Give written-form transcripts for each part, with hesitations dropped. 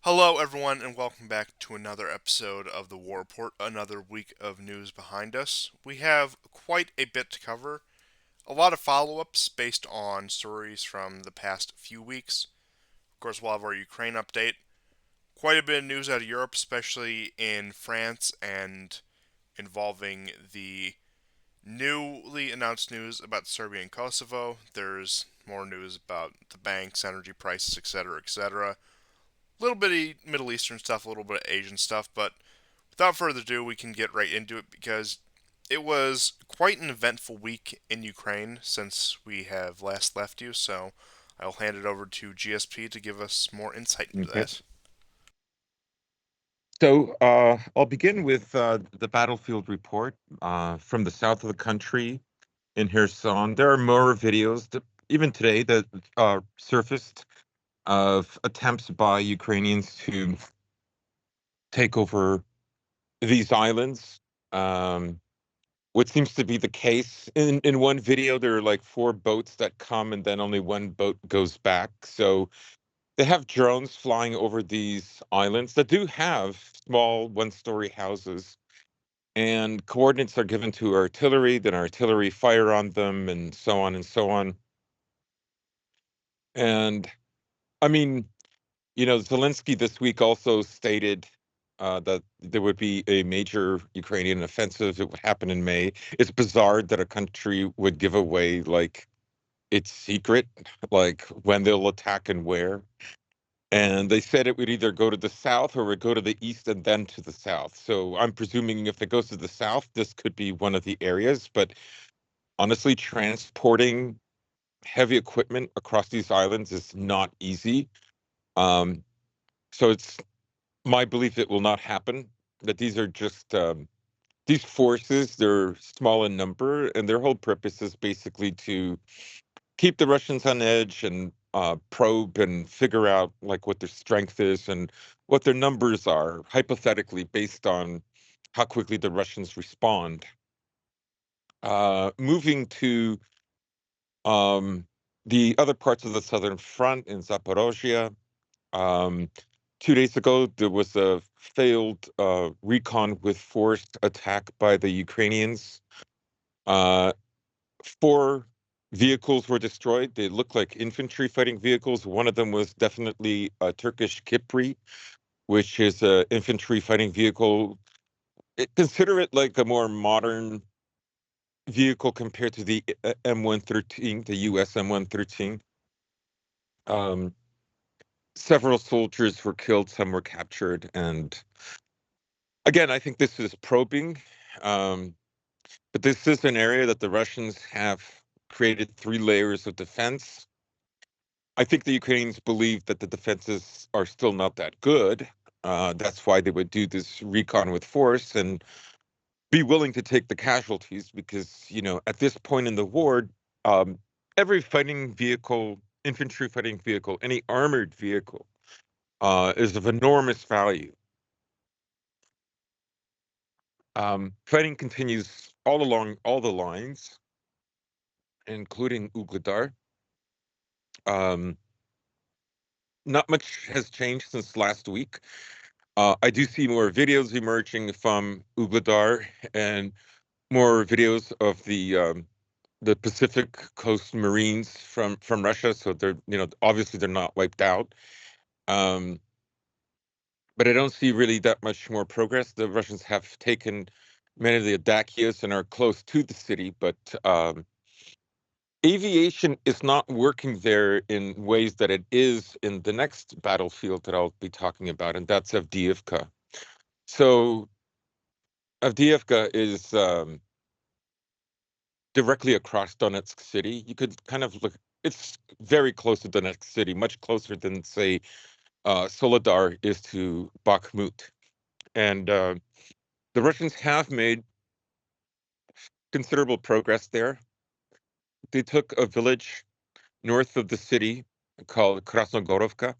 Hello, everyone, and welcome back to another episode of the War Report. Another week of news behind us. We have quite a bit to cover. A lot of follow ups based on stories from the past few weeks. Of course, we'll have our Ukraine update. Quite a bit of news out of Europe, especially in France, and involving the newly announced news about Serbia and Kosovo. There's more news about the banks, energy prices, etc., etc. A little bit of Middle Eastern stuff, a little bit of Asian stuff, but without further ado, we can get right into it because it was quite an eventful week in Ukraine since we have last left you. So I'll hand it over to GSP to give us more insight into Okay. that. I'll begin with the battlefield report from the south of the country in Kherson. There are more videos that, even today, that surfaced of attempts by Ukrainians to take over these islands. Um, what seems to be the case in one video, there are like four boats that come and then only one boat goes back. So they have drones flying over these islands that do have small one-story houses, and coordinates are given to artillery, then artillery fire on them, and so on and so on. And I mean, Zelensky this week also stated that there would be a major Ukrainian offensive. It would happen in May. It's bizarre that a country would give away like its secret, like when they'll attack and where. And they said it would either go to the south or it would go to the east and then to the south. So I'm presuming if it goes to the south, this could be one of the areas. But honestly, transporting heavy equipment across these islands is not easy. Um, so it's my belief it will not happen, that these are just these forces, they're small in number, and their whole purpose is basically to keep the Russians on edge and probe and figure out like what their strength is and what their numbers are, hypothetically based on how quickly the Russians respond. Moving to um, the other parts of the southern front in Zaporozhye, um, 2 days ago there was a failed recon with forced attack by the Ukrainians. Uh, Four vehicles were destroyed. They looked like infantry fighting vehicles. One of them was definitely a Turkish Kipri, which is a infantry fighting vehicle. Consider it like a more modern vehicle compared to the M113, the U.S. M113. Um, Several soldiers were killed, some were captured, and again, I think this is probing. Um, but this is an area that the Russians have created three layers of defense. I think the Ukrainians believe that the defenses are still not that good. That's why they would do this recon with force and be willing to take the casualties because, at this point in the war, um, every fighting vehicle, infantry fighting vehicle, any armored vehicle is of enormous value. Fighting continues all along all the lines, including Ugledar. Um, Not much has changed since last week. I do see more videos emerging from Ugledar and more videos of the Pacific Coast Marines from Russia. So they're obviously they're not wiped out. Um, but I don't see really that much more progress. The Russians have taken many of the Dakias and are close to the city, but aviation is not working there in ways that it is in the next battlefield that I'll be talking about, and that's Avdiivka. So Avdiivka is directly across Donetsk city. You could kind of look, it's very close to Donetsk city, much closer than, say, Soledar is to Bakhmut. And the Russians have made considerable progress there. They took a village north of the city called Krasnogorovka.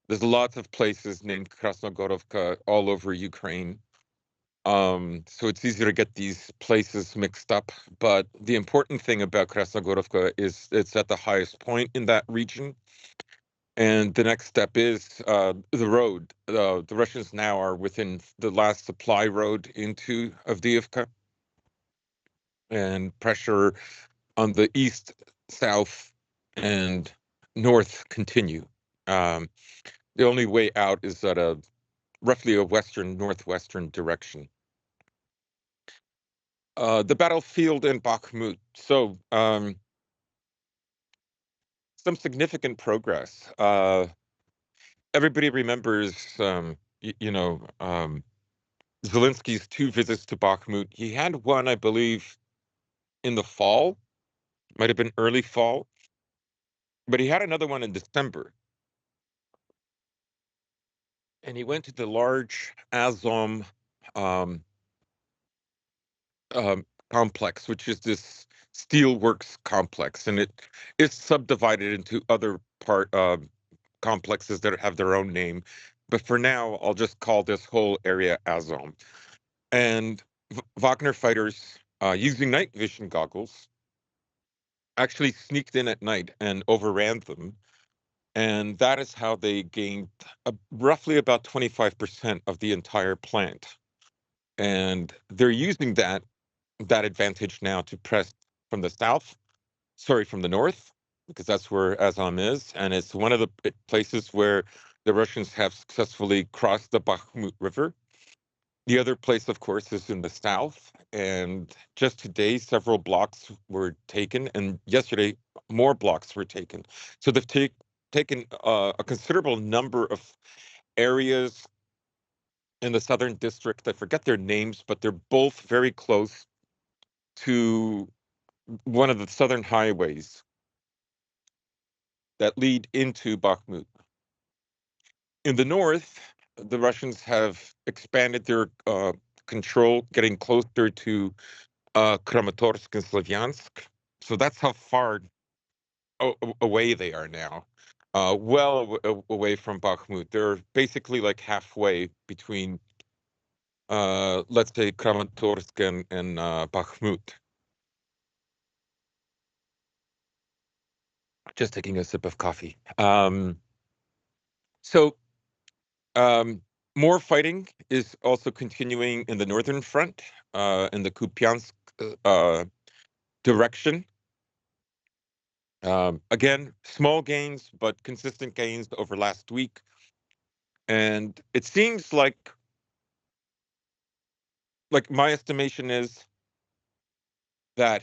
There's lots of places named Krasnogorovka all over Ukraine. So it's easy to get these places mixed up. But the important thing about Krasnogorovka is it's at the highest point in that region. And the next step is the road. The Russians now are within the last supply road into Avdiivka, and pressure on the east, south, and north continue. Um, the only way out is at a roughly a western northwestern direction. The battlefield in Bakhmut. So some significant progress. Everybody remembers, Zelensky's two visits to Bakhmut. He had one, I believe, in the fall, might have been early fall, but he had another one in December. And he went to the large Azom um, um, complex, which is this steelworks complex, and it is subdivided into other complexes that have their own name. But for now, I'll just call this whole area Azom. And Wagner fighters, using night vision goggles, actually sneaked in at night and overran them. And that is how they gained roughly about 25% of the entire plant. And they're using that advantage now to press from the south, sorry, from the north, because that's where Azam is. And it's one of the places where the Russians have successfully crossed the Bakhmut River. The other place, of course, is in the south. And just today, several blocks were taken. And yesterday, more blocks were taken. So they've taken a considerable number of areas in the southern district. I forget their names, but they're both very close to one of the southern highways that lead into Bakhmut. In the north, the Russians have expanded their control, getting closer to Kramatorsk and Slavyansk. So that's how far away they are now. Away from Bakhmut. They're basically like halfway between, let's say, Kramatorsk and Bakhmut. Just taking a sip of coffee. So Um, more fighting is also continuing in the northern front, in the Kupiansk direction. Again, small gains, but consistent gains over last week. And it seems like my estimation is that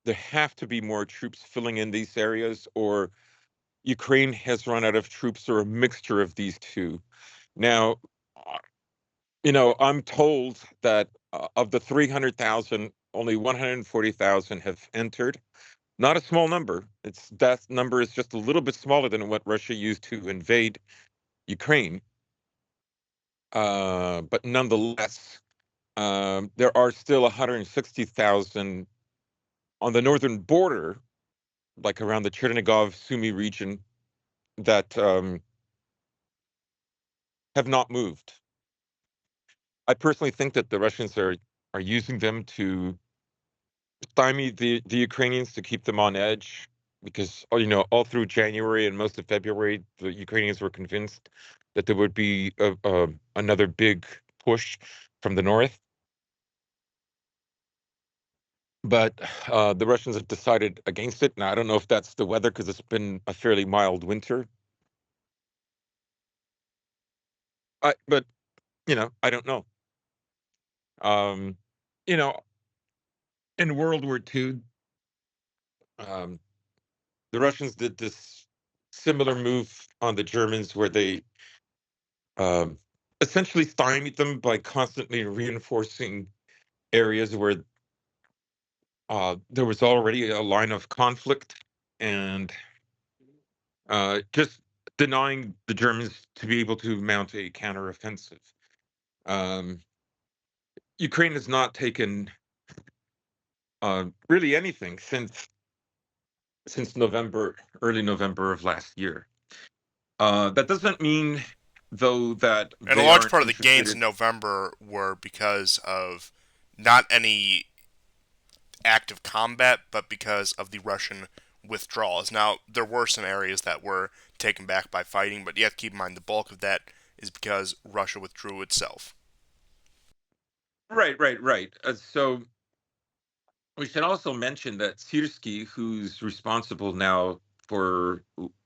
there have to be more troops filling in these areas, or Ukraine has run out of troops, or a mixture of these two. Now, I'm told that of the 300,000, only 140,000 have entered. Not a small number. That number is just a little bit smaller than what Russia used to invade Ukraine. But nonetheless, there are still 160,000 on the northern border, like around the Chernigov Sumy region, that have not moved. I personally think that the Russians are using them to stymie the Ukrainians, to keep them on edge, because all through January and most of February, the Ukrainians were convinced that there would be another big push from the north. But the Russians have decided against it. Now, I don't know if that's the weather, because it's been a fairly mild winter. But I don't know. Um, you know, in World War II, um, the Russians did this similar move on the Germans, where they um, essentially stymied them by constantly reinforcing areas where there was already a line of conflict, and just denying the Germans to be able to mount a counteroffensive. Um, Ukraine has not taken really anything since November, early November of last year. That doesn't mean, though, that And a they large aren't part of the interested gains in. in November were because of not any active combat, but because of the Russian withdrawals. Now, there were some areas that were taken back by fighting, but you have to keep in mind the bulk of that is because Russia withdrew itself. Right, right, right. So we should also mention that Sirski, who's responsible now for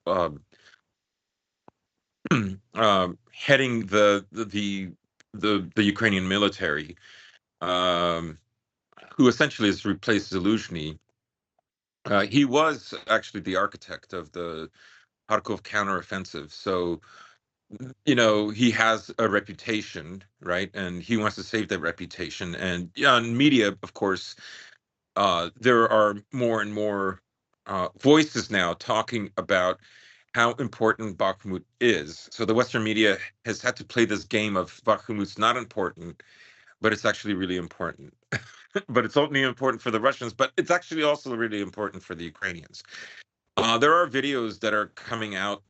um, heading the Ukrainian military, um, who essentially has replaced Zelensky. He was actually the architect of the Kharkov counteroffensive. So, he has a reputation, right? And he wants to save that reputation. And yeah, in media, of course, there are more and more voices now talking about how important Bakhmut is. So the Western media has had to play this game of Bakhmut's not important, but it's actually really important. But it's only important for the Russians, but it's actually also really important for the Ukrainians. There are videos that are coming out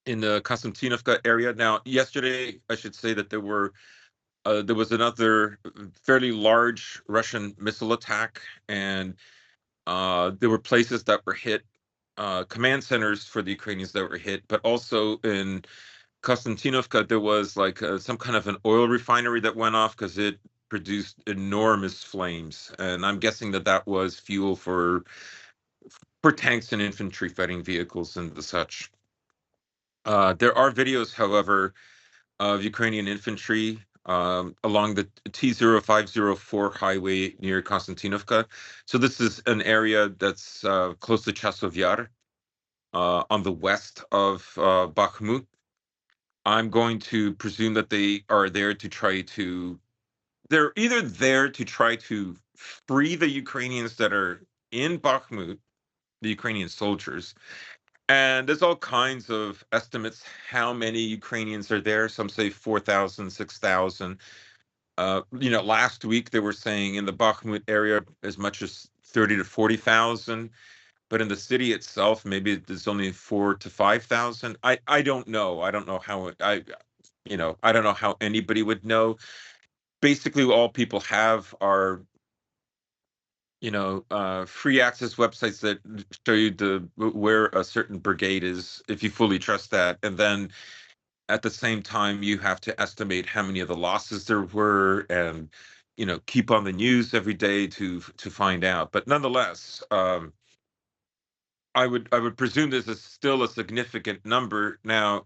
in the Konstantinovka area. Now, yesterday, I should say that there was another fairly large Russian missile attack, and there were places that were hit, command centers for the Ukrainians that were hit, but also in Konstantinovka, there was like some kind of an oil refinery that went off because it produced enormous flames, and I'm guessing that that was fuel for tanks and infantry fighting vehicles and the such. There are videos, however, of Ukrainian infantry along the T-0504 highway near Konstantinovka. So this is an area that's close to Chasov Yar, on the west of Bakhmut. I'm going to presume that they are there to try to. They're either there to try to free the Ukrainians that are in Bakhmut, the Ukrainian soldiers, and there's all kinds of estimates how many Ukrainians are there. Some say 4,000, 6,000. Last week they were saying in the Bakhmut area as much as 30 to 40,000, but in the city itself, maybe there's only 4 to 5,000. I don't know. I don't know how I don't know how anybody would know. Basically, all people have are free access websites that show you the where a certain brigade is, if you fully trust that, and then at the same time you have to estimate how many of the losses there were, and keep on the news every day to find out. But nonetheless, I would presume this is still a significant number. Now,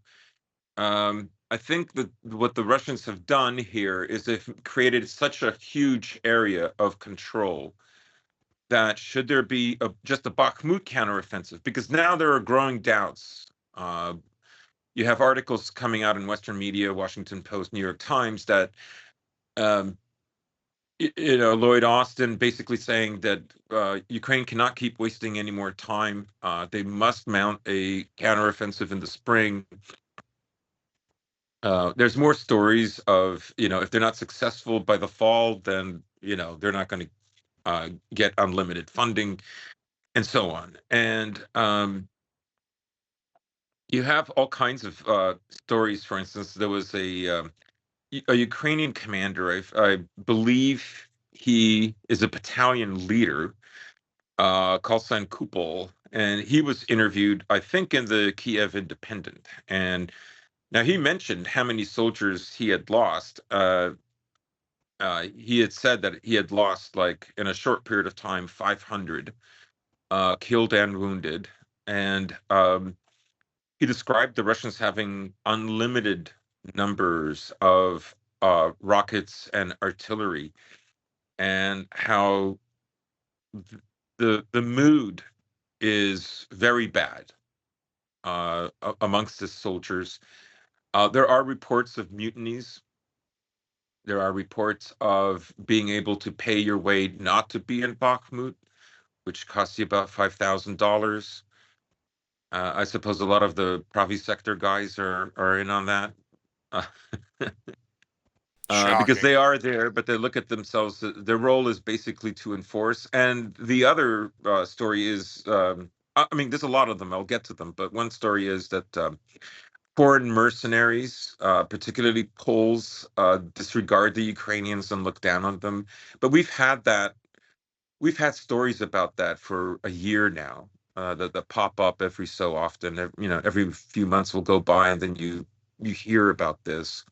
I think that what the Russians have done here is they've created such a huge area of control that should there be just a Bakhmut counteroffensive, because now there are growing doubts. Uh, you have articles coming out in Western media, Washington Post, New York Times, that um, Lloyd Austin basically saying that Ukraine cannot keep wasting any more time. They must mount a counteroffensive in the spring. There's more stories of, if they're not successful by the fall, then they're not going to get unlimited funding and so on. And you have all kinds of stories. For instance, there was a Ukrainian commander. I believe he is a battalion leader, called San Kupol, and he was interviewed, I think, in the Kiev Independent. And now he mentioned how many soldiers he had lost. He had said that he had lost, like, in a short period of time, 500 killed and wounded. And he described the Russians having unlimited numbers of rockets and artillery, and how the mood is very bad amongst the soldiers. There are reports of mutinies. There are reports of being able to pay your way not to be in Bakhmut, which costs you about $5,000. I suppose a lot of the Pravi sector guys are in on that. Uh, because Shocking. they are there, but they look at themselves. Their role is basically to enforce. And the other story is, I mean, there's a lot of them. I'll get to them, but one story is that foreign mercenaries, particularly Poles, disregard the Ukrainians and look down on them. But we've had that. We've had stories about that for a year now. that pop up every so often. Every few months will go by, and then you hear about this.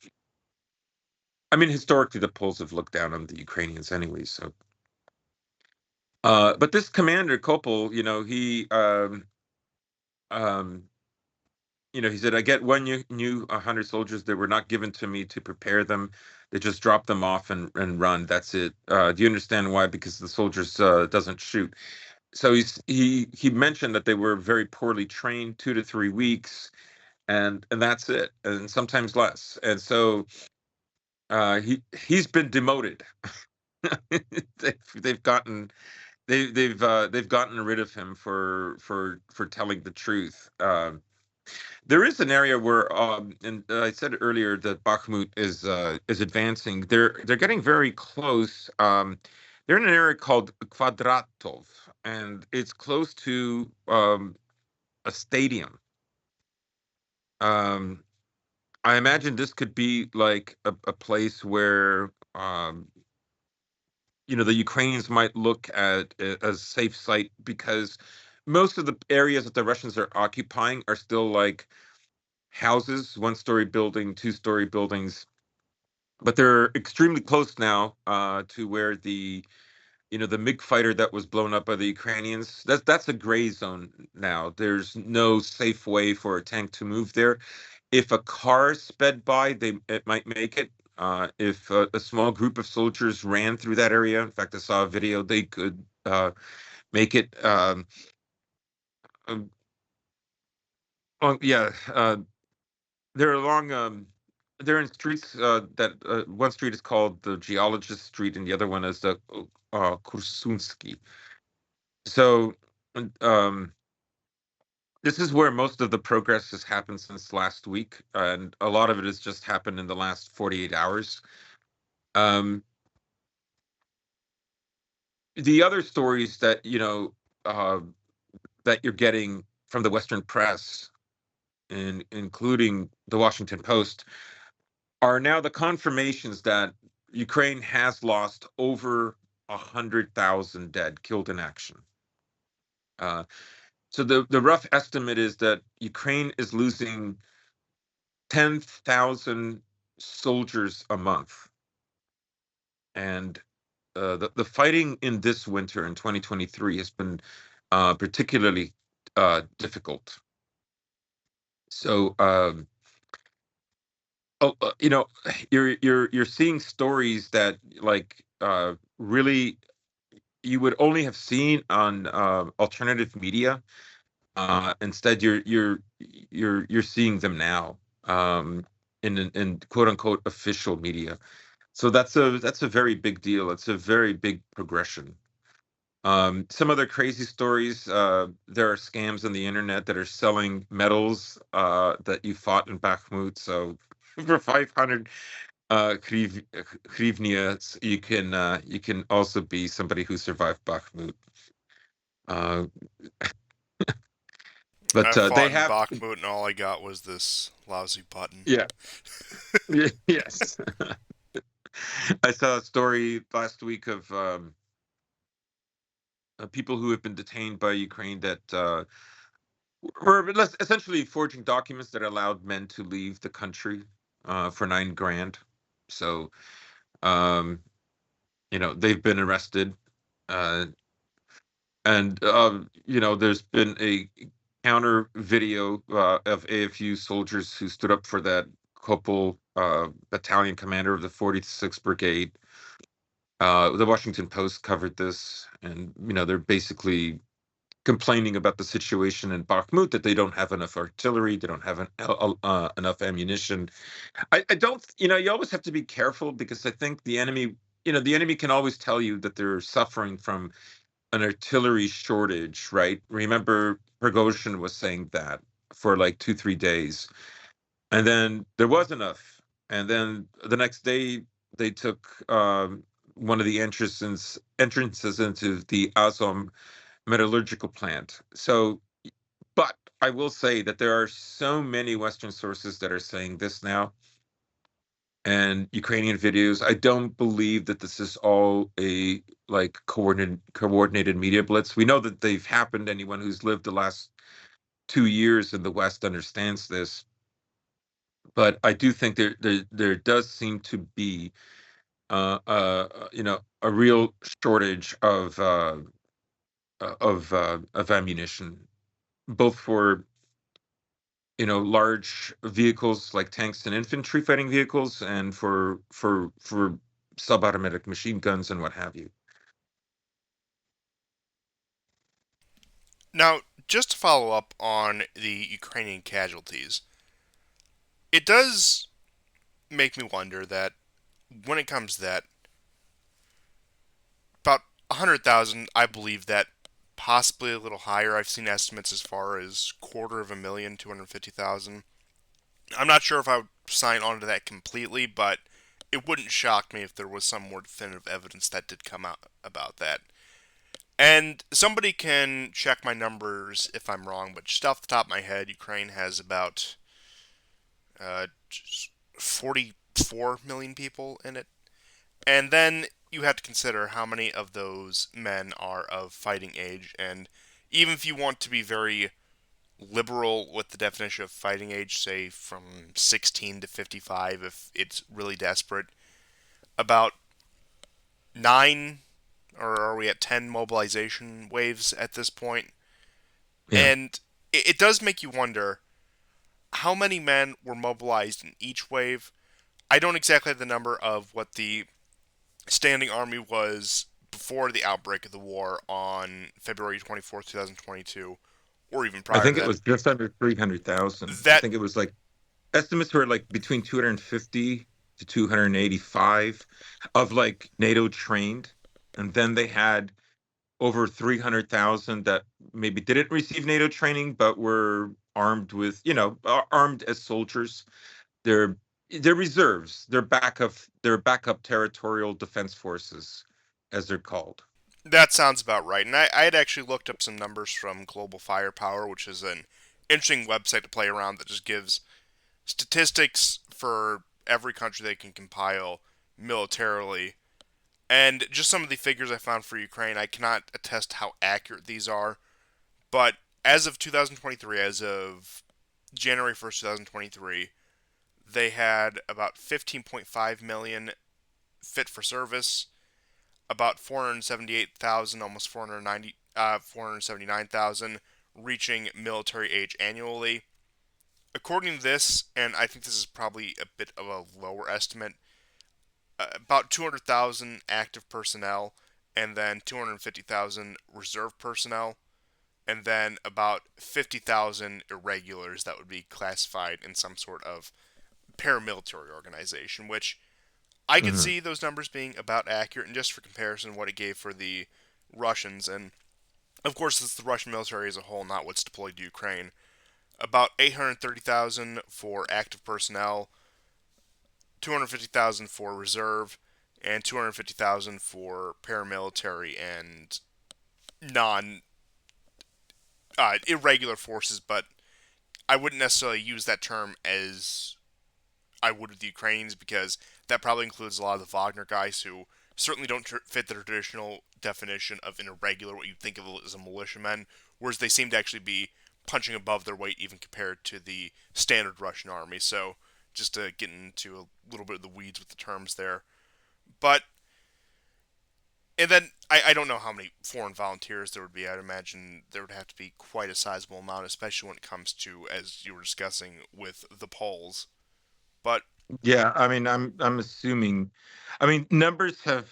I mean, historically, the Poles have looked down on the Ukrainians anyway. So, but this commander Kopel, um, he said, "I get one new 100 soldiers that were not given to me to prepare them. They just drop them off and run. That's it. Do you understand why? Because the soldiers doesn't shoot." So he mentioned that they were very poorly trained, 2 to 3 weeks, and that's it, and sometimes less. And so he's been demoted. they've gotten they've gotten rid of him for telling the truth. There is an area where, and I said earlier that Bakhmut is advancing. They're getting very close. They're in an area called Kvadratov, and it's close to a stadium. Um, I imagine this could be like a place where the Ukrainians might look at it as a safe site, because most of the areas that the Russians are occupying are still like houses, one-story building, two-story buildings, but they're extremely close now to where the MiG fighter that was blown up by the Ukrainians. That's a gray zone now. There's no safe way for a tank to move there. If a car sped by, it might make it. If a small group of soldiers ran through that area, in fact, I saw a video, they could make it. Um, yeah, they're along. They're in streets that one street is called the Geologist Street, and the other one is the Kursunsky. So, um, this is where most of the progress has happened since last week, and a lot of it has just happened in the last 48 hours. Um, the other stories that uh, that you're getting from the Western press, including the Washington Post, are now the confirmations that Ukraine has lost over 100,000 dead, killed in action. Uh, so the rough estimate is that Ukraine is losing 10,000 soldiers a month, and the fighting in this winter in 2023 has been particularly difficult. So, you know, you're seeing stories that like really you would only have seen on alternative media. Instead, you're seeing them now in quote unquote official media. So that's a very big deal. It's a very big progression. Some other crazy stories. There are scams on the internet that are selling medals that you fought in Bakhmut. So for 500 hryvnia, you can also be somebody who survived Bakhmut. Uh, but I fought they in have, Bakhmut and all I got was this lousy button. yeah, yes. I saw a story last week of people who have been detained by Ukraine that were essentially forging documents that allowed men to leave the country for 9 grand. So, um, they've been arrested, uh, and there's been a counter video of AFU soldiers who stood up for that couple battalion commander of the 46th Brigade. The Washington Post covered this, and they're basically complaining about the situation in Bakhmut, that they don't have enough artillery, they don't have enough ammunition. I don't, you always have to be careful, because I think the enemy can always tell you that they're suffering from an artillery shortage, right? Remember, Prigozhin was saying that for like 2, 3 days, and then there was enough, and then the next day they took one of the entrances into the Azom metallurgical plant. So, but I will say that there are so many Western sources that are saying this now. and Ukrainian videos. I don't believe that this is all a like coordinated media blitz. We know that they've happened. Anyone who's lived the last 2 years in the West understands this. But I do think there does seem to be a real shortage of ammunition, both for large vehicles like tanks and infantry fighting vehicles, and for subautomatic machine guns and what have you. Now, just to follow up on the Ukrainian casualties, it does make me wonder that when it comes to that, about 100,000, I believe that possibly a little higher. I've seen estimates as far as 250,000, 250,000. I'm not sure if I would sign on to that completely, but it wouldn't shock me if there was some more definitive evidence that did come out about that. And somebody can check my numbers if I'm wrong, but just off the top of my head, Ukraine has about 44 million people in it. And then you have to consider how many of those men are of fighting age. And even if you want to be very liberal with the definition of fighting age, say from 16 to 55, if it's really desperate, about 9, or are we at 10 mobilization waves at this point? Yeah, And it does make you wonder how many men were mobilized in each wave. I don't exactly have the number of what the standing army was before the outbreak of the war on February 24th, 2022, or even I prior to think it that. was just under 300,000. I That think it was like estimates were like between 250 to 285 of like NATO trained, and then they had over 300,000 that maybe didn't receive NATO training but were armed with, armed as soldiers. They're they're reserves. They're backup territorial defense forces, as they're called. that sounds about right. And I had actually looked up some numbers from Global Firepower, which is an interesting website to play around that just gives statistics for every country they can compile militarily. And just some of the figures I found for Ukraine, I cannot attest how accurate these are, but as of 2023, as of January 1st, 2023, they had about 15.5 million fit for service, about 478,000, almost 479,000 reaching military age annually. According to this, and I think this is probably a bit of a lower estimate, about 200,000 active personnel, and then 250,000 reserve personnel, and then about 50,000 irregulars that would be classified in some sort of paramilitary organization, which I could Mhm. see those numbers being about accurate. And just for comparison, what it gave for the Russians, and of course, it's the Russian military as a whole, not what's deployed to Ukraine. About 830,000 for active personnel, 250,000 for reserve, and 250,000 for paramilitary and non irregular forces. But I wouldn't necessarily use that term as I would with the Ukrainians, because that probably includes a lot of the Wagner guys who certainly don't fit the traditional definition of an irregular, what you'd think of as a militiaman, whereas they seem to actually be punching above their weight even compared to the standard Russian army. So just to get into a little bit of the weeds with the terms there. But, and then I don't know how many foreign volunteers there would be. I'd imagine there would have to be quite a sizable amount, especially when it comes to, as you were discussing, with the Poles. But Yeah, I mean, I'm assuming. I mean, numbers have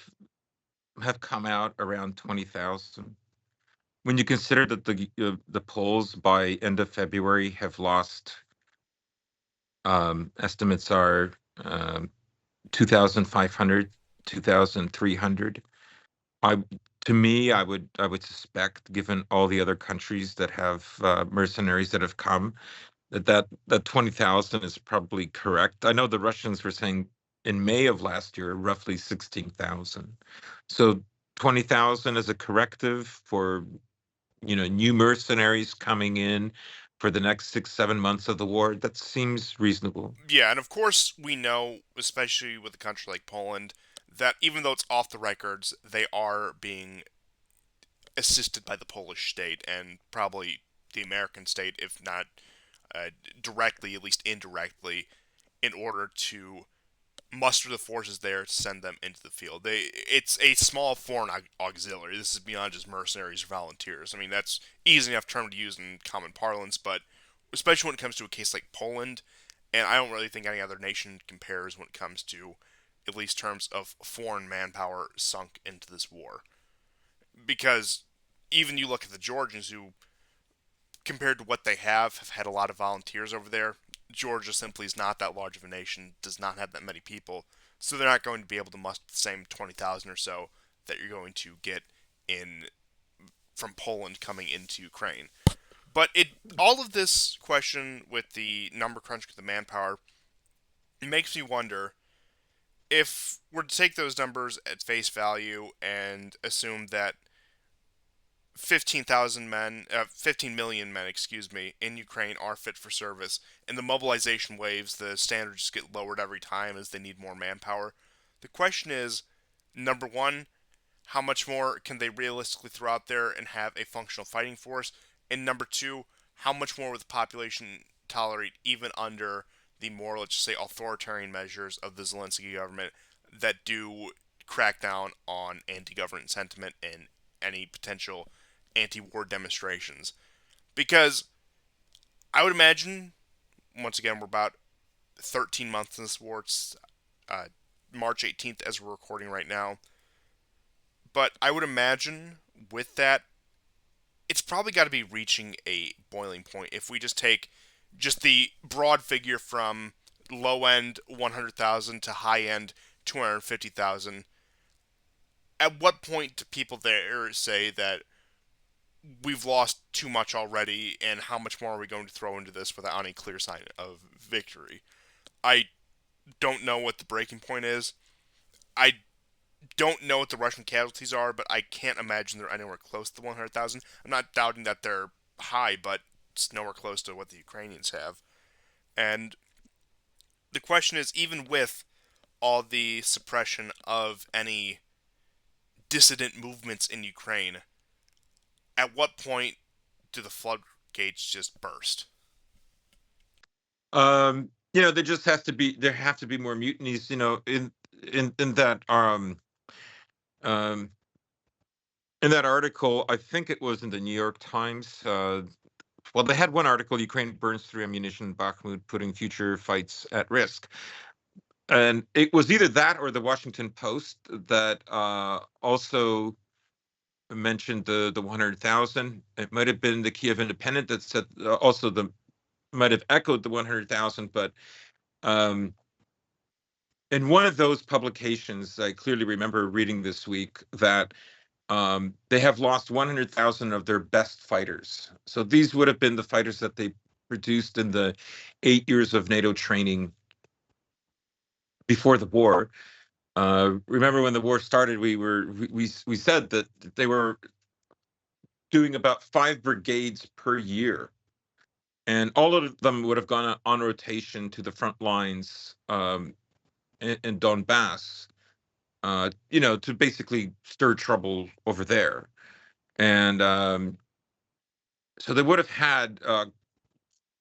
come out around 20,000. When you consider that the polls by end of February have lost, estimates are, 2,500, 2,300. I To me, I would suspect, given all the other countries that have mercenaries that have come, that 20,000 is probably correct. I know the Russians were saying in May of last year roughly 16,000. So 20,000 is a corrective for new mercenaries coming in for the next 6, 7 months of the war. That seems reasonable. Yeah, and of course we know, especially with a country like Poland, that even though it's off the records, they are being assisted by the Polish state and probably the American state, if not uh, directly, at least indirectly, in order to muster the forces there to send them into the field. It's a small foreign auxiliary. This is beyond just mercenaries or volunteers. I mean, that's easy enough term to use in common parlance, but especially when it comes to a case like Poland, and I don't really think any other nation compares when it comes to at least terms of foreign manpower sunk into this war. Because even you look at the Georgians, who compared to what they have had a lot of volunteers over there. Georgia simply is not that large of a nation, does not have that many people, so they're not going to be able to muster the same 20,000 or so that you're going to get in from Poland coming into Ukraine. But all of this question with the number crunch with the manpower, it makes me wonder if we're to take those numbers at face value and assume that 15,000 men, 15 million men, excuse me, in Ukraine are fit for service. And the mobilization waves, the standards just get lowered every time as they need more manpower. The question is, number one, how much more can they realistically throw out there and have a functional fighting force? And number two, how much more would the population tolerate even under the more, let's just say, authoritarian measures of the Zelensky government that do crack down on anti-government sentiment and any potential anti-war demonstrations? Because I would imagine, once again, we're about 13 months in this war. It's uh, March 18th as we're recording right now. But I would imagine with that, it's probably got to be reaching a boiling point if we just take just the broad figure from low end 100,000 to high end 250,000. At what point do people there say that we've lost too much already, and how much more are we going to throw into this without any clear sign of victory? I don't know what the breaking point is. I don't know what the Russian casualties are, but I can't imagine they're anywhere close to the 100,000. I'm not doubting that they're high, but it's nowhere close to what the Ukrainians have. And the question is, even with all the suppression of any dissident movements in Ukraine, at what point do the floodgates just burst? There have to be more mutinies, in um that article. I think it was in the New York Times. Well, they had one article: Ukraine burns through ammunition in Bakhmut, putting future fights at risk. And it was either that or the Washington Post that also mentioned the 100,000. It might have been the Kiev Independent that said also the might have echoed the 100,000, but um, in one of those publications, I clearly remember reading this week that they have lost 100,000 of their best fighters. So these would have been the fighters that they produced in the 8 years of NATO training before the war. Remember when the war started, we said that they were doing about 5 brigades per year, and all of them would have gone on rotation to the front lines in Donbass, to basically stir trouble over there. And so they would have had,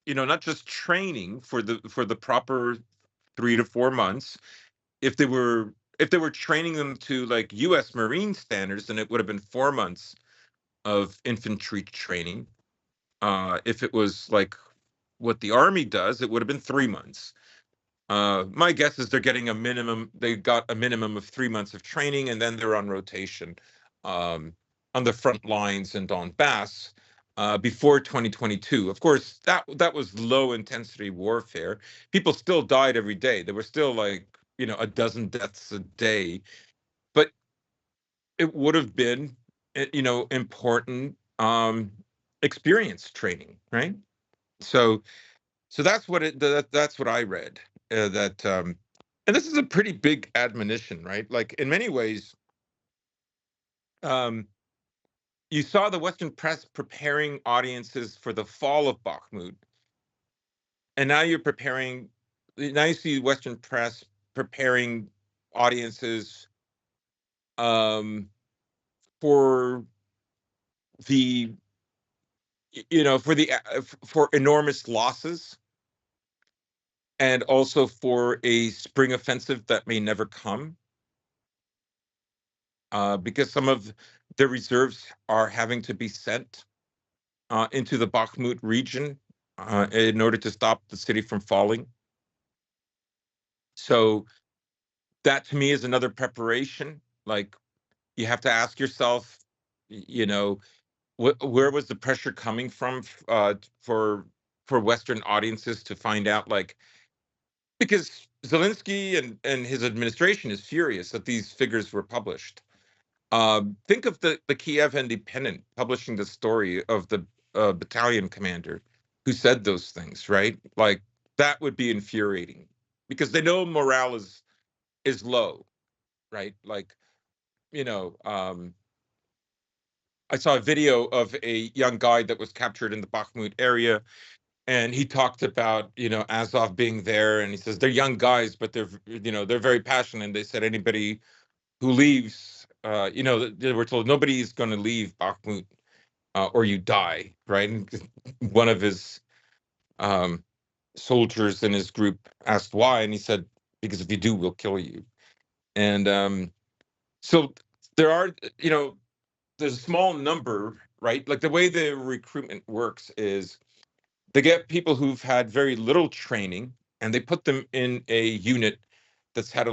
not just training for the proper 3 to 4 months. If they were training them to like U.S. Marine standards, then it would have been 4 months of infantry training. If it was like what the Army does, it would have been 3 months. My guess is they got a minimum of 3 months of training, and then they're on rotation um, on the front lines in Donbass before 2022. Of course, that was low intensity warfare. People still died every day. There were still like, a dozen deaths a day, but it would have been, important experience training, right? So that's what I read. That And this is a pretty big admonition, right? Like in many ways, um, you saw the Western press preparing audiences for the fall of Bakhmut, and now you see Western press preparing audiences um, for the for enormous losses, and also for a spring offensive that may never come, because some of the reserves are having to be sent into the Bakhmut region in order to stop the city from falling. So that to me is another preparation. Like, you have to ask yourself, you know, where was the pressure coming from for Western audiences to find out, like, because Zelensky and his administration is furious that these figures were published. Think of the Kiev Independent publishing the story of the battalion commander who said those things, right? Like, that would be infuriating because they know morale is low, right? Like, you know, I saw a video of a young guy that was captured in the Bakhmut area, and he talked about, Azov being there, and he says they're young guys, but they're very passionate. And they said anybody who leaves, they were told nobody's going to leave Bakhmut or you die, right? And one of his um, soldiers in his group asked why, and he said, because if you do, we'll kill you. And so there are, there's a small number, right? Like, the way the recruitment works is they get people who've had very little training, and they put them in a unit that's had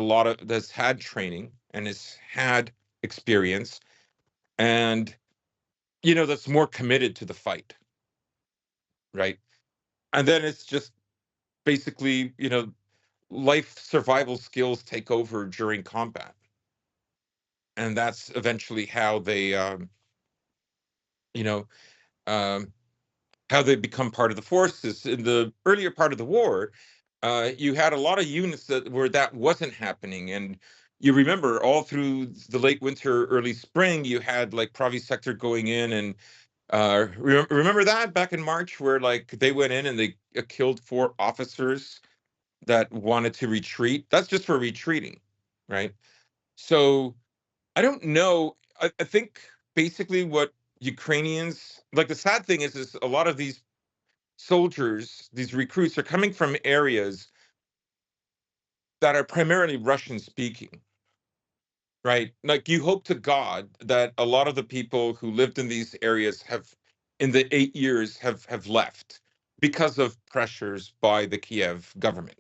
training and has had experience, and that's more committed to the fight, right? And then it's just basically, life survival skills take over during combat, and that's eventually how they, you know, um, how they become part of the forces. In the earlier part of the war, you had a lot of units that wasn't happening, and you remember all through the late winter, early spring, you had like Pravi Sector going in, and remember that back in March, where like they went in and they killed 4 officers that wanted to retreat. That's just for retreating, right? So I don't know. I think basically what Ukrainians like, the sad thing is a lot of these soldiers, these recruits, are coming from areas that are primarily Russian speaking, right? Like, you hope to God that a lot of the people who lived in these areas in the 8 years, have left because of pressures by the Kiev government.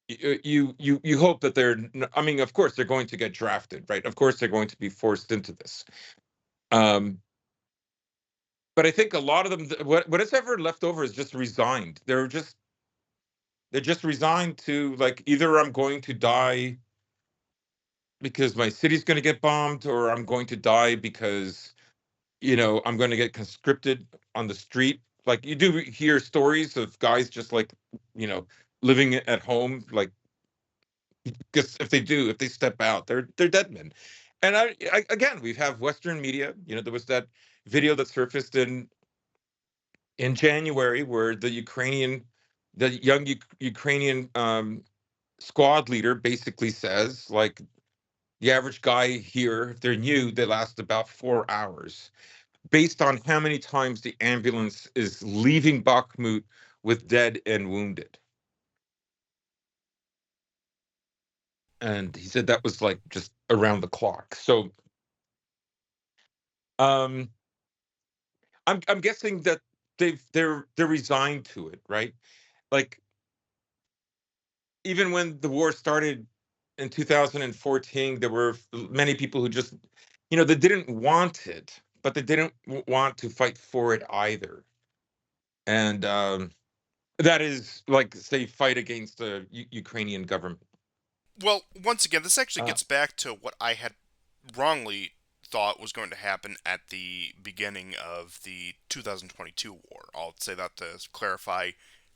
You hope that I mean, of course they're going to get drafted, right? Of course they're going to be forced into this. Um, but I think a lot of them, what is ever left over is just resigned. They're just resigned to, like, either I'm going to die because my city's going to get bombed, or I'm going to die because I'm going to get conscripted on the street. Like, you do hear stories of guys just, like, you know living at home, like, because if they step out, they're dead men. And again, we have Western media. There was that video that surfaced in January where the young Ukrainian squad leader basically says, like, the average guy here, if they're new, they last about 4 hours, based on how many times the ambulance is leaving Bakhmut with dead and wounded. And he said that was like just around the clock. So um, I'm guessing that they're resigned to it, right? Like, even when the war started in 2014, there were many people who just, they didn't want it, but they didn't want to fight for it either. And that is, like, say, fight against the Ukrainian government. Well, once again, this actually Uh, gets back to what I had wrongly thought was going to happen at the beginning of the 2022 war. I'll say that to clarify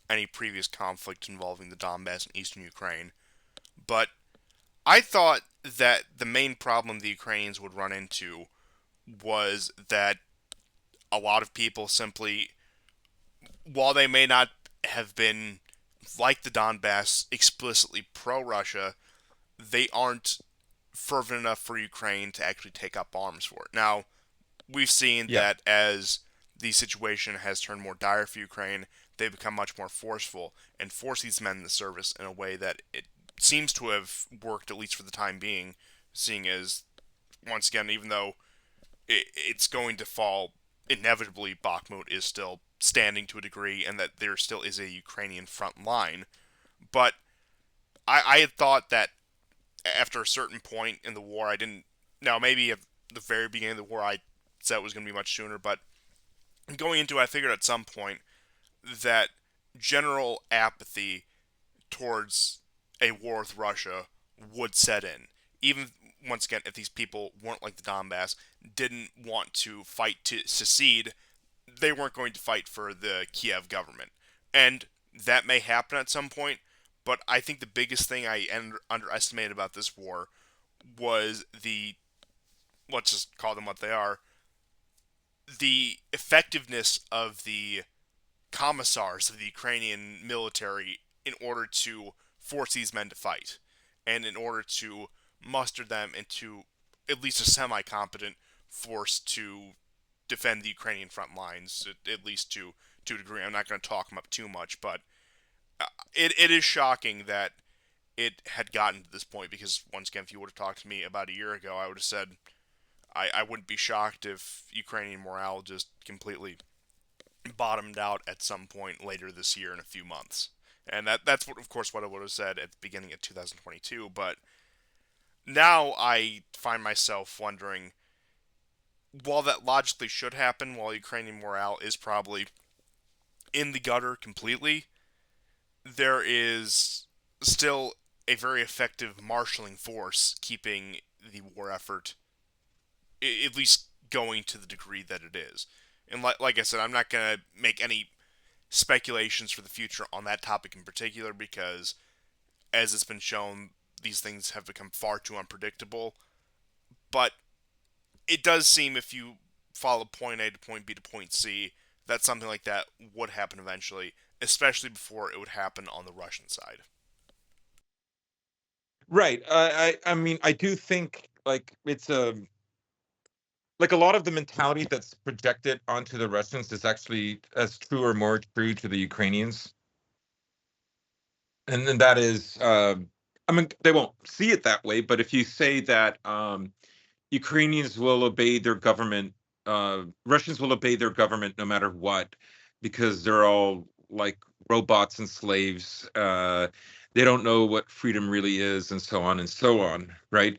any previous conflict involving the Donbass and eastern Ukraine. But I thought that the main problem the Ukrainians would run into was that a lot of people simply, while they may not have been like the Donbass explicitly pro-Russia, they aren't fervent enough for Ukraine to actually take up arms for it. Now, we've seen Yeah. that as the situation has turned more dire for Ukraine, they've become much more forceful and force these men in the service in a way that it seems to have worked, at least for the time being, seeing as, once again, even though it's going to fall inevitably, Bakhmut is still standing to a degree, and that there still is a Ukrainian front line. But I had thought that after a certain point in the war, I didn't. Now, maybe at the very beginning of the war, I said it was going to be much sooner, but going into it, I figured at some point that general apathy towards a war with Russia would set in. Even, once again, if these people weren't like the Donbass, didn't want to fight to secede, they weren't going to fight for the Kiev government. And that may happen at some point, but I think the biggest thing I underestimated about this war was the, let's just call them what they are, the effectiveness of the commissars of the Ukrainian military in order to force these men to fight and in order to muster them into at least a semi competent force to defend the Ukrainian front lines, at least to a degree. I'm not going to talk them up too much, but it is shocking that it had gotten to this point because, once again, if you would have talked to me about a year ago, I would have said I wouldn't be shocked if Ukrainian morale just completely bottomed out at some point later this year in a few months. And that's what, of course, what I would have said at the beginning of 2022. But now I find myself wondering, while that logically should happen, while Ukrainian morale is probably in the gutter completely, there is still a very effective marshaling force keeping the war effort at least going to the degree that it is. And like I said, I'm not going to make any speculations for the future on that topic in particular because, as it's been shown, these things have become far too unpredictable. But it does seem, if you follow point A to point B to point C, that something like that would happen eventually, especially before it would happen on the Russian side. Right. I mean, I do think like it's a like a lot of the mentality that's projected onto the Russians is actually as true or more true to the Ukrainians. And then that is, I mean, they won't see it that way, but if you say that Ukrainians will obey their government, Russians will obey their government no matter what, because they're all like robots and slaves. They don't know what freedom really is, and so on and so on, right?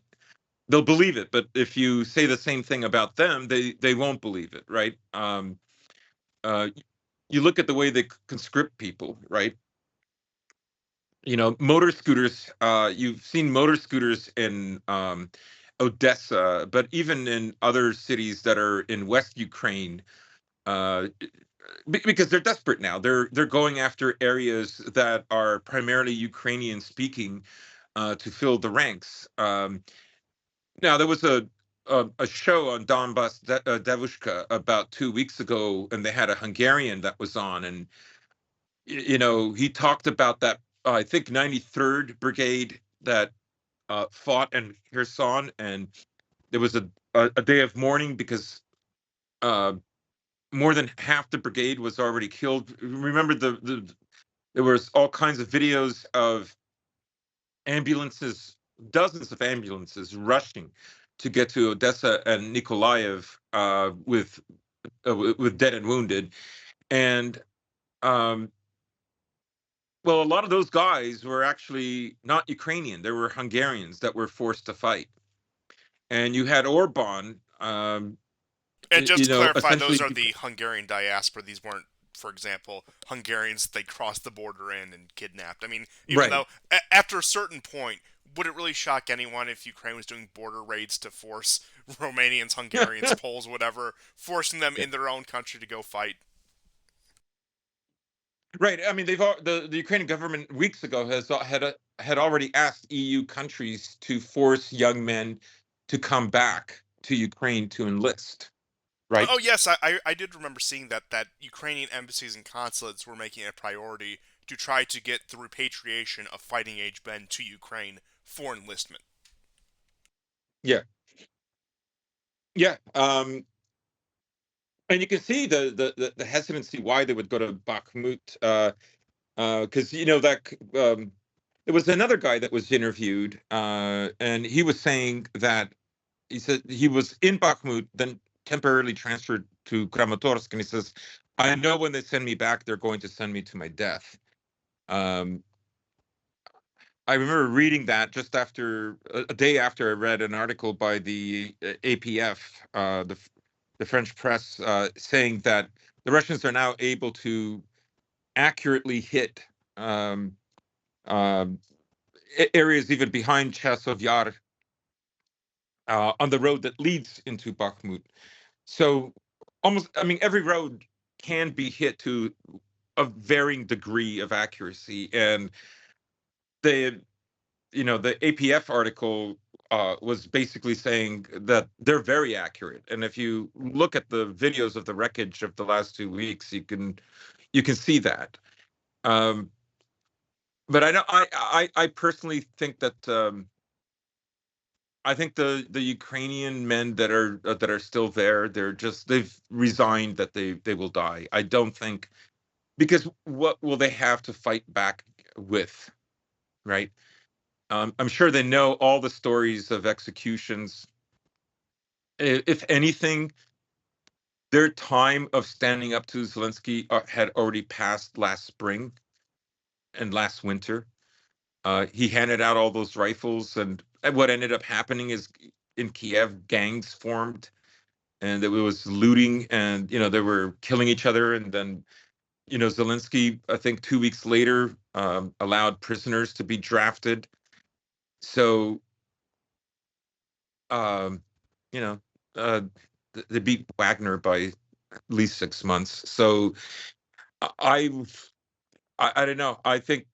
They'll believe it, but if you say the same thing about them, they won't believe it, right? Uh, you look at the way they conscript people, right? You know, motor scooters. You've seen motor scooters in Odessa, but even in other cities that are in West Ukraine, uh, because they're desperate now. They're going after areas that are primarily Ukrainian speaking to fill the ranks. Now there was a show on Donbass Devushka about 2 weeks ago, and they had a Hungarian that was on, and you know he talked about that. I think 93rd Brigade that fought in Kherson, and there was a day of mourning because uh, more than half the brigade was already killed. Remember there was all kinds of videos of ambulances, dozens of ambulances rushing to get to Odessa and Nikolaev with dead and wounded. And um, well, a lot of those guys were actually not Ukrainian; they were Hungarians that were forced to fight. And you had Orban, And just you to know, clarify, those essentially. are the Hungarian diaspora. These weren't, for example, Hungarians they crossed the border in and kidnapped. I mean, even Right. though after a certain point, would it really shock anyone if Ukraine was doing border raids to force Romanians, Hungarians, Poles, whatever, forcing them Yeah. in their own country to go fight? Right. I mean, the Ukrainian government weeks ago had already asked EU countries to force young men to come back to Ukraine to enlist, Oh, right? oh yes, I did remember seeing that Ukrainian embassies and consulates were making it a priority to try to get the repatriation of fighting age men to Ukraine for enlistment. Yeah, yeah. And you can see the hesitancy why they would go to Bakhmut, because that there was another guy that was interviewed, and he was saying that he said he was in Bakhmut, then temporarily transferred to Kramatorsk, and he says, "I know when they send me back, they're going to send me to my death." Um, I remember reading that just after a day after I read an article by the APF, the French press, saying that the Russians are now able to accurately hit um, um, areas even behind Chasov Yar on the road that leads into Bakhmut. So almost, I mean, every road can be hit to a varying degree of accuracy, and the the APF article was basically saying that they're very accurate. And if you look at the videos of the wreckage of the last 2 weeks, you can see that. Um, but I know I personally think that I think the Ukrainian men that are still there, they've resigned that they will die. I don't think, because what will they have to fight back with, right? I'm sure they know all the stories of executions. If anything, their time of standing up to Zelensky had already passed last spring and last winter. He handed out all those rifles, and what ended up happening is in Kiev, gangs formed, and it was looting, and they were killing each other, and then Zelensky, I think 2 weeks later, allowed prisoners to be drafted. So um, you know, uh, they beat Wagner by at least 6 months. So I, I don't know. I think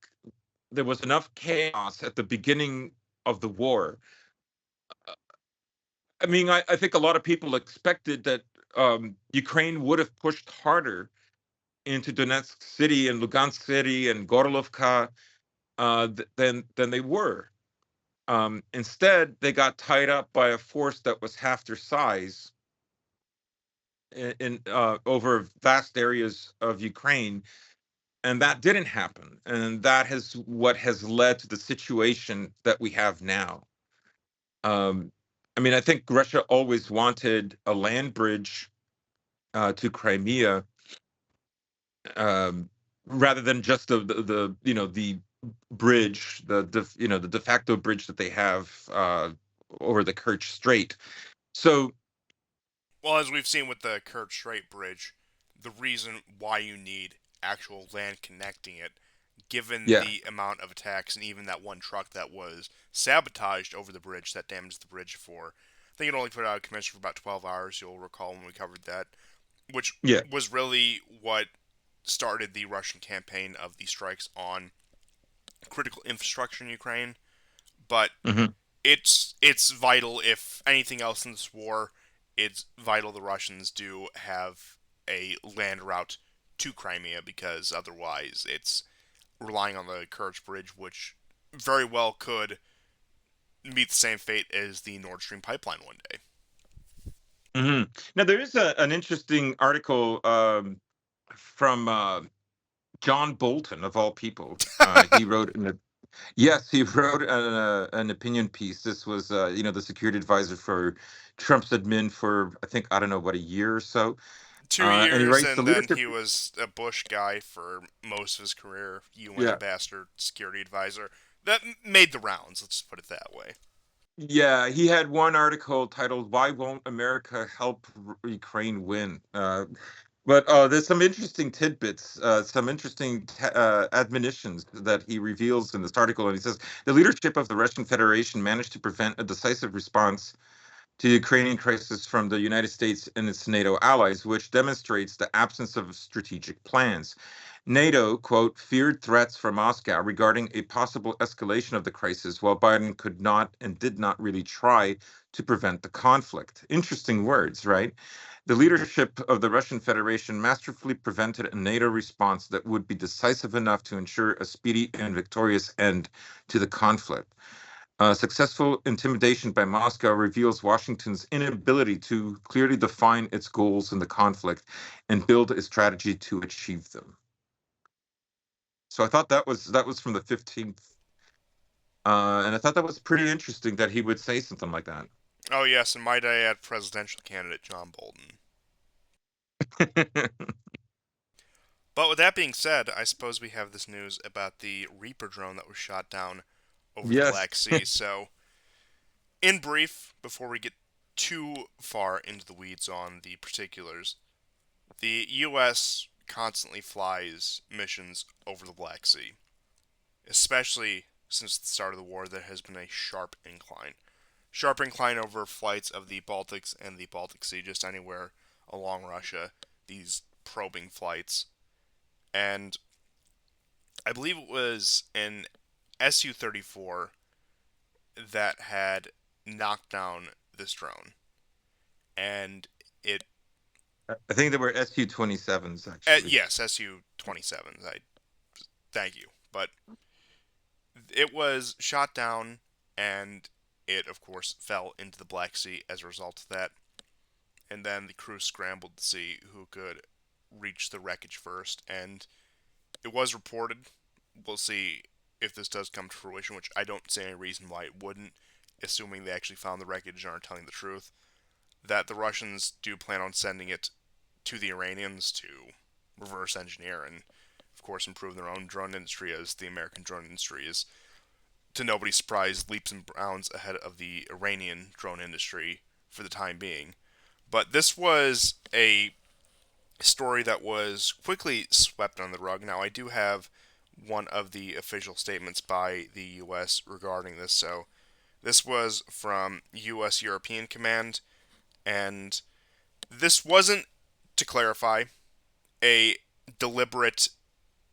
there was enough chaos at the beginning of the war. I mean, I think a lot of people expected that Ukraine would have pushed harder into Donetsk City and Lugansk City and Gorlovka than they were. Instead, they got tied up by a force that was half their size over vast areas of Ukraine, and that didn't happen, and that is what has led to the situation that we have now. Um, I mean, I think Russia always wanted a land bridge to Crimea, um, rather than just the bridge, the de facto bridge that they have over the Kerch Strait. So Well, as we've seen with the Kerch Strait Bridge, the reason why you need actual land connecting it, given yeah, the amount of attacks and even that one truck that was sabotaged over the bridge that damaged the bridge for, I think it only put out a commission for about 12 hours, you'll recall when we covered that, which yeah. was really what started the Russian campaign of the strikes on critical infrastructure in Ukraine. But Hmm. it's vital. If anything else in this war, it's vital the Russians do have a land route to Crimea, because otherwise it's relying on the Kerch Bridge, which very well could meet the same fate as the Nord Stream pipeline one day. Hmm. Now there is an interesting article from John Bolton, of all people. He wrote yes, he wrote an opinion piece. This was the security advisor for Trump's admin for, I think, I don't know, what, a year or so. Two And he years, writes the and then leadership. he was a Bush guy for most of his career, UN Yeah, ambassador, security advisor. That made the rounds. Let's just put it that way. yeah. He had one article titled "Why Won't America Help Ukraine Win?" But there's some interesting tidbits, some interesting admonitions that he reveals in this article. And he says the leadership of the Russian Federation managed to prevent a decisive response to the Ukrainian crisis from the United States and its NATO allies, which demonstrates the absence of strategic plans. NATO, quote, feared threats from Moscow regarding a possible escalation of the crisis, while Biden could not and did not really try to prevent the conflict. Interesting words, right? The leadership of the Russian Federation masterfully prevented a NATO response that would be decisive enough to ensure a speedy and victorious end to the conflict. Successful intimidation by Moscow reveals Washington's inability to clearly define its goals in the conflict and build a strategy to achieve them. So I thought that was from the 15th, and I thought that was pretty interesting that he would say something like that. Oh, yes, and might I add presidential candidate John Bolton. But with that being said, I suppose we have this news about the Reaper drone that was shot down over the Yes. Black Sea. So, in brief, before we get too far into the weeds on the particulars, the U.S. constantly flies missions over the Black Sea. Especially since the start of the war, there has been a sharp incline. Sharp incline over flights of the Baltics and the Baltic Sea, just anywhere along Russia, these probing flights. And I believe it was an Su 34 that had knocked down this drone. And it, I think there were Su-27s actually. yes, Su 27s. I thank you. But it was shot down, and it, of course, fell into the Black Sea as a result of that. And then the crew scrambled to see who could reach the wreckage first. And it was reported. We'll see if this does come to fruition, which I don't see any reason why it wouldn't, assuming they actually found the wreckage and are telling the truth, that the Russians do plan on sending it to the Iranians to reverse engineer and, of course, improve their own drone industry, as the American drone industry is, to nobody's surprise, leaps and bounds ahead of the Iranian drone industry for the time being. But this was a story that was quickly swept under the rug. Now, I do have one of the official statements by the U.S. regarding this. So, this was from U.S. European Command, and this wasn't, to clarify, a deliberate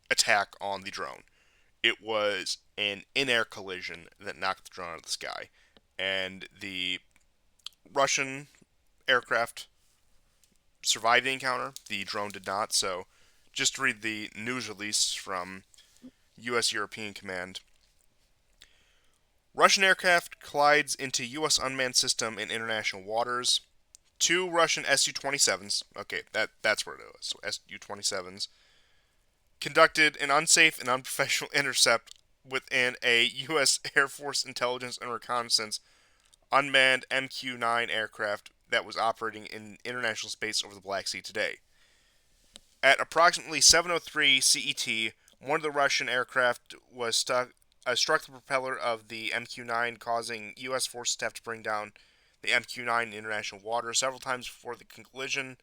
attack on the drone. It was an in air collision that knocked the drone out of the sky. And the Russian aircraft survived the encounter. The drone did not. So, just to read the news release from U.S. European Command, Russian aircraft collides into U.S. unmanned system in international waters. Two Russian Su-27s, okay, that's where it was, so Su-27s, conducted an unsafe and unprofessional intercept within a U.S. Air Force intelligence and reconnaissance unmanned MQ-9 aircraft that was operating in international space over the Black Sea today. At approximately 7:03 CET, one of the Russian aircraft was struck the propeller of the MQ-9, causing U.S. forces to have to bring down the MQ-9 in international water. Several times before the collision,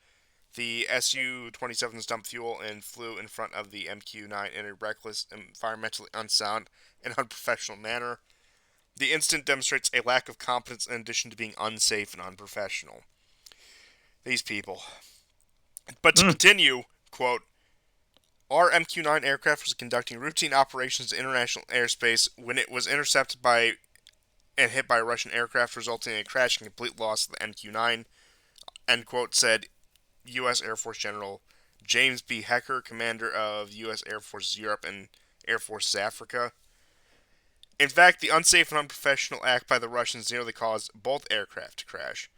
the Su-27s dumped fuel and flew in front of the MQ-9 in a reckless, environmentally unsound, and unprofessional manner. The incident demonstrates a lack of competence in addition to being unsafe and unprofessional. These people. But to Mm. continue, quote, our MQ-9 aircraft was conducting routine operations in international airspace when it was intercepted by and hit by a Russian aircraft, resulting in a crash and complete loss of the MQ-9, end quote, said U.S. Air Force General James B. Hecker, commander of U.S. Air Forces Europe and Air Forces Africa. In fact, the unsafe and unprofessional act by the Russians nearly caused both aircraft to crash.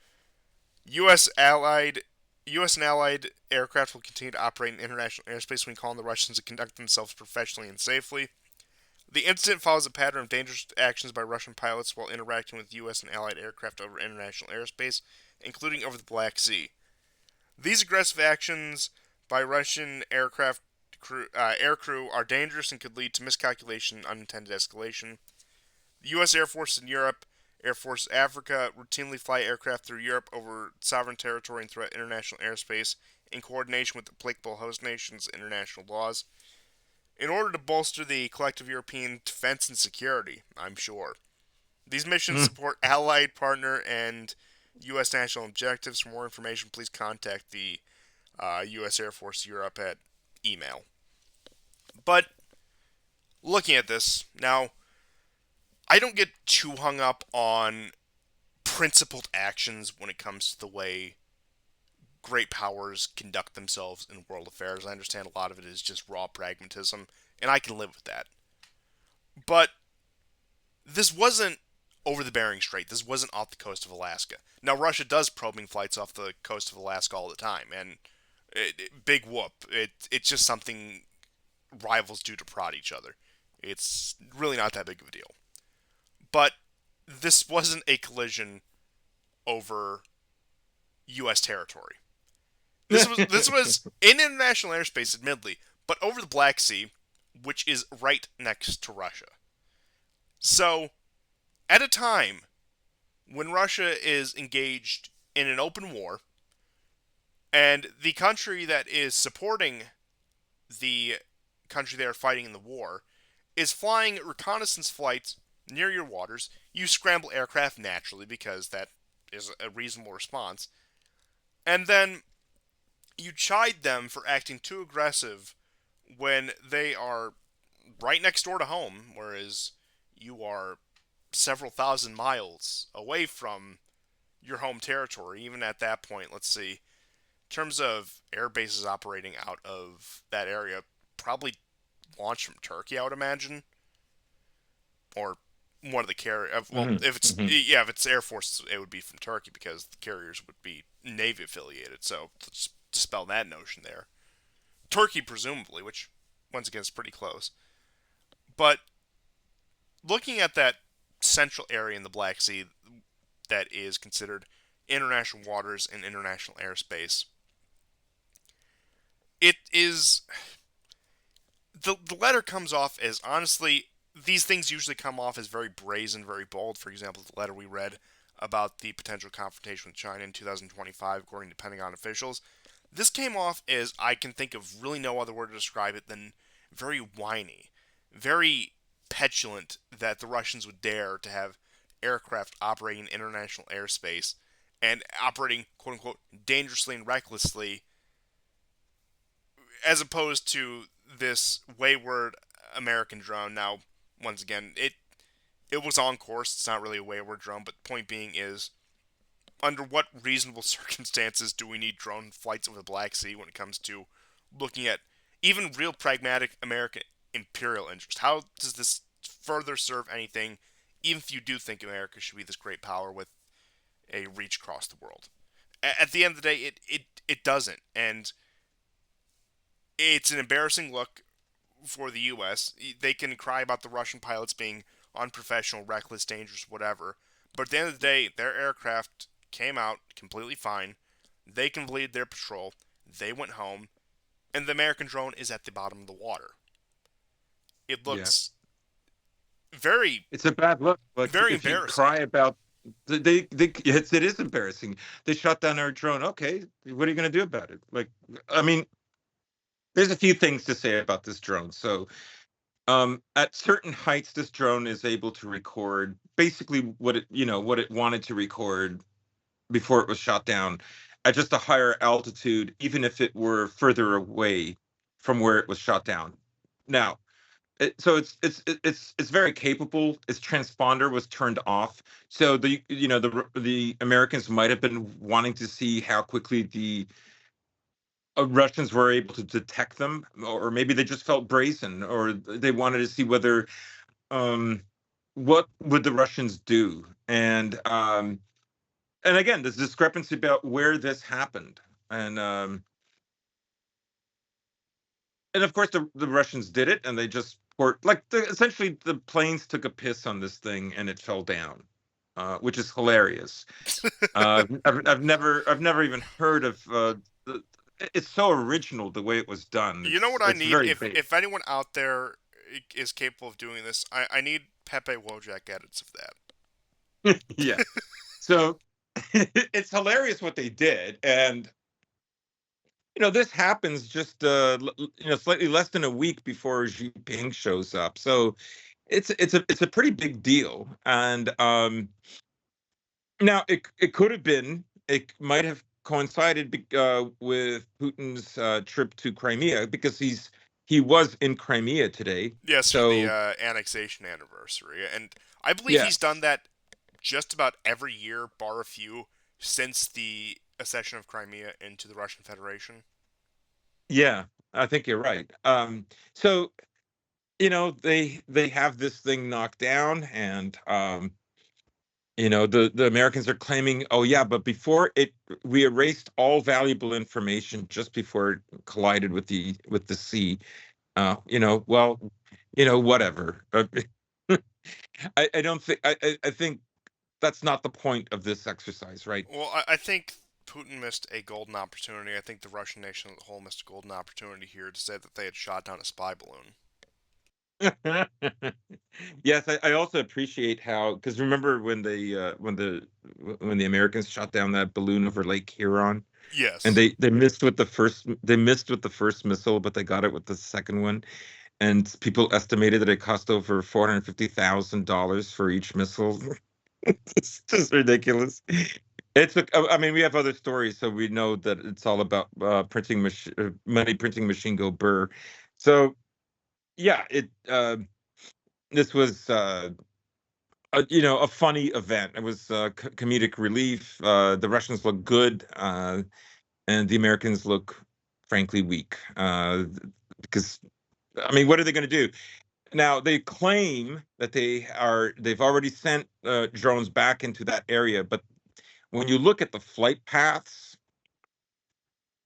U.S. allied U.S. and allied aircraft will continue to operate in international airspace when calling on the Russians to conduct themselves professionally and safely. The incident follows a pattern of dangerous actions by Russian pilots while interacting with U.S. and allied aircraft over international airspace, including over the Black Sea. These aggressive actions by Russian air crew are dangerous and could lead to miscalculation and unintended escalation. The U.S. Air Force in Europe, Air Force Africa routinely fly aircraft through Europe over sovereign territory and throughout international airspace in coordination with applicable host nations' international laws, in order to bolster the collective European defense and security, I'm sure. These missions Mm. support allied, partner, and U.S. national objectives. For more information, please contact the U.S. Air Force Europe at email. But looking at this now, I don't get too hung up on principled actions when it comes to the way great powers conduct themselves in world affairs. I understand a lot of it is just raw pragmatism, and I can live with that. But this wasn't over the Bering Strait. This wasn't off the coast of Alaska. Now, Russia does probing flights off the coast of Alaska all the time, and big whoop. It's just something rivals do to prod each other. It's really not that big of a deal. But this wasn't a collision over U.S. territory. This was in international airspace, admittedly, but over the Black Sea, which is right next to Russia. So, at a time when Russia is engaged in an open war, and the country that is supporting the country they are fighting in the war is flying reconnaissance flights near your waters, you scramble aircraft naturally because that is a reasonable response, and then you chide them for acting too aggressive when they are right next door to home, whereas you are several thousand miles away from your home territory. Even at that point, let's see, in terms of air bases operating out of that area, probably launched from Turkey, I would imagine, or one of the carrier. Well, Mhm, if it's mhm. yeah, if it's Air Force, it would be from Turkey because the carriers would be Navy affiliated. So let's dispel that notion there. Turkey, presumably, which once again is pretty close. But looking at that central area in the Black Sea that is considered international waters and international airspace, it is the letter comes off as honestly these things usually come off as very brazen, very bold. For example, the letter we read about the potential confrontation with China in 2025, according to Pentagon officials. This came off as I can think of really no other word to describe it than very whiny, very petulant that the Russians would dare to have aircraft operating in international airspace and operating quote unquote dangerously and recklessly as opposed to this wayward American drone. Now, once again, it was on course. It's not really a wayward drone, but the point being is, under what reasonable circumstances do we need drone flights over the Black Sea when it comes to looking at even real pragmatic American imperial interest? How does this further serve anything, even if you do think America should be this great power with a reach across the world? At the end of the day, it doesn't, and it's an embarrassing look for the U.S. They can cry about the Russian pilots being unprofessional, reckless, dangerous, whatever. But at the end of the day, their aircraft came out completely fine. They completed their patrol. They went home, and the American drone is at the bottom of the water. It Yeah. looks very, It's a bad look. Like very if you embarrassing. cry about it is embarrassing. They shot down our drone. Okay, what are you going to do about it? Like, I mean, there's a few things to say about this drone. So, at certain heights, this drone is able to record basically what it wanted to record before it was shot down at just a higher altitude, even if it were further away from where it was shot down. Now, so it's very capable. Its transponder was turned off, so the Americans might have been wanting to see how quickly the Russians were able to detect them, or maybe they just felt brazen, or they wanted to see whether um, what would the Russians do, and again, there's discrepancy about where this happened, and um, and of course the Russians did it, and they just essentially the planes took a piss on this thing and it fell down, which is hilarious. I've never even heard of it's so original the way it was done. You know what I It's need? very If big. if anyone out there is capable of doing this, I need Pepe Wojak edits of that. Yeah. So it's hilarious what they did, and this happens just slightly less than a week before Xi Jinping shows up. So it's a pretty big deal, and Now, it could have been, it might have coincided with Putin's trip to Crimea, because he was in Crimea today. Yes, for the So annexation anniversary, and I believe he's done yes, that just about every year, bar a few, since the accession of Crimea into the Russian Federation. yeah, I think you're right. So they have this thing knocked down, and the Americans are claiming, oh yeah, but before it, we erased all valuable information just before it collided with the sea. Well, whatever. I don't think I think that's not the point of this exercise, right? Well, I think Putin missed a golden opportunity. I think the Russian nation as a whole missed a golden opportunity here to say that they had shot down a spy balloon. Yes, I also appreciate how, because remember when the Americans shot down that balloon over Lake Huron, and Yes. they missed with the first missile, but they got it with the second one, and people estimated that it cost over $450,000 for each missile. It's just ridiculous. I mean, we have other stories, so we know that it's all about money printing machine go burr. So yeah, this was a funny event. It was comedic relief. The Russians look good, and the Americans look frankly weak. Because I mean, what are they going to do? Now they claim that they've already sent drones back into that area, but when you look at the flight paths,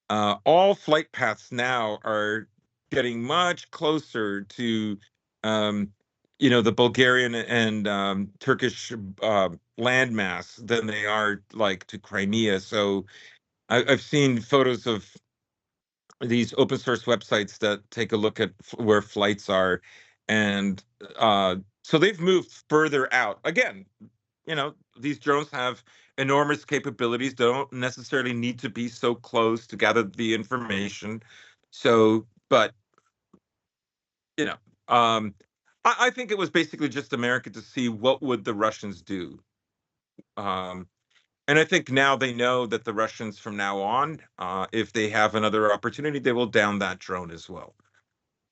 all flight paths now are getting much closer to, um, the Bulgarian and Turkish landmass than they are like to Crimea. So I've seen photos of these open source websites that take a look at where flights are, and so they've moved further out. Again, these drones have enormous capabilities. They don't necessarily need to be so close to gather the information. So, but you know, um, I think it was basically just America to see what would the Russians do. Um, and I think now they know that the Russians, from now on, if they have another opportunity, they will down that drone as well.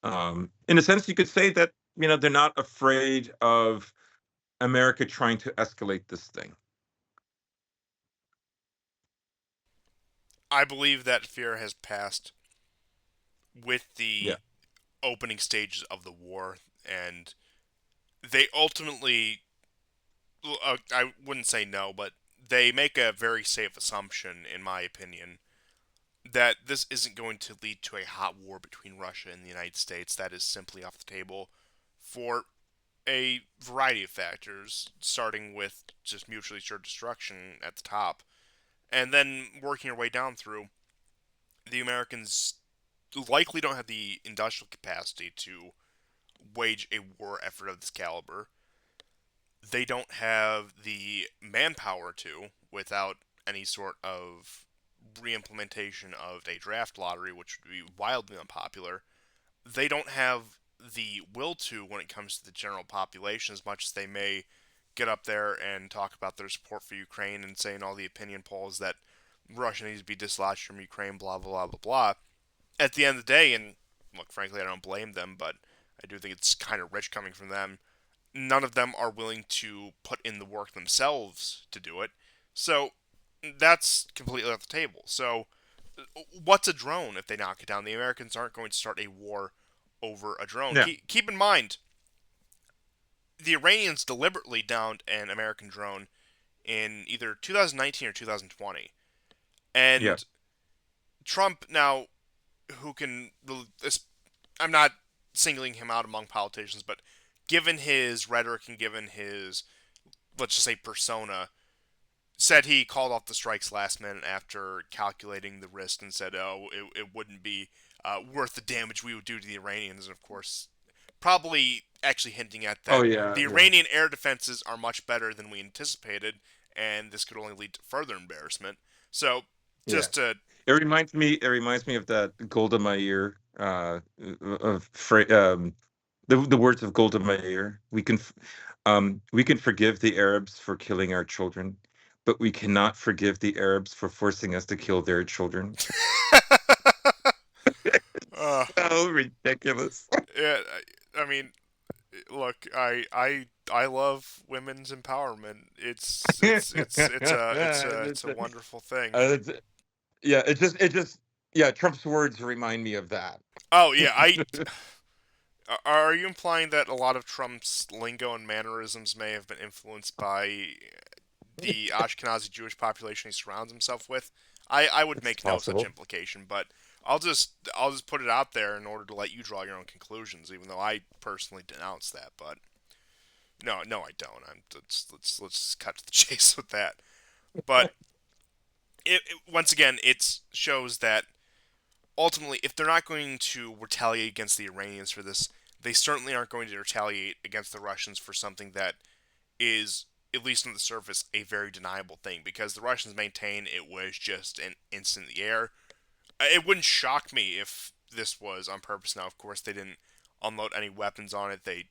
In a sense, you could say that they're not afraid of America trying to escalate this thing. I believe that fear has passed with Yeah. the opening stages of the war, and they ultimately, I wouldn't say no, but they make a very safe assumption, in my opinion, that this isn't going to lead to a hot war between Russia and the United States. That is simply off the table for a variety of factors, starting with just mutually assured destruction at the top, and then working our way down through. The Americans likely don't have the industrial capacity to wage a war effort of this caliber. They don't have the manpower to, without any sort of reimplementation of a draft lottery, which would be wildly unpopular. They don't have the will to when it comes to the general population, as much as they may get up there and talk about their support for Ukraine and say in all the opinion polls that Russia needs to be dislodged from Ukraine, blah, blah, blah, blah, blah. At the end of the day, and look, frankly, I don't blame them, but I do think it's kind of rich coming from them. None of them are willing to put in the work themselves to do it. So that's completely off the table. So what's a drone if they knock it down? The Americans aren't going to start a war over a drone. Yeah. Keep in mind, the Iranians deliberately downed an American drone in either 2019 or 2020. Yeah. And Trump now, who can, I'm not singling him out among politicians, but given his rhetoric and given his, let's just say, persona, said he called off the strikes last minute after calculating the risk and said, oh, it wouldn't be worth the damage we would do to the Iranians. And of course, probably actually hinting at Oh that yeah. the Yeah. Iranian air defenses are much better than we anticipated, and this could only lead to further embarrassment. So, Yeah. just to, It reminds me of that Golda Meir, the words of Golda Meir. We can forgive the Arabs for killing our children, but we cannot forgive the Arabs for forcing us to kill their children. uh, So ridiculous. yeah, I mean, look, I love women's empowerment. It's a wonderful thing. It's- yeah, yeah, Trump's words remind me of that. Oh yeah, I are you implying that a lot of Trump's lingo and mannerisms may have been influenced by the Ashkenazi Jewish population he surrounds himself with? I would It's make no such possible. implication, but I'll just put it out there in order to let you draw your own conclusions, even though I personally denounce that. But no, I don't. Let's cut to the chase with that. But once again, it shows that ultimately, if they're not going to retaliate against the Iranians for this, they certainly aren't going to retaliate against the Russians for something that is, at least on the surface, a very deniable thing, because the Russians maintain it was just an instant in the air. It wouldn't shock me if this was on purpose. Now, of course, they didn't unload any weapons on it. They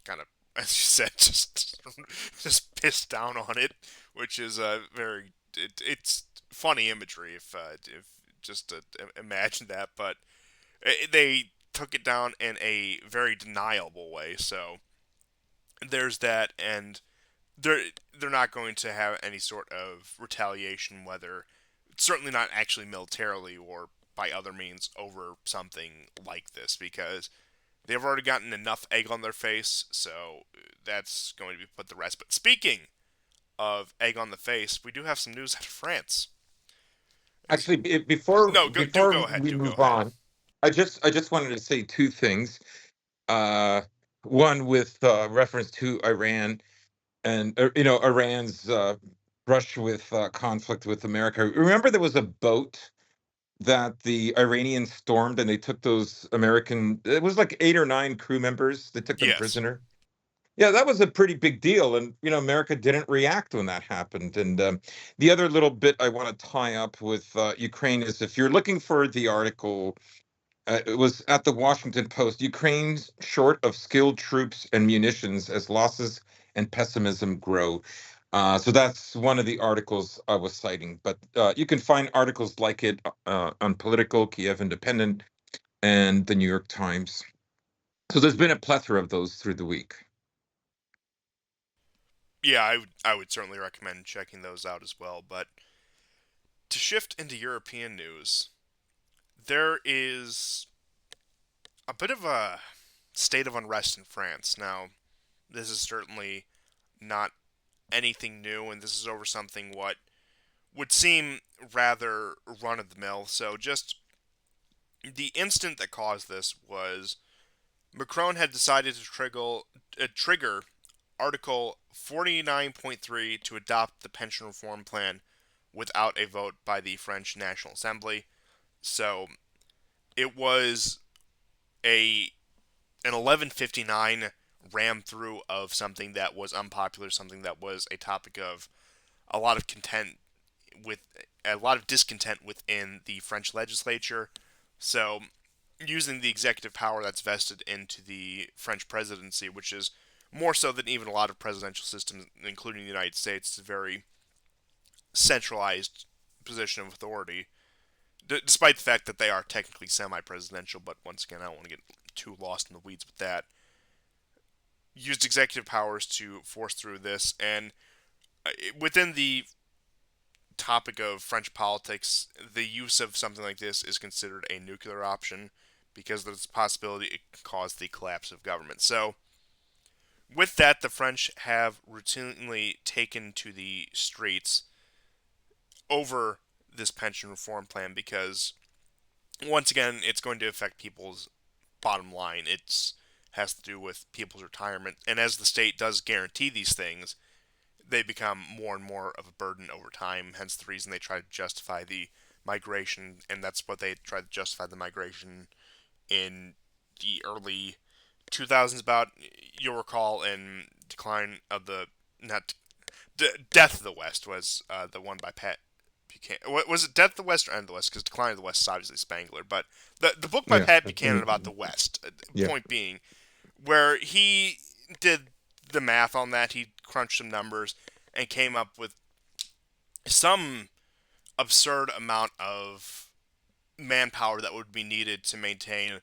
kind of, as you said, just pissed down on it, which is a it's funny imagery if just to imagine that. But they took it down in a very deniable way. So there's that, and they're they're not going to have any sort of retaliation, whether certainly not actually militarily or by other means over something like this, because they've already gotten enough egg on their face. So that's going to be put to rest. But speaking of egg on the face, we do have some news out of France. Actually, before No, go ahead. we Do go move ahead. on, I just wanted to say two things. Uh, One with reference to Iran and Iran's brush with conflict with America. Remember, there was a boat that the Iranians stormed, and they took those American. It was like 8 or 9 crew members. They took them Yes. prisoner. Yeah, that was a pretty big deal, and America didn't react when that happened. And the other little bit I want to tie up with Ukraine is, if you're looking for the article, it was at the Washington Post. Ukraine's short of skilled troops and munitions as losses and pessimism grow. So that's one of the articles I was citing. But you can find articles like it on Political, Kiev Independent, and the New York Times. So there's been a plethora of those through the week. Yeah, I would certainly recommend checking those out as well. But to shift into European news, there is a bit of a state of unrest in France. Now, this is certainly not anything new, and this is over something what would seem rather run of the mill. So, just the instant that caused this was Macron had decided to trigger Article 49.3 to adopt the pension reform plan without a vote by the French National Assembly. So it was a an 11:59 ram through of something that was unpopular, something that was a topic of a lot of content with a lot of discontent within the French legislature. So using the executive power that's vested into the French presidency, which is more so than even a lot of presidential systems, including the United States, it's a very centralized position of authority, despite the fact that they are technically semi-presidential. But once again, I don't want to get too lost in the weeds with that. Used executive powers to force through this, and within the topic of French politics, the use of something like this is considered a nuclear option because there's a possibility it could cause the collapse of government. So, with that, the French have routinely taken to the streets over this pension reform plan because, once again, it's going to affect people's bottom line. It has to do with people's retirement, and as the state does guarantee these things, they become more and more of a burden over time. Hence the reason they try to justify the migration, and that's what they tried to justify the migration in the early 2000s. About, you'll recall, in decline of the not Death of the West was the one by Pat Buchanan. Was it Death of the West or End of the West? Because Decline of the West is obviously Spangler, but the book by Yeah, Pat Buchanan about the West. yeah. Point being, where he did the math on that, he crunched some numbers and came up with some absurd amount of manpower that would be needed to maintain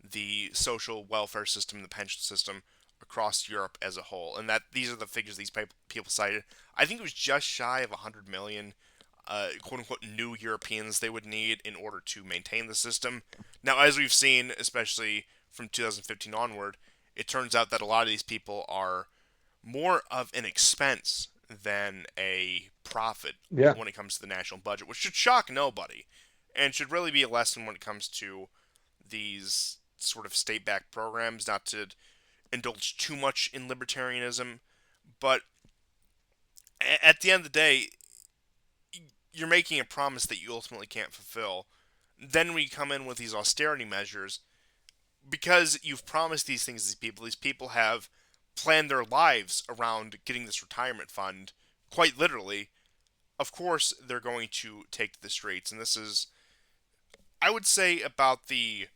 the social welfare system and the pension system across Europe as a whole. And that these are the figures these people cited. I think it was just shy of 100 million quote unquote new Europeans they would need in order to maintain the system. Now, as we've seen, especially from 2015 onward, it turns out that a lot of these people are more of an expense than a profit Yeah. when it comes to the national budget, which should shock nobody and should really be a lesson when it comes to these sort of state backed programs, not to indulge too much in libertarianism. But at the end of the day, you're making a promise that you ultimately can't fulfill. Then we come in with these austerity measures because you've promised these things to these people. These people have planned their lives around getting this retirement fund, quite literally. Of course, they're going to take to the streets, and this is, I would say, about the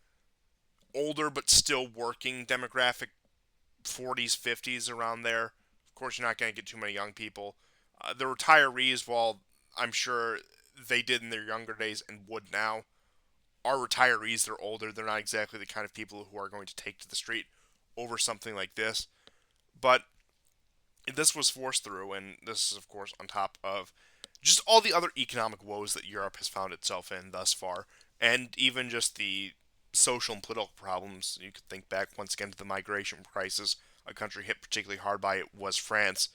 older but still working demographic, 40s, 50s, around there. Of course, you're not going to get too many young people. The retirees, while I'm sure they did in their younger days and would now, are retirees. They're older. They're not exactly the kind of people who are going to take to the street over something like this. But this was forced through, and this is, of course, on top of just all the other economic woes that Europe has found itself in thus far, and even just the social and political problems. You could think back once again to the migration crisis. A country hit particularly hard by it was France.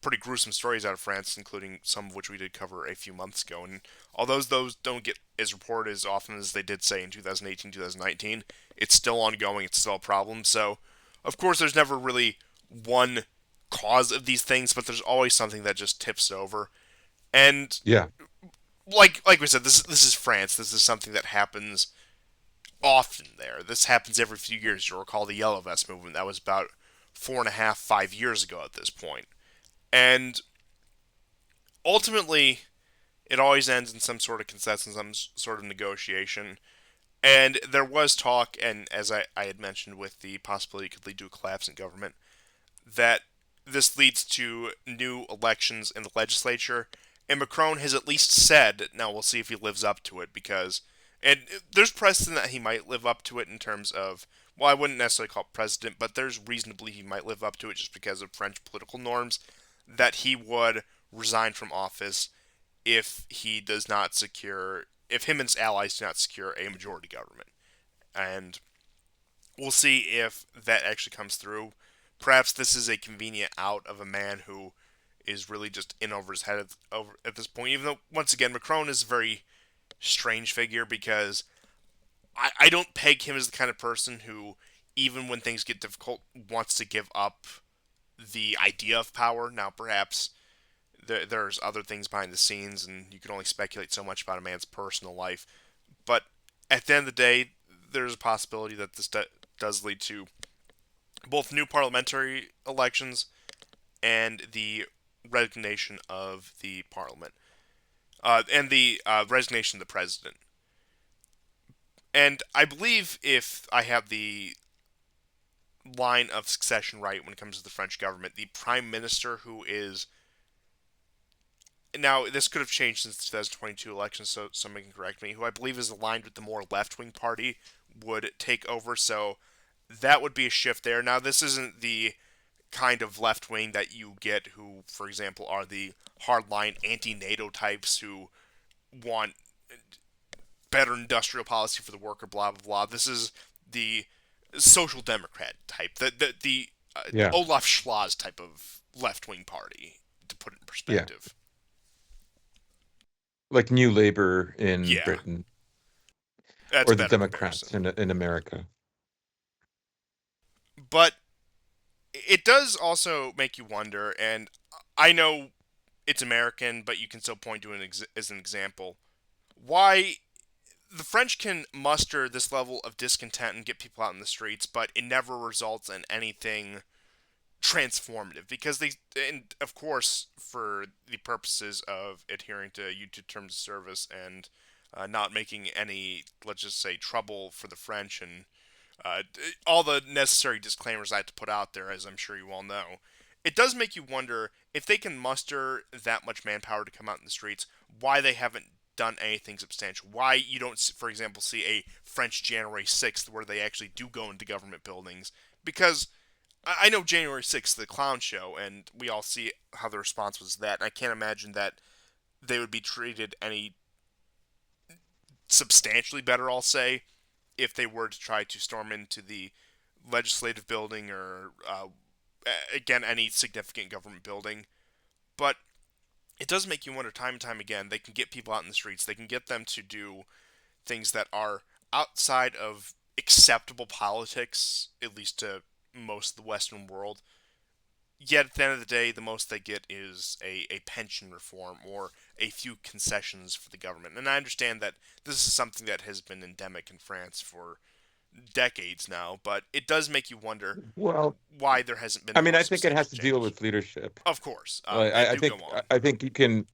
Pretty gruesome stories out of France, including some of which we did cover a few months ago. And although those don't get as reported as often as they did, say, in 2018, 2019, it's still ongoing. It's still a problem. So, of course, there's never really one cause of these things, but there's always something that just tips over. And Yeah. like we said, this is France. This is something that happens often there. This happens every few years. You'll recall the Yellow Vest movement. That was about 4.5, 5 years ago at this point. And ultimately, it always ends in some sort of consensus, some sort of negotiation. And there was talk, and as I had mentioned, with the possibility it could lead to a collapse in government, that this leads to new elections in the legislature. And Macron has at least said, now we'll see if he lives up to it, because, and there's precedent that he might live up to it in terms of, well, I wouldn't necessarily call it president, but there's reason to believe he might live up to it just because of French political norms, that he would resign from office if he does not secure, if him and his allies do not secure a majority government. And we'll see if that actually comes through. Perhaps this is a convenient out of a man who is really just in over his head at this point. Even though, once again, Macron is a very strange figure because I don't peg him as the kind of person who, even when things get difficult, wants to give up the idea of power. Now, perhaps there's other things behind the scenes, and you can only speculate so much about a man's personal life. But at the end of the day, there's a possibility that this does lead to both new parliamentary elections and the resignation of the parliament, and the resignation of the president. And I believe if I have the line of succession right when it comes to the French government, the prime minister who is now this could have changed since the 2022 election, so somebody can correct me, who I believe is aligned with the more left wing party would take over. So that would be a shift there. Now this isn't the kind of left wing that you get who, for example, are the hardline anti NATO types who want better industrial policy for the worker, blah blah blah. This is the social democrat type, the Yeah. Olaf Schlaz type of left wing party, to put it in Yeah. perspective. Like New Labor in Yeah, Britain that's a or the better Democrats comparison. in America. But it does also make you wonder, and I know it's American, but you can still point to it as an example. Why the French can muster this level of discontent and get people out in the streets, but it never results in anything transformative because they, and of course, for the purposes of adhering to YouTube terms of service and not making any, let's just say, trouble for the French and all the necessary disclaimers I have to put out there, as I'm sure you all know. it does make you wonder if they can muster that much manpower to come out in the streets, why they haven't done anything substantial. Why you don't, for example, see a French January 6th where they actually do go into government buildings. Because I know January 6th, the clown show, and we all see how the response was to that. And I can't imagine that they would be treated any substantially better, I'll say, if they were to try to storm into the legislative building or, again, any significant government building. But it does make you wonder time and time again. They can get people out in the streets. They can get them to do things that are outside of acceptable politics, at least to most of the Western world. Yet at the end of the day, the most they get is a pension reform or a few concessions for the government. And I understand that this is something that has been endemic in France for decades now, but it does make you wonder Well, why there hasn't been I mean, more I think it has substantial to deal change. with leadership. Of course, I do go think on. I think you can,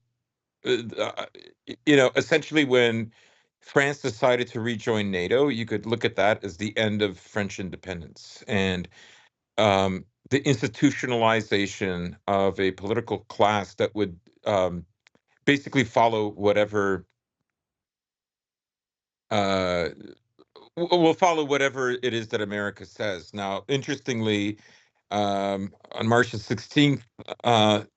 essentially when France decided to rejoin NATO, you could look at that as the end of French independence and the institutionalization of a political class that would basically follow whatever uh, will follow whatever it is that America says. Now, interestingly, on March the 16th,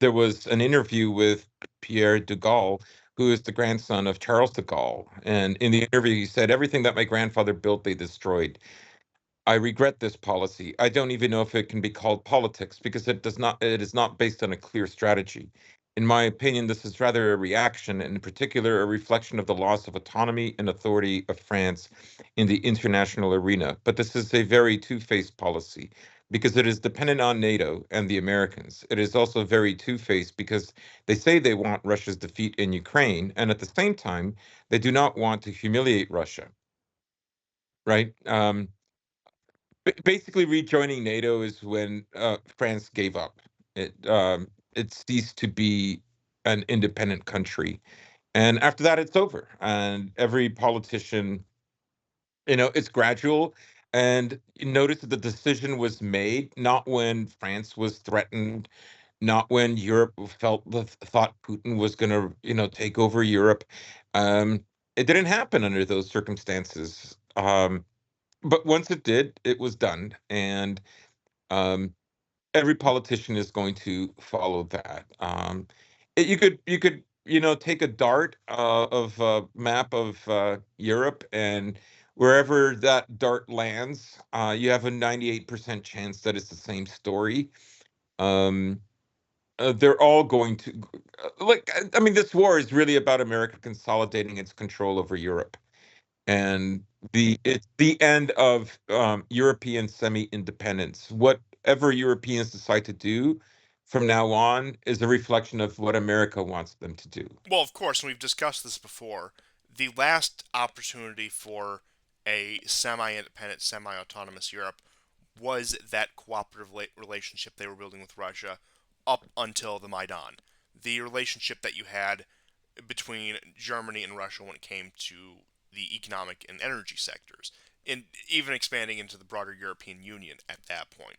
there was an interview with Pierre de Gaulle, who is the grandson of Charles de Gaulle. And in the interview, he said, "Everything that my grandfather built, they destroyed. I regret this policy. I don't even know if it can be called politics because it is not based on a clear strategy. In my opinion, this is rather a reaction, and in particular, a reflection of the loss of autonomy and authority of France in the international arena. But this is a very two-faced policy because it is dependent on NATO and the Americans. It is also very two-faced because they say they want Russia's defeat in Ukraine, and at the same time, they do not want to humiliate Russia, right? Basically, rejoining NATO is when France gave up. It ceased to be an independent country, and after that, it's over. And every politician, it's gradual. And you notice that the decision was made not when France was threatened, not when Europe thought Putin was going to, take over Europe. Um, it didn't happen under those circumstances. But once it did, it was done, and um, every politician is going to follow that. You could take a dart of a map of Europe, and wherever that dart lands, you have a 98% chance that it's the same story. Um, they're all going to like. I mean, this war is really about America consolidating its control over Europe, and it's the end of European semi-independence. Whatever Europeans decide to do from now on is a reflection of what America wants them to do. Well, of course, and we've discussed this before. The last opportunity for a semi-independent, semi-autonomous Europe was that cooperative relationship they were building with Russia up until the Maidan. The relationship that you had between Germany and Russia when it came to the economic and energy sectors, and even expanding into the broader European Union at that point.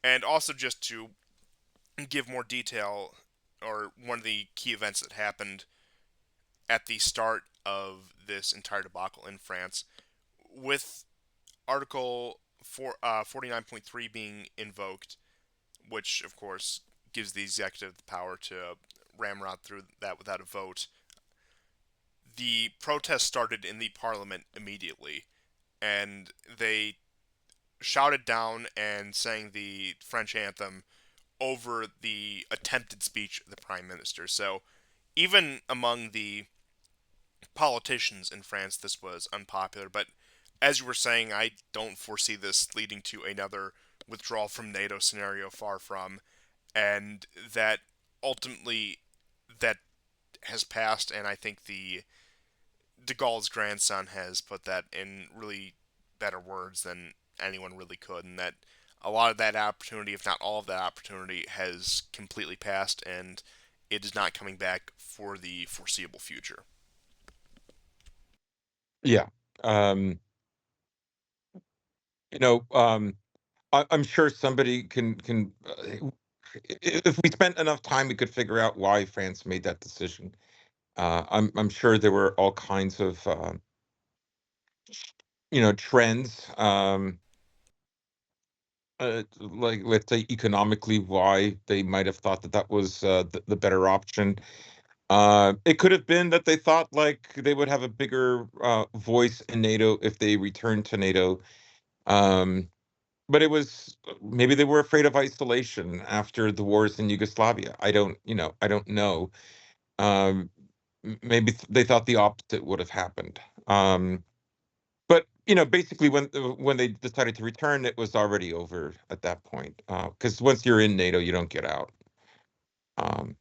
And also, just to give more detail, or one of the key events that happened at the start of this entire debacle in France, with Article 49.3 being invoked, which of course gives the executive the power to ramrod through that without a vote. The protest started in the parliament immediately, and they shouted down and sang the French anthem over the attempted speech of the prime minister. So even among the politicians in France, this was unpopular. But as you were saying, I don't foresee this leading to another withdrawal from NATO scenario. Far from, and that ultimately that has passed. And I think the De Gaulle's grandson has put that in really better words than anyone really could, and that a lot of that opportunity, if not all of that opportunity, has completely passed, and it is not coming back for the foreseeable future. Yeah. Um, you know, um, I'm sure somebody can. if we spent enough time, we could figure out why France made that decision. I'm sure there were all kinds of trends, like let's say economically, why they might have thought that that was the better option. It could have been that they thought like they would have a bigger voice in NATO if they returned to NATO. Um, but it was maybe they were afraid of isolation after the wars in Yugoslavia. I don't know. Um, Maybe they thought the opposite would have happened. But basically, when they decided to return, it was already over at that point. Because once you're in NATO, you don't get out. Um,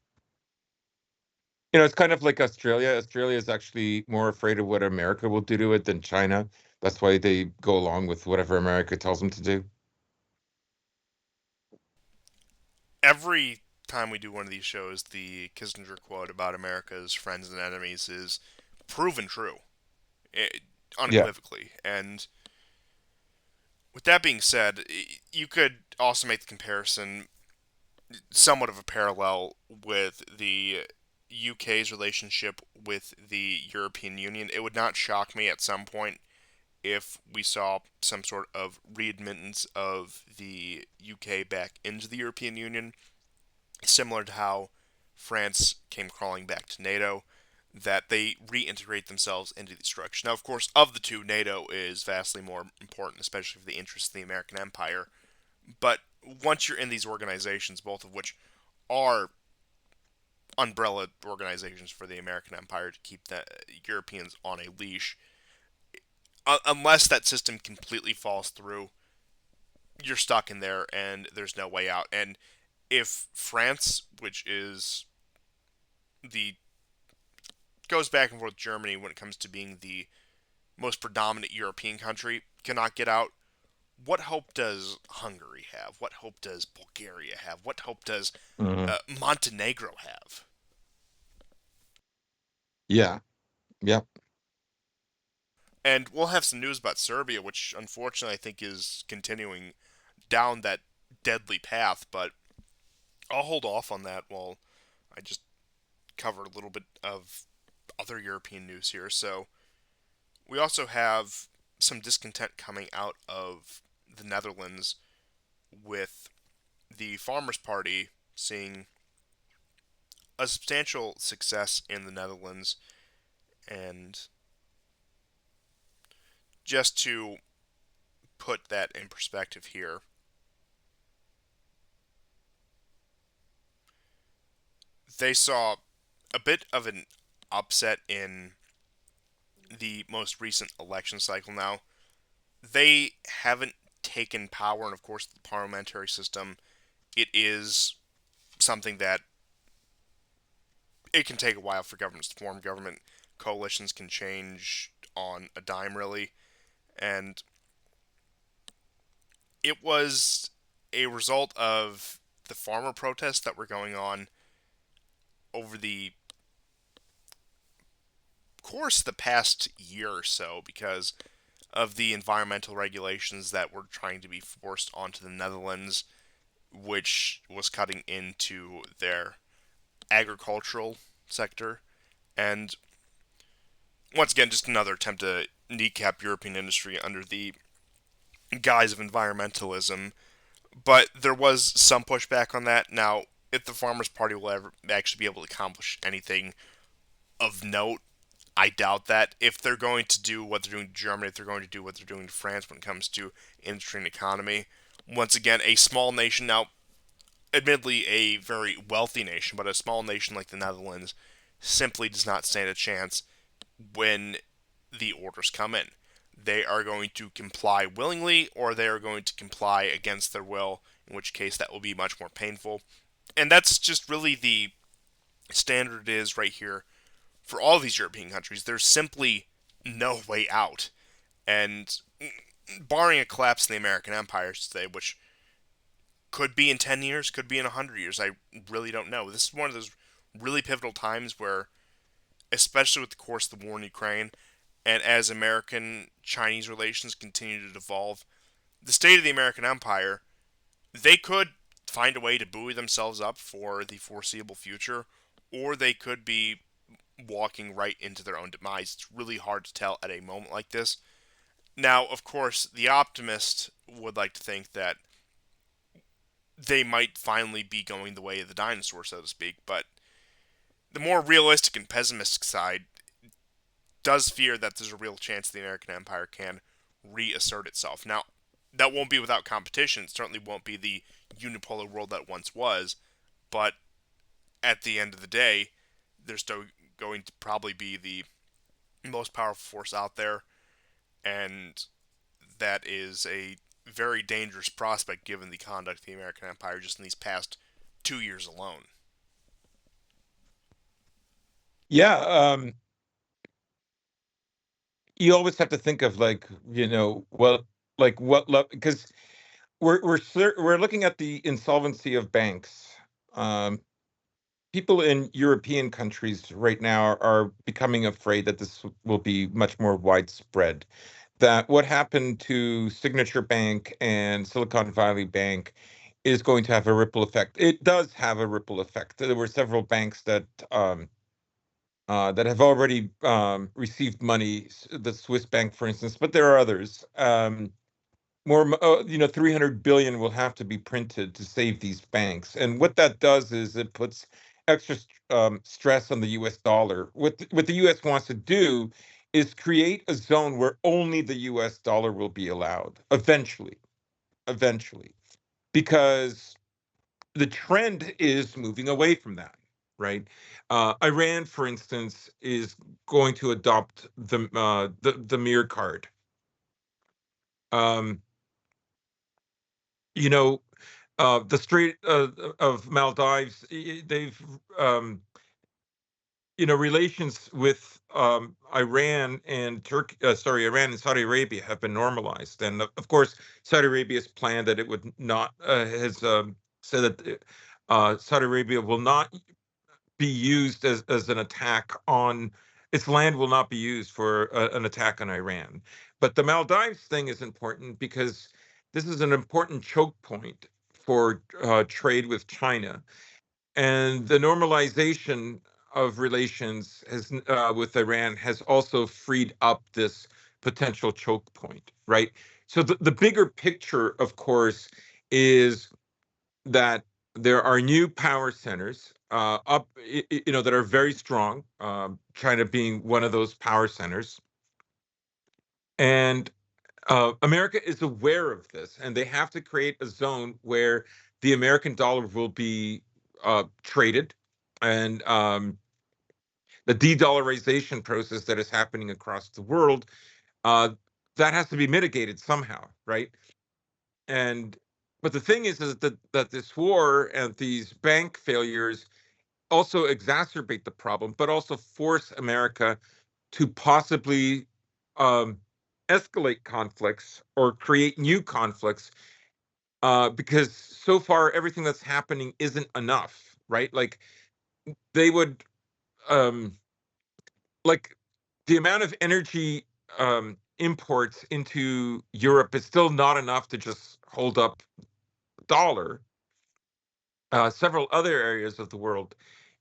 it's kind of like Australia. Australia is actually more afraid of what America will do to it than China. That's why they go along with whatever America tells them to do. Every time we do one of these shows, the Kissinger quote about America's friends and enemies is proven true, eh, Yeah. unequivocally. And with that being said, you could also make the comparison, somewhat of a parallel, with the UK's relationship with the European Union. It would not shock me at some point if we saw some sort of readmittance of the UK back into the European Union, similar to how France came crawling back to NATO, that they reintegrate themselves into the structure. Now, of course, of the two, NATO is vastly more important, especially for the interests of the American empire. But once you're in these organizations, both of which are umbrella organizations for the American empire to keep the Europeans on a leash, unless that system completely falls through, you're stuck in there and there's no way out. And if France, which is the goes back and forth with Germany when it comes to being the most predominant European country, cannot get out, what hope does Hungary have? What hope does Bulgaria have? What hope does Mhm. Montenegro have? Yeah. Yep. And we'll have some news about Serbia, which unfortunately I think is continuing down that deadly path, but I'll hold off on that while I just cover a little bit of other European news here. So, we also have some discontent coming out of the Netherlands with the Farmers' Party seeing a substantial success in the Netherlands. And just to put that in perspective here, they saw a bit of an upset in the most recent election cycle now. They haven't taken power, and of course, the parliamentary system, it is something that it can take a while for governments to form. Government coalitions can change on a dime, really. And it was a result of the farmer protests that were going on over the course of the past year or so, because of the environmental regulations that were trying to be forced onto the Netherlands, which was cutting into their agricultural sector. And once again, just another attempt to kneecap European industry under the guise of environmentalism. But there was some pushback on that. Now, if the Farmers' Party will ever actually be able to accomplish anything of note, I doubt that. If they're going to do what they're doing to Germany, if they're going to do what they're doing to France when it comes to industry and economy, once again, a small nation, now, admittedly a very wealthy nation, but a small nation like the Netherlands simply does not stand a chance when the orders come in. They are going to comply willingly or they are going to comply against their will, in which case that will be much more painful. And that's just really the standard it is right here for all these European countries. There's simply no way out. And barring a collapse in the American empire today, which could be in 10 years, could be in 100 years, I really don't know. This is one of those really pivotal times where, especially with the course of the war in Ukraine, and as American Chinese relations continue to devolve, the state of the American empire, they could find a way to buoy themselves up for the foreseeable future, or they could be walking right into their own demise. It's really hard to tell at a moment like this. Now, of course, the optimist would like to think that they might finally be going the way of the dinosaur, so to speak, but the more realistic and pessimistic side does fear that there's a real chance the American empire can reassert itself. Now, that won't be without competition. It certainly won't be the unipolar world that once was, but at the end of the day, they're still going to probably be the most powerful force out there, and that is a very dangerous prospect given the conduct of the American empire just in these past 2 years alone. Yeah, you always have to think of like, what level, because we're looking at the insolvency of banks. Um, People in European countries right now are becoming afraid that this will be much more widespread. That what happened to Signature Bank and Silicon Valley Bank is going to have a ripple effect. It does have a ripple effect. There were several banks that have already received money, the Swiss bank, for instance, but there are others. 300 billion will have to be printed to save these banks. And what that does is it puts extra stress on the US dollar. What the US wants to do is create a zone where only the US dollar will be allowed eventually, because the trend is moving away from that, right? Iran, for instance, is going to adopt the mirror card. Um, you know, the Strait of Maldives, they've relations with Iran and Saudi Arabia have been normalized, and of course, Saudi Arabia's plan that it would not has said that Saudi Arabia will not be used as an attack on its land will not be used for an attack on Iran. But the Maldives thing is important because this is an important choke point for trade with China, and the normalization of relations with Iran has also freed up this potential choke point, right? So the bigger picture, of course, is that there are new power centers that are very strong. China being one of those power centers, and America is aware of this, and they have to create a zone where the American dollar will be traded, and the de-dollarization process that is happening across the world, uh, that has to be mitigated somehow, right? And but the thing is that this war and these bank failures also exacerbate the problem, but also force America to possibly um, escalate conflicts or create new conflicts, because so far everything that's happening isn't enough, right? Like they would, um, like the amount of energy imports into Europe is still not enough to just hold up the dollar. Several other areas of the world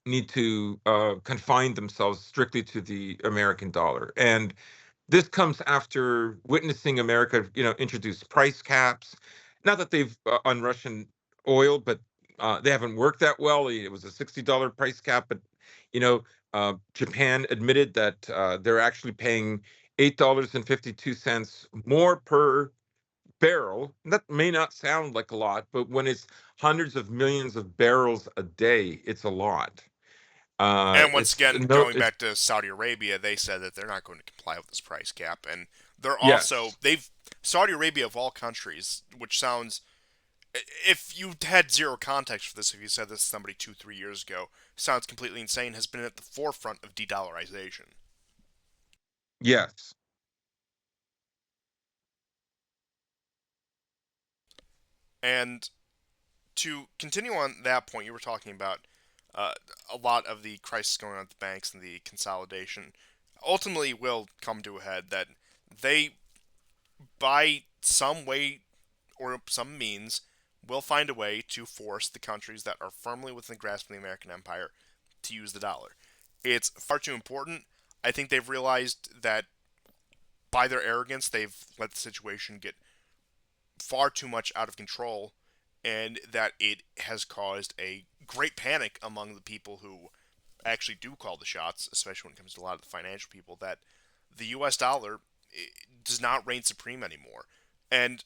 need to confine themselves strictly to the American dollar. And this comes after witnessing America, introduce price caps. Not that they've on Russian oil, but they haven't worked that well. It was a $60 price cap, but you know, Japan admitted that they're actually paying $8.52 more per barrel. That may not sound like a lot, but when it's hundreds of millions of barrels a day, it's a lot. And once It's again, no, going it's back to Saudi Arabia, they said that they're not going to comply with this price cap, and they're also yes, they've Saudi Arabia of all countries, which sounds if you had zero context for this, if you said this to somebody 2 3 years ago, sounds completely insane. Has been at the forefront of de-dollarization, yes, and to continue on that point, you were talking about uh, a lot of the crisis going on at the banks and the consolidation ultimately will come to a head that they, by some way or some means, will find a way to force the countries that are firmly within the grasp of the American empire to use the dollar. It's far too important. I think they've realized that by their arrogance, they've let the situation get far too much out of control, and that it has caused a great panic among the people who actually do call the shots, especially when it comes to a lot of the financial people, that the U.S. dollar does not reign supreme anymore. And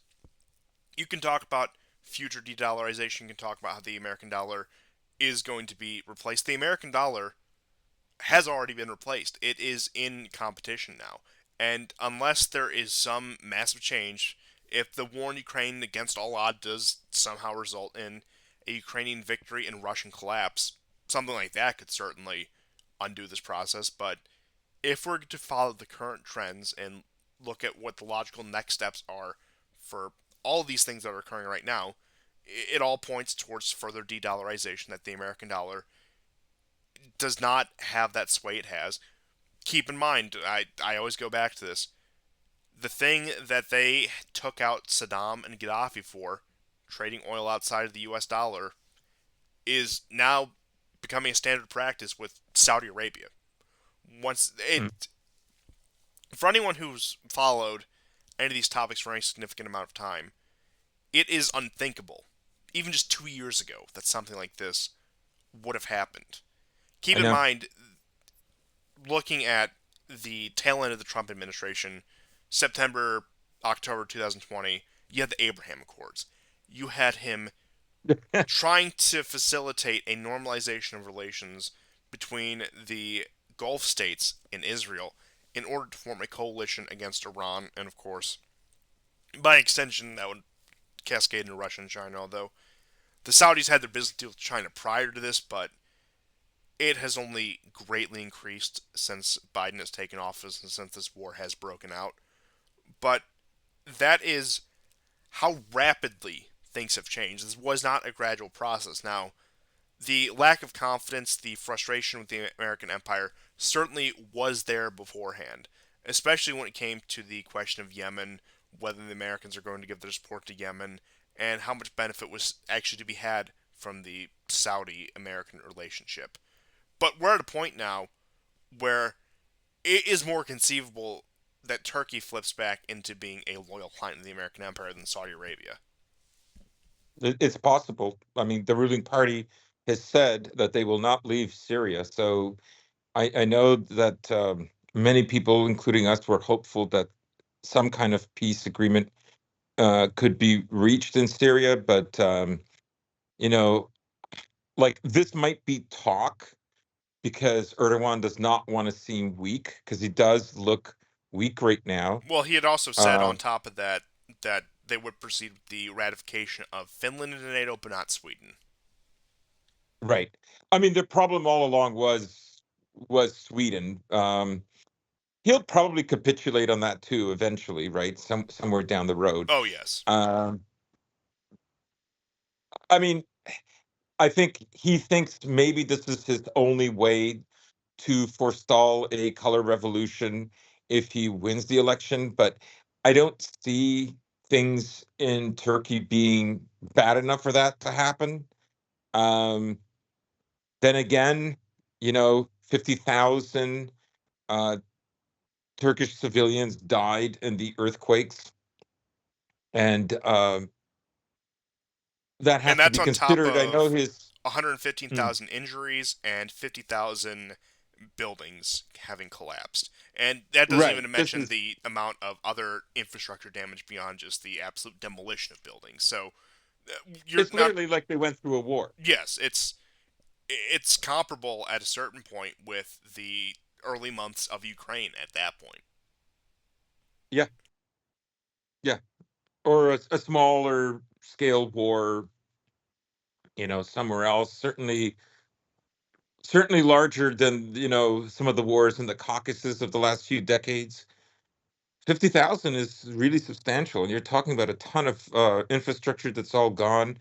you can talk about future de-dollarization. You can talk about how the American dollar is going to be replaced. The American dollar has already been replaced. It is in competition now. And unless there is some massive change, if the war in Ukraine against all odds does somehow result in a Ukrainian victory and Russian collapse, something like that could certainly undo this process. But if we're to follow the current trends and look at what the logical next steps are for all of these things that are occurring right now, it all points towards further de-dollarization, that the American dollar does not have that sway it has. Keep in mind, I always go back to this. The thing that they took out Saddam and Gaddafi for, trading oil outside of the US dollar, is now becoming a standard practice with Saudi Arabia. Once Mm. it For anyone who's followed any of these topics for any significant amount of time, it is unthinkable, even just 2 years ago, that something like this would have happened. Keep I in know. mind, looking at the tail end of the Trump administration, September, October 2020, you had the Abraham Accords. You had him trying to facilitate a normalization of relations between the Gulf states and Israel in order to form a coalition against Iran, and of course, by extension, that would cascade into Russia and China, although the Saudis had their business deal with China prior to this, but it has only greatly increased since Biden has taken office and since this war has broken out. But that is how rapidly things have changed. This was not a gradual process. Now, the lack of confidence, the frustration with the American empire certainly was there beforehand, especially when it came to the question of Yemen, whether the Americans are going to give their support to Yemen, and how much benefit was actually to be had from the Saudi American relationship. But we're at a point now where it is more conceivable that Turkey flips back into being a loyal client of the American empire than Saudi Arabia. It's possible. I mean, the ruling party has said that they will not leave Syria. So I know that many people, including us, were hopeful that some kind of peace agreement could be reached in Syria. But, you know, like this might be talk because Erdogan does not want to seem weak because he does look weak right now. Well, he had also said Uh, on top of that that they would proceed with the ratification of Finland into NATO, but not Sweden. right. I mean, the problem all along was Sweden. He'll probably capitulate on that too eventually, right? Somewhere down the road. Oh yes, Um, I mean, I think he thinks maybe this is his only way to forestall a color revolution if he wins the election, but I don't see things in Turkey being bad enough for that to happen. Um, then again, 50,000 uh, Turkish civilians died in the earthquakes, and that and has to that's be on top considered. I know of his. Hmm, 115,000 injuries and 50,000 buildings having collapsed. And that doesn't right. even This mention is the amount of other infrastructure damage beyond just the absolute demolition of buildings. So you're it's not. literally like they went through a war. Yes, it's comparable at a certain point with the early months of Ukraine at that point. Yeah, yeah. Or a smaller scale war, somewhere else. Certainly larger than some of the wars in the Caucasus of the last few decades. 50,000 is really substantial, and you're talking about a ton of infrastructure that's all gone.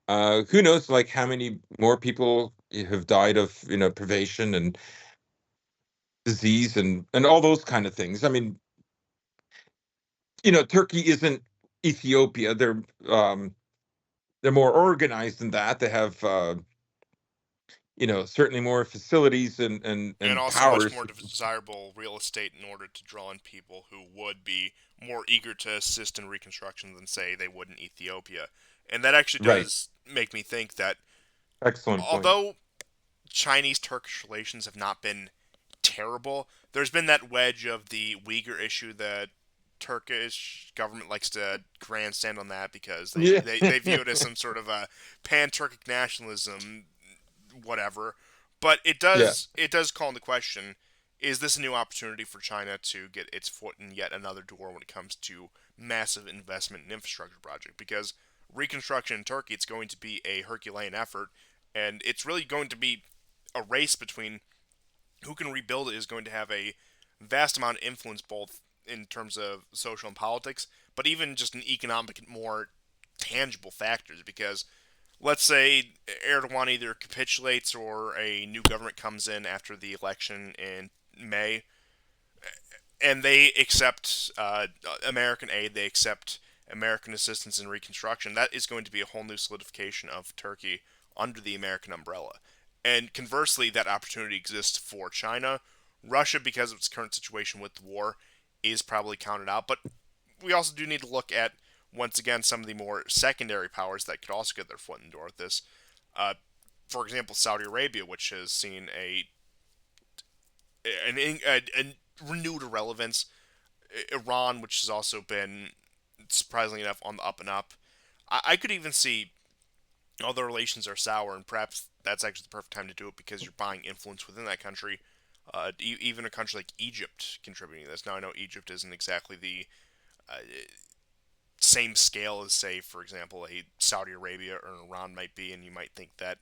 Who knows, like how many more people have died of privation and disease and all those kind of things. I mean, Turkey isn't Ethiopia. They're they're more organized than that. They have certainly more facilities And and also much powers. more desirable real estate in order to draw in people who would be more eager to assist in reconstruction than, say, they would in Ethiopia. And that actually Right. does make me think that Excellent point. although Chinese Turkish relations have not been terrible, there's been that wedge of the Uyghur issue that Turkish government likes to grandstand on that because Yeah. they view it as some sort of a pan-Turkic nationalism, whatever. But Yeah. it does call into question: is this a new opportunity for China to get its foot in yet another door when it comes to massive investment in infrastructure project? Because reconstruction in Turkey, it's going to be a Herculean effort, and it's really going to be a race between who can rebuild it is going to have a vast amount of influence both in terms of social and politics, but even just in economic and more tangible factors. Because let's say Erdogan either capitulates or a new government comes in after the election in May, and they accept American aid, they accept American assistance in reconstruction. That is going to be a whole new solidification of Turkey under the American umbrella. And conversely, that opportunity exists for China. Russia, because of its current situation with the war, is probably counted out. But we also do need to look at, once again, some of the more secondary powers that could also get their foot in the door with this. Uh, for example, Saudi Arabia, which has seen a renewed relevance. Iran, which has also been surprisingly enough on the up and up. I could even see although relations are sour, and perhaps that's actually the perfect time to do it because you're buying influence within that country. Even a country like Egypt contributing to this. Now I know Egypt isn't exactly the uh, same scale as, say, for example, a Saudi Arabia or an Iran might be, and you might think that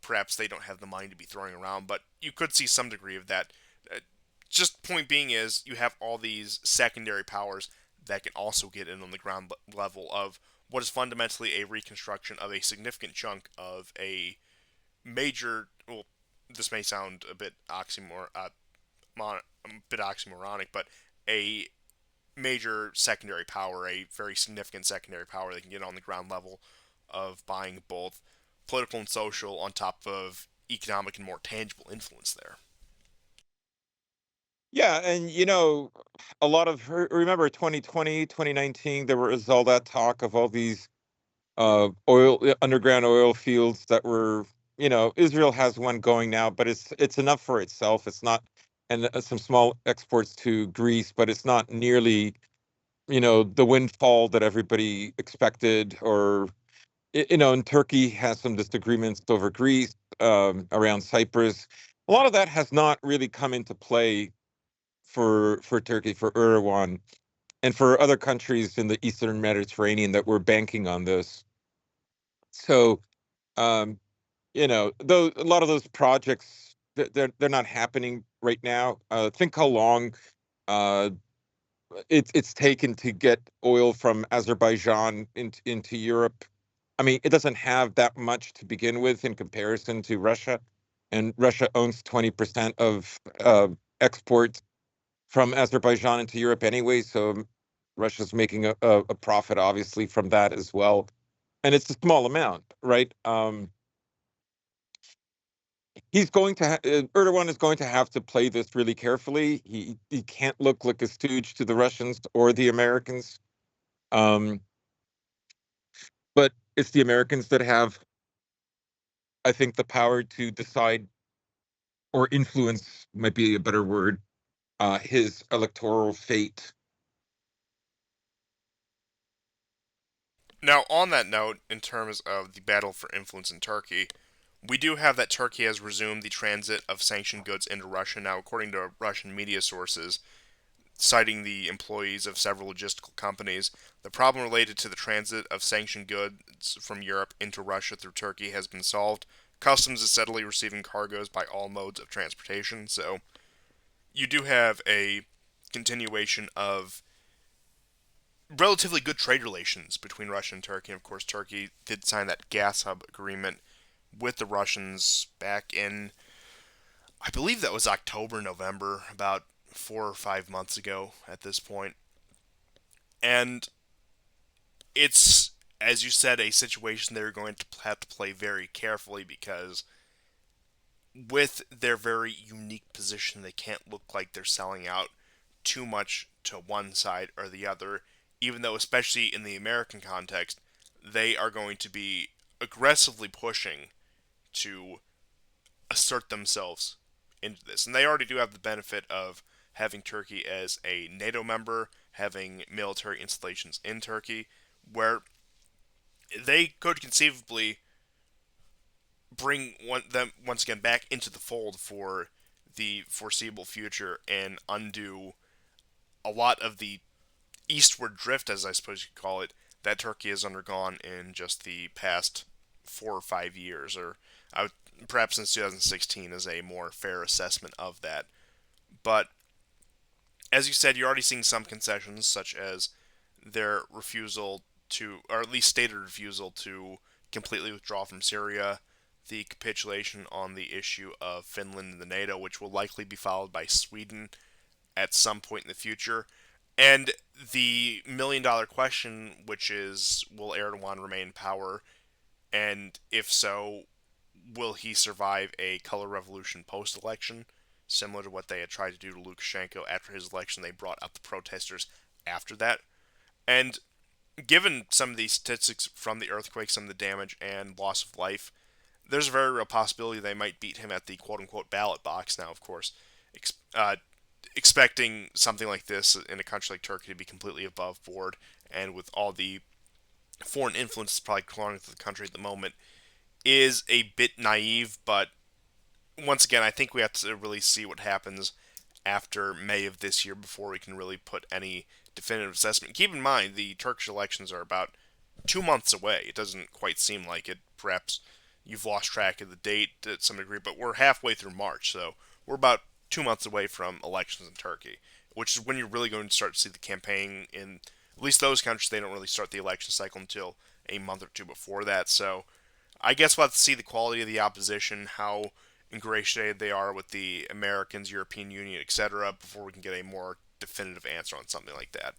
perhaps they don't have the money to be throwing around, but you could see some degree of that. Uh, just point being is you have all these secondary powers that can also get in on the ground level of what is fundamentally a reconstruction of a significant chunk of a major. Well, this may sound a bit oxymoronic, but a major secondary power, a very significant secondary power that can get on the ground level of buying both political and social on top of economic and more tangible influence there. Yeah, and a lot of remember 2020, 2019, there was all that talk of all these underground oil fields that were, Israel has one going now, but it's enough for itself. It's not, and some small exports to Greece, but it's not nearly, the windfall that everybody expected. Or and Turkey has some disagreements over Greece, around Cyprus. A lot of that has not really come into play for Turkey, for Erdogan, and for other countries in the Eastern Mediterranean that were banking on this. So, um, though a lot of those projects, they're not happening right now. Think how long uh, it's taken to get oil from Azerbaijan into Europe. I mean, it doesn't have that much to begin with in comparison to Russia, and Russia owns 20% of exports from Azerbaijan into Europe anyway. So Russia's making a profit, obviously, from that as well, and it's a small amount, right? Erdogan is going to have to play this really carefully. He can't look like a stooge to the Russians or the Americans. Um, but it's the Americans that have, I think, the power to decide or influence, might be a better word, his electoral fate. Now, on that note, in terms of the battle for influence in Turkey, we do have that Turkey has resumed the transit of sanctioned goods into Russia. Now, according to Russian media sources, citing the employees of several logistical companies, the problem related to the transit of sanctioned goods from Europe into Russia through Turkey has been solved. Customs is steadily receiving cargoes by all modes of transportation, so you do have a continuation of relatively good trade relations between Russia and Turkey. And of course, Turkey did sign that gas hub agreement with the Russians back in, I believe that was October, November, about 4 or 5 months ago at this point. And it's as you said, a situation they're going to have to play very carefully because with their very unique position, they can't look like they're selling out too much to one side or the other, even though, especially in the American context, they are going to be aggressively pushing to assert themselves into this. And they already do have the benefit of having Turkey as a NATO member, having military installations in Turkey, where they could conceivably bring them once again back into the fold for the foreseeable future and undo a lot of the eastward drift, as I suppose you could call it, that Turkey has undergone in just the past 4 or 5 years, or I would, perhaps since 2016 is a more fair assessment of that. But as you said, you're already seeing some concessions, such as their refusal to, or at least stated refusal to completely withdraw from Syria, the capitulation on the issue of Finland and the NATO, which will likely be followed by Sweden at some point in the future, and the $1 million question, which is will Erdogan remain in power, and if so, will he survive a color revolution post election? Similar to what they had tried to do to Lukashenko after his election, they brought out the protesters after that. And given some of these statistics from the earthquake, some of the damage and loss of life, there's a very real possibility they might beat him at the quote unquote ballot box. Now, of course, expecting something like this in a country like Turkey to be completely above board and with all the foreign influence probably cloning to the country at the moment is a bit naive, but once again, I think we have to really see what happens after May of this year before we can really put any definitive assessment. Keep in mind, the Turkish elections are about 2 months away. It doesn't quite seem like it. Perhaps you've lost track of the date to some degree, but we're halfway through March, so we're about 2 months away from elections in Turkey, which is when you're really going to start to see the campaign in at least those countries. They don't really start the election cycle until a month or two before that. So I guess we'll have to see the quality of the opposition, how ingratiated they are with the Americans, European Union, etc., before we can get a more definitive answer on something like that.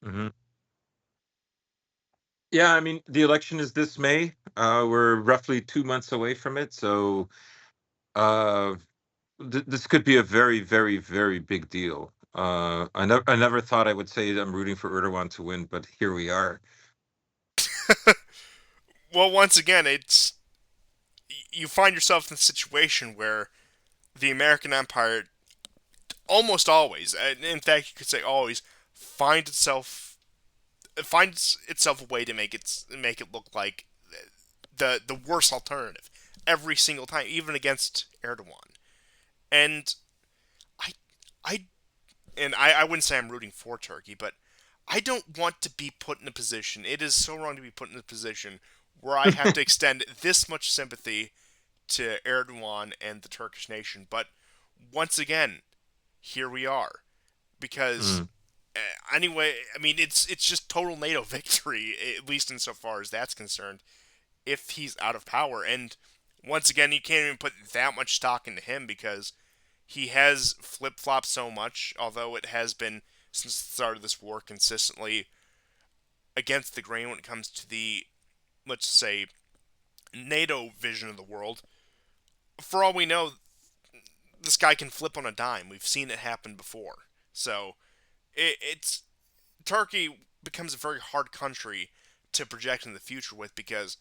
Hmm. Yeah, I mean, the election is this May. We're roughly 2 months away from it, so uh, this could be a very, very, very big deal. I never thought I would say I'm rooting for Erdogan to win, but here we are. Well, once again, it's you find yourself in a situation where the American empire almost always, in fact, you could say always, finds itself a way to make it look like the worst alternative every single time, even against Erdogan. And I I I wouldn't say I'm rooting for Turkey, but I don't want to be put in a position. It is so wrong to be put in a position where I have to extend this much sympathy to Erdogan and the Turkish nation. But once again, here we are because Mm. anyway, I mean it's just total NATO victory, at least insofar as that's concerned. If he's out of power, and once again, you can't even put that much stock into him because he has flip flopped so much. Although it has been since the start of this war consistently against the grain when it comes to the, let's say, NATO vision of the world. For all we know, this guy can flip on a dime. We've seen it happen before. So it's Turkey becomes a very hard country to project in the future with because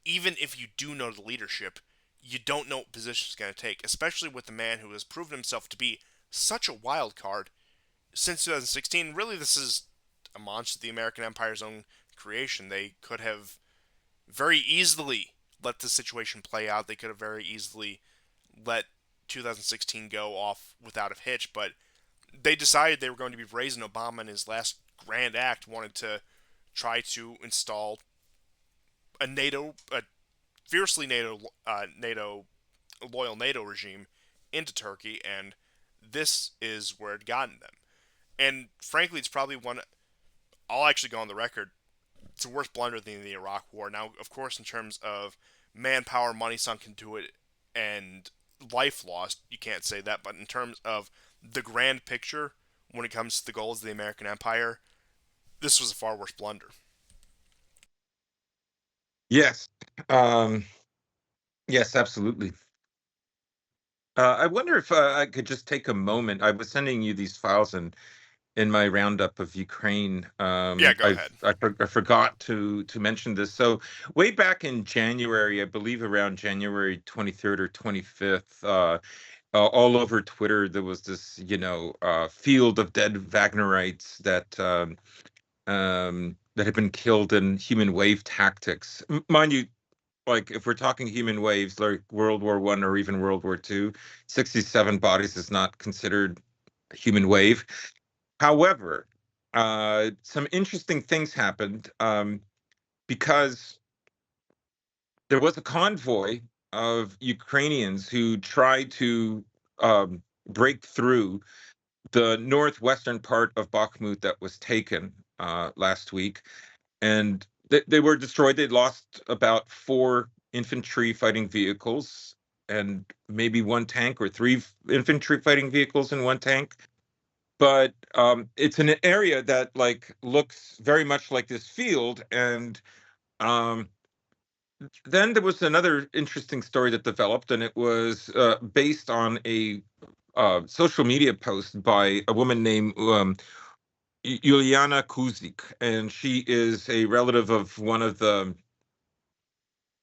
even if you do know the leadership, you don't know what position he's going to take, especially with the man who has proven himself to be such a wild card since 2016. Really, this is a monster of the American Empire's own creation. They could have very easily let the situation play out. They could have very easily let 2016 go off without a hitch, but they decided they were going to be raising Obama in his last grand act, wanted to try to install a fiercely NATO loyal NATO regime into Turkey, and this is where it gotten them. And frankly, it's probably one. I'll actually go on the record. It's a worse blunder than the Iraq War. Now, of course, in terms of manpower, money sunk into it, and life lost, you can't say that. But in terms of the grand picture, when it comes to the goals of the American Empire, this was a far worse blunder. Yes. Um, yes, absolutely. I wonder if I could just take a moment. I was sending you these files in my roundup of Ukraine. Yeah, go ahead. I forgot to mention this. So way back in January, I believe around January 23rd or 25th, all over Twitter there was this, field of dead Wagnerites that had been killed in human wave tactics. Mind you, like if we're talking human waves like World War One or even World War Two, 67 bodies is not considered a human wave. However, some interesting things happened because there was a convoy of Ukrainians who tried to break through the northwestern part of Bakhmut that was taken last week, and they were destroyed. They lost about four infantry fighting vehicles and maybe one tank, or three infantry fighting vehicles and one tank. But it's an area that like looks very much like this field. And um, then there was another interesting story that developed, and it was based on a social media post by a woman named Yuliana Kuzik, and she is a relative of one of the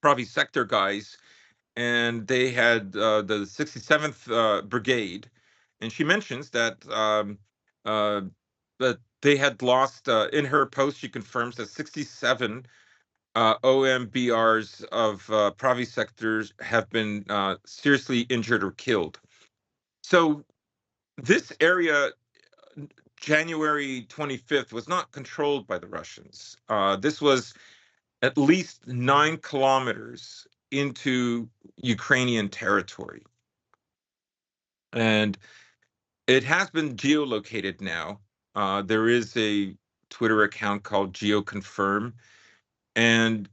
Pravi sector guys, and they had the 67th Brigade, and she mentions uh, that they had lost. In her post, she confirms that 67 OMBRs of Pravi sectors have been seriously injured or killed. So this area, January 25th, was not controlled by the Russians. This was at least 9 kilometers into Ukrainian territory. And it has been geolocated now. There is a Twitter account called GeoConfirm. And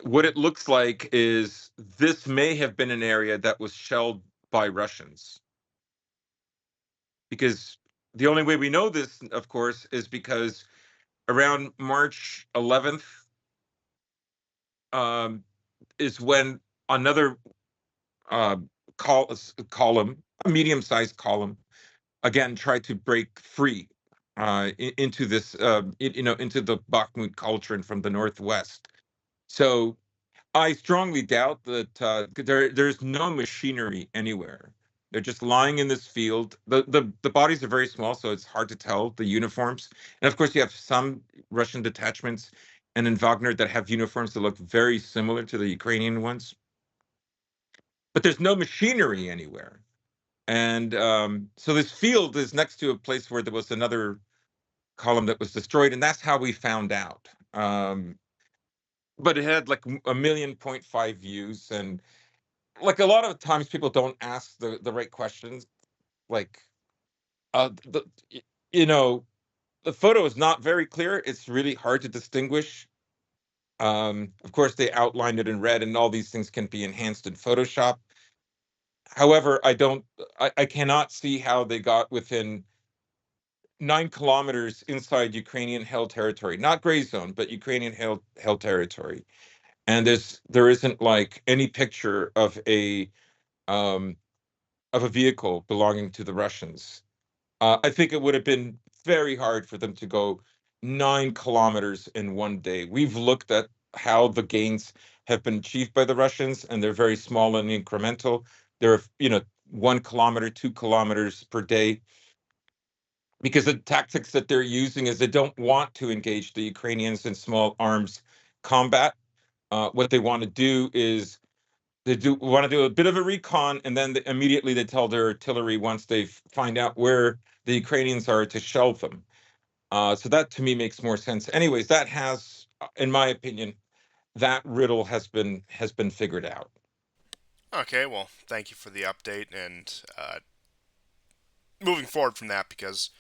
what it looks like is this may have been an area that was shelled by Russians. Because the only way we know this, of course, is because around March 11th um, is when another uh, column, a medium-sized column, again tried to break free into this, into the Bakhmut culture and from the northwest. So I strongly doubt that there's no machinery anywhere. They're just lying in this field. The bodies are very small, so it's hard to tell the uniforms. And of course, you have some Russian detachments and in Wagner that have uniforms that look very similar to the Ukrainian ones. But there's no machinery anywhere. And so this field is next to a place where there was another column that was destroyed, and that's how we found out. But it had like a million point five views, and like a lot of times people don't ask the right questions. Like the you know the photo is not very clear. It's really hard to distinguish. Of course, they outlined it in red, and all these things can be enhanced in Photoshop. However, I cannot see how they got within 9 kilometers inside Ukrainian held territory, not gray zone, but Ukrainian held territory. And there isn't like any picture um, of a vehicle belonging to the Russians. I think it would have been very hard for them to go 9 kilometers in one day. We've looked at how the gains have been achieved by the Russians, and they're very small and incremental. They're 1 kilometer, 2 kilometers per day, because the tactics that they're using is they don't want to engage the Ukrainians in small arms combat. What they want to do is they do want to do a bit of a recon, and then immediately they tell their artillery once they find out where the Ukrainians are to shell them. So that to me makes more sense. Anyways, that has, in my opinion, that riddle has been figured out. Okay, well, thank you for the update and moving forward from that because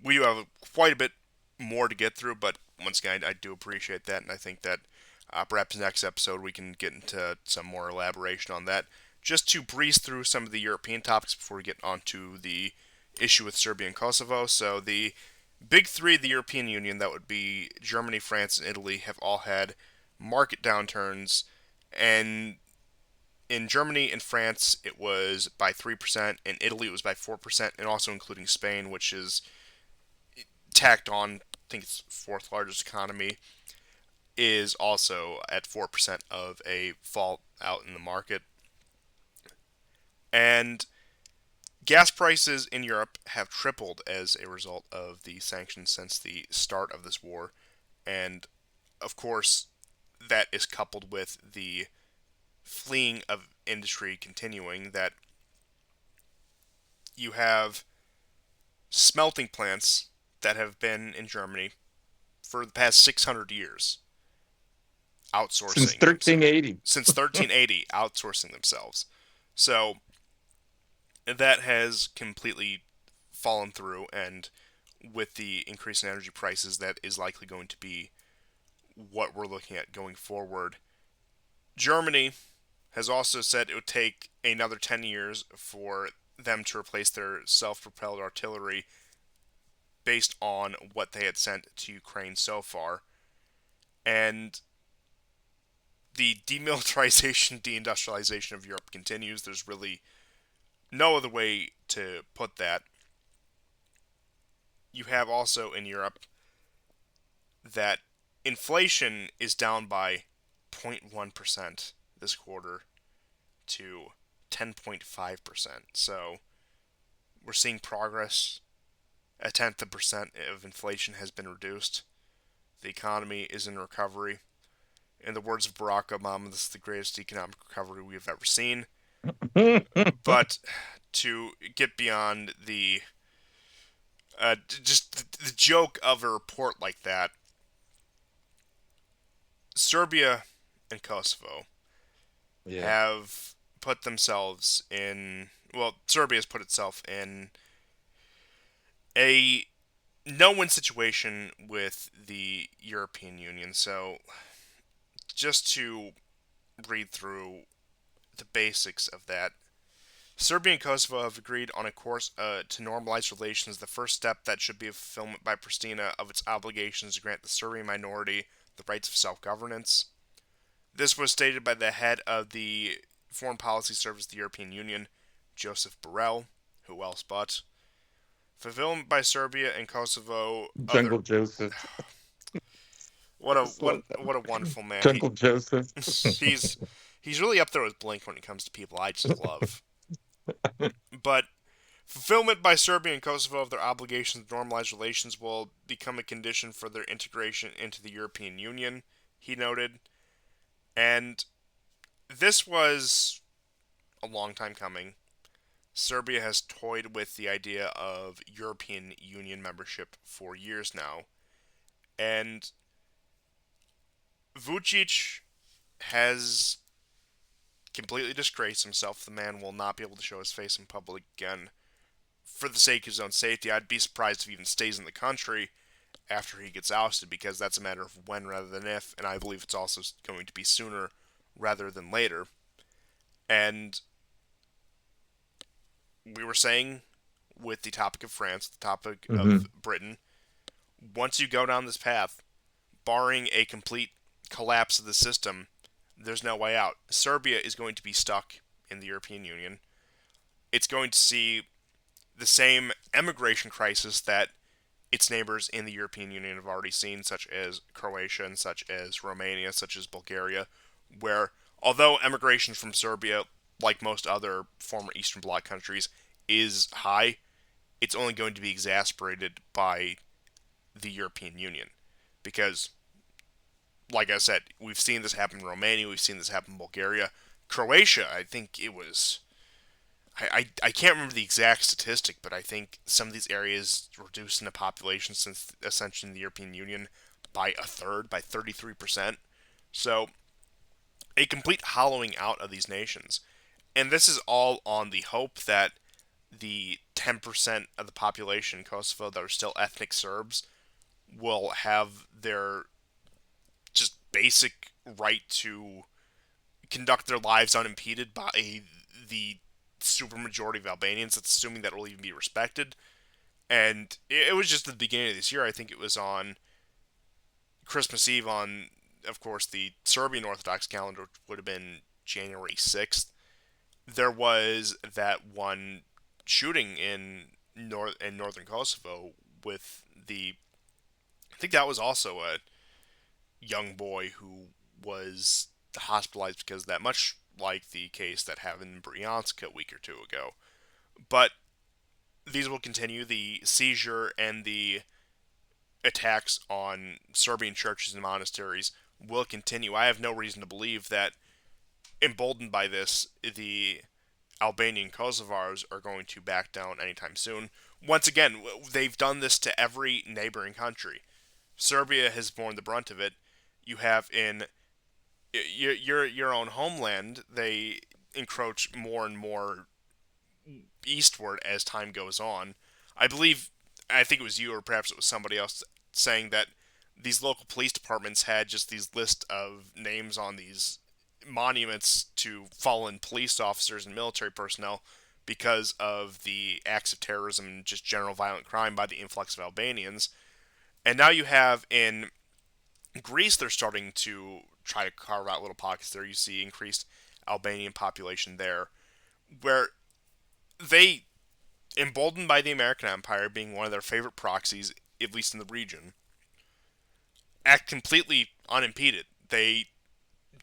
we do have quite a bit more to get through. But once again, I do appreciate that, and I think that perhaps next episode we can get into some more elaboration on that. Just to breeze through some of the European topics before we get onto the issue with Serbia and Kosovo. So the Big three of the European Union, that would be Germany, France, and Italy, have all had market downturns. And in Germany and France, it was by 3%. In Italy, it was by 4%, and also including Spain, which is tacked on, I think it's fourth largest economy, is also at 4% of a fall out in the market. And gas prices in Europe have tripled as a result of the sanctions since the start of this war. And of course, that is coupled with the fleeing of industry continuing, that you have smelting plants that have been in Germany for the past 600 years Since outsourcing them 1380. since 1380 outsourcing themselves. So that has completely fallen through, and with the increase in energy prices, that is likely going to be what we're looking at going forward. Germany has also said it would take another 10 years for them to replace their self propelled artillery based on what they had sent to Ukraine so far. And the demilitarization, deindustrialization of Europe continues. There's really no other way to put that. You have also in Europe that inflation is down by 0.1% this quarter to 10.5%. So we're seeing progress. A tenth of a percent of inflation has been reduced. The economy is in recovery. In the words of Barack Obama, this is the greatest economic recovery we have ever seen. But to get beyond the just the joke of a report like that, Serbia and Kosovo Yeah. have put themselves in. Well, Serbia has put itself in a no-win situation with the European Union. So, just to read through the basics of that, Serbia and Kosovo have agreed on a course to normalize relations, the first step that should be a fulfillment by Pristina of its obligations to grant the Serbian minority the rights of self-governance. This was stated by the head of the Foreign Policy Service of the European Union, Joseph Borrell. Who else but? Fulfillment by Serbia and Kosovo of their. Jungle Joseph. What a Just what love that. what a wonderful man. He Jungle Joseph. he's he's really up there with Blink when it comes to people I just love. But fulfillment by Serbia and Kosovo of their obligations to normalize relations will become a condition for their integration into the European Union, he noted. And this was a long time coming. Serbia has toyed with the idea of European Union membership for years now. And Vucic has completely disgraced himself. The man will not be able to show his face in public again for the sake of his own safety. I'd be surprised if he even stays in the country after he gets ousted, because that's a matter of when rather than if, and I believe it's also going to be sooner rather than later. And we were saying with the topic of France, the topic Hmm. of Britain, once you go down this path, barring a complete collapse of the system, there's no way out. Serbia is going to be stuck in the European Union. It's going to see the same emigration crisis that its neighbors in the European Union have already seen, such as Croatia and such as Romania, such as Bulgaria, where although emigration from Serbia, like most other former Eastern Bloc countries, is high, it's only going to be exacerbated by the European Union. Because, like I said, we've seen this happen in Romania, we've seen this happen in Bulgaria. Croatia, I think it was. I can't remember the exact statistic, but I think some of these areas reduced in the population since ascension in the European Union by a third, by 33%. So, a complete hollowing out of these nations. And this is all on the hope that the 10% of the population in Kosovo that are still ethnic Serbs will have their just basic right to conduct their lives unimpeded by the supermajority of Albanians. That's assuming that will even be respected. And it was just the beginning of this year. I think it was on Christmas Eve on, of course, the Serbian Orthodox calendar, which would have been January 6th. There was that one shooting in northern Kosovo with the I think that was also a young boy who was hospitalized because of that, much like the case that happened in Bryansk a week or two ago. But these will continue. The seizure and the attacks on Serbian churches and monasteries will continue. I have no reason to believe that, emboldened by this, the Albanian Kosovars are going to back down anytime soon. Once again, they've done this to every neighboring country. Serbia has borne the brunt of it. You have in your own homeland, they encroach more and more eastward as time goes on. I believe, I think it was you or perhaps it was somebody else saying that these local police departments had just these list of names on these monuments to fallen police officers and military personnel because of the acts of terrorism and just general violent crime by the influx of Albanians. And now you have in Greece, they're starting to try to carve out little pockets there. You see increased Albanian population there, where they, emboldened by the American Empire being one of their favorite proxies, at least in the region, act completely unimpeded. They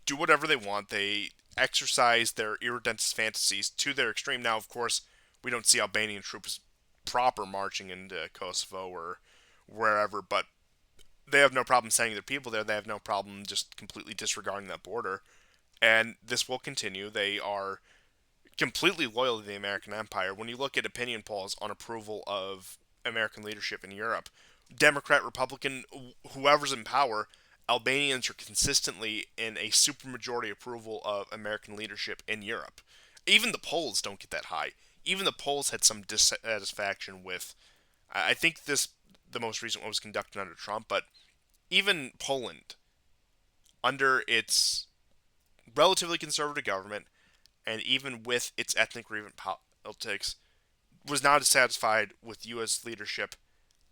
do whatever they want. They exercise their irredentist fantasies to their extreme. Now, of course, we don't see Albanian troops proper marching into Kosovo or wherever, but they have no problem sending their people there. They have no problem just completely disregarding that border. And this will continue. They are completely loyal to the American empire. When you look at opinion polls on approval of American leadership in Europe, Democrat, Republican, whoever's in power, Albanians are consistently in a supermajority approval of American leadership in Europe. Even the polls don't get that high. Even the polls had some dissatisfaction with. I think the most recent one was conducted under Trump, but even Poland, under its relatively conservative government, and even with its ethnic grievance politics, was not as satisfied with U.S. leadership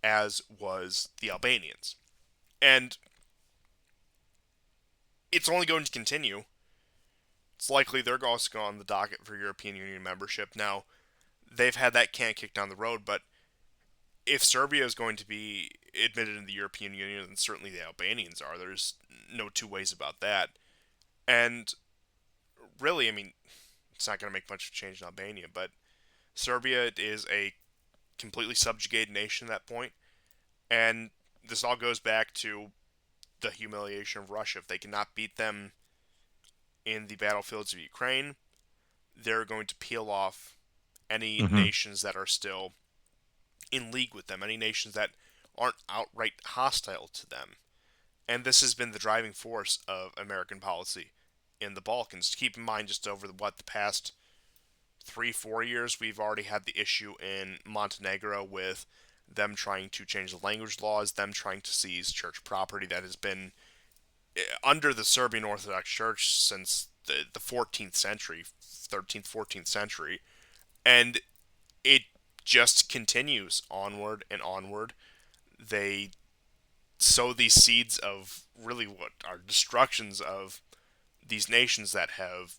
as was the Albanians. And it's only going to continue. It's likely they're also going on the docket for European Union membership. Now, they've had that can kicked down the road, but if Serbia is going to be admitted in the European Union, then certainly the Albanians are. There's no two ways about that. And really, I mean, it's not going to make much of a change in Albania, but Serbia is a completely subjugated nation at that point, and this all goes back to the humiliation of Russia. If they cannot beat them in the battlefields of Ukraine, they're going to peel off any Hmm. nations that are still in league with them, any nations that aren't outright hostile to them. And this has been the driving force of American policy in the Balkans. Keep in mind, just over the past 3, 4 years, we've already had the issue in Montenegro with them trying to change the language laws, them trying to seize church property that has been under the Serbian Orthodox Church since the 14th century, 13th, 14th century. And it just continues onward and onward. They sow these seeds of really what are destructions of these nations that have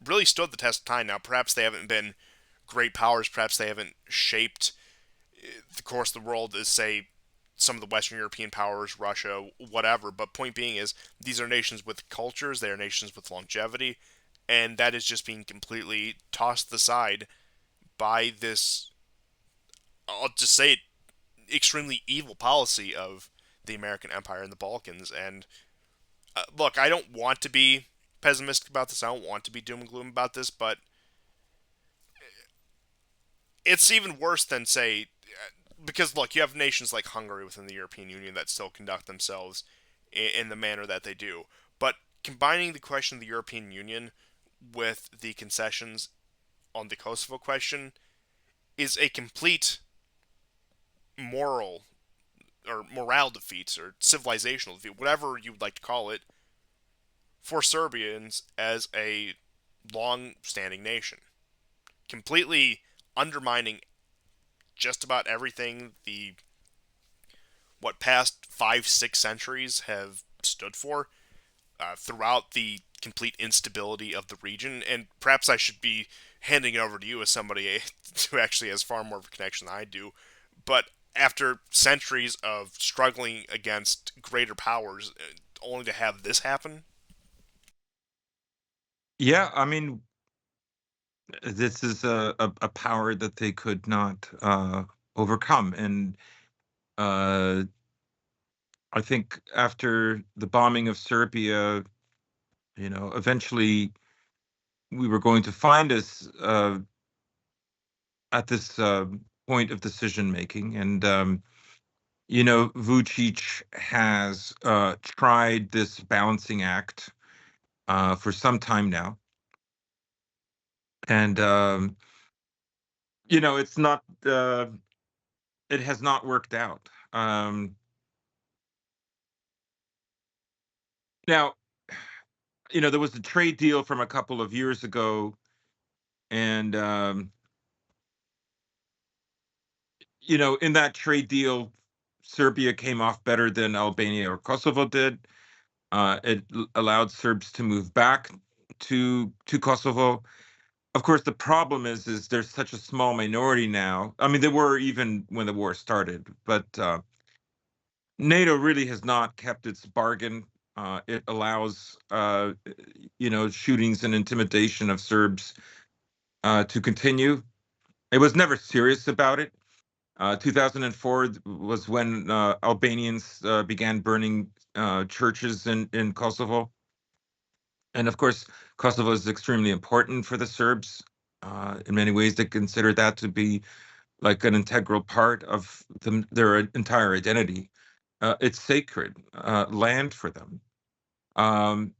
really stood the test of time. Now, perhaps they haven't been great powers, perhaps they haven't shaped the course of the world as, say, some of the Western European powers, Russia, whatever. But point being is, these are nations with cultures, they are nations with longevity, and that is just being completely tossed aside by this, I'll just say it, extremely evil policy of the American empire in the Balkans. And look, I don't want to be pessimistic about this. I don't want to be doom and gloom about this, but it's even worse than, say, because look, you have nations like Hungary within the European Union that still conduct themselves in the manner that they do. But combining the question of the European Union with the concessions on the Kosovo question is a complete moral or morale defeats or civilizational defeat, whatever you would like to call it, for Serbians as a long standing nation. Completely undermining just about everything the what past 5 6 centuries have stood for throughout the complete instability of the region. And perhaps I should be handing it over to you as somebody who actually has far more of a connection than I do. But after centuries of struggling against greater powers, only to have this happen. Yeah, I mean, this is a power that they could not overcome, and uh, I think after the bombing of Serbia, eventually we were going to find us at this point of decision making, and Vucic has tried this balancing act for some time now, and it's not. It has not worked out. Now, there was a trade deal from a couple of years ago, and in that trade deal, Serbia came off better than Albania or Kosovo did. It allowed Serbs to move back to Kosovo. Of course, the problem is there's such a small minority now. I mean, there were even when the war started, but NATO really has not kept its bargain. It allows, shootings and intimidation of Serbs to continue. It was never serious about it. 2004 was when Albanians began burning churches in Kosovo. And of course, Kosovo is extremely important for the Serbs. In many ways, they consider that to be like an integral part of their entire identity. It's sacred land for them. Um,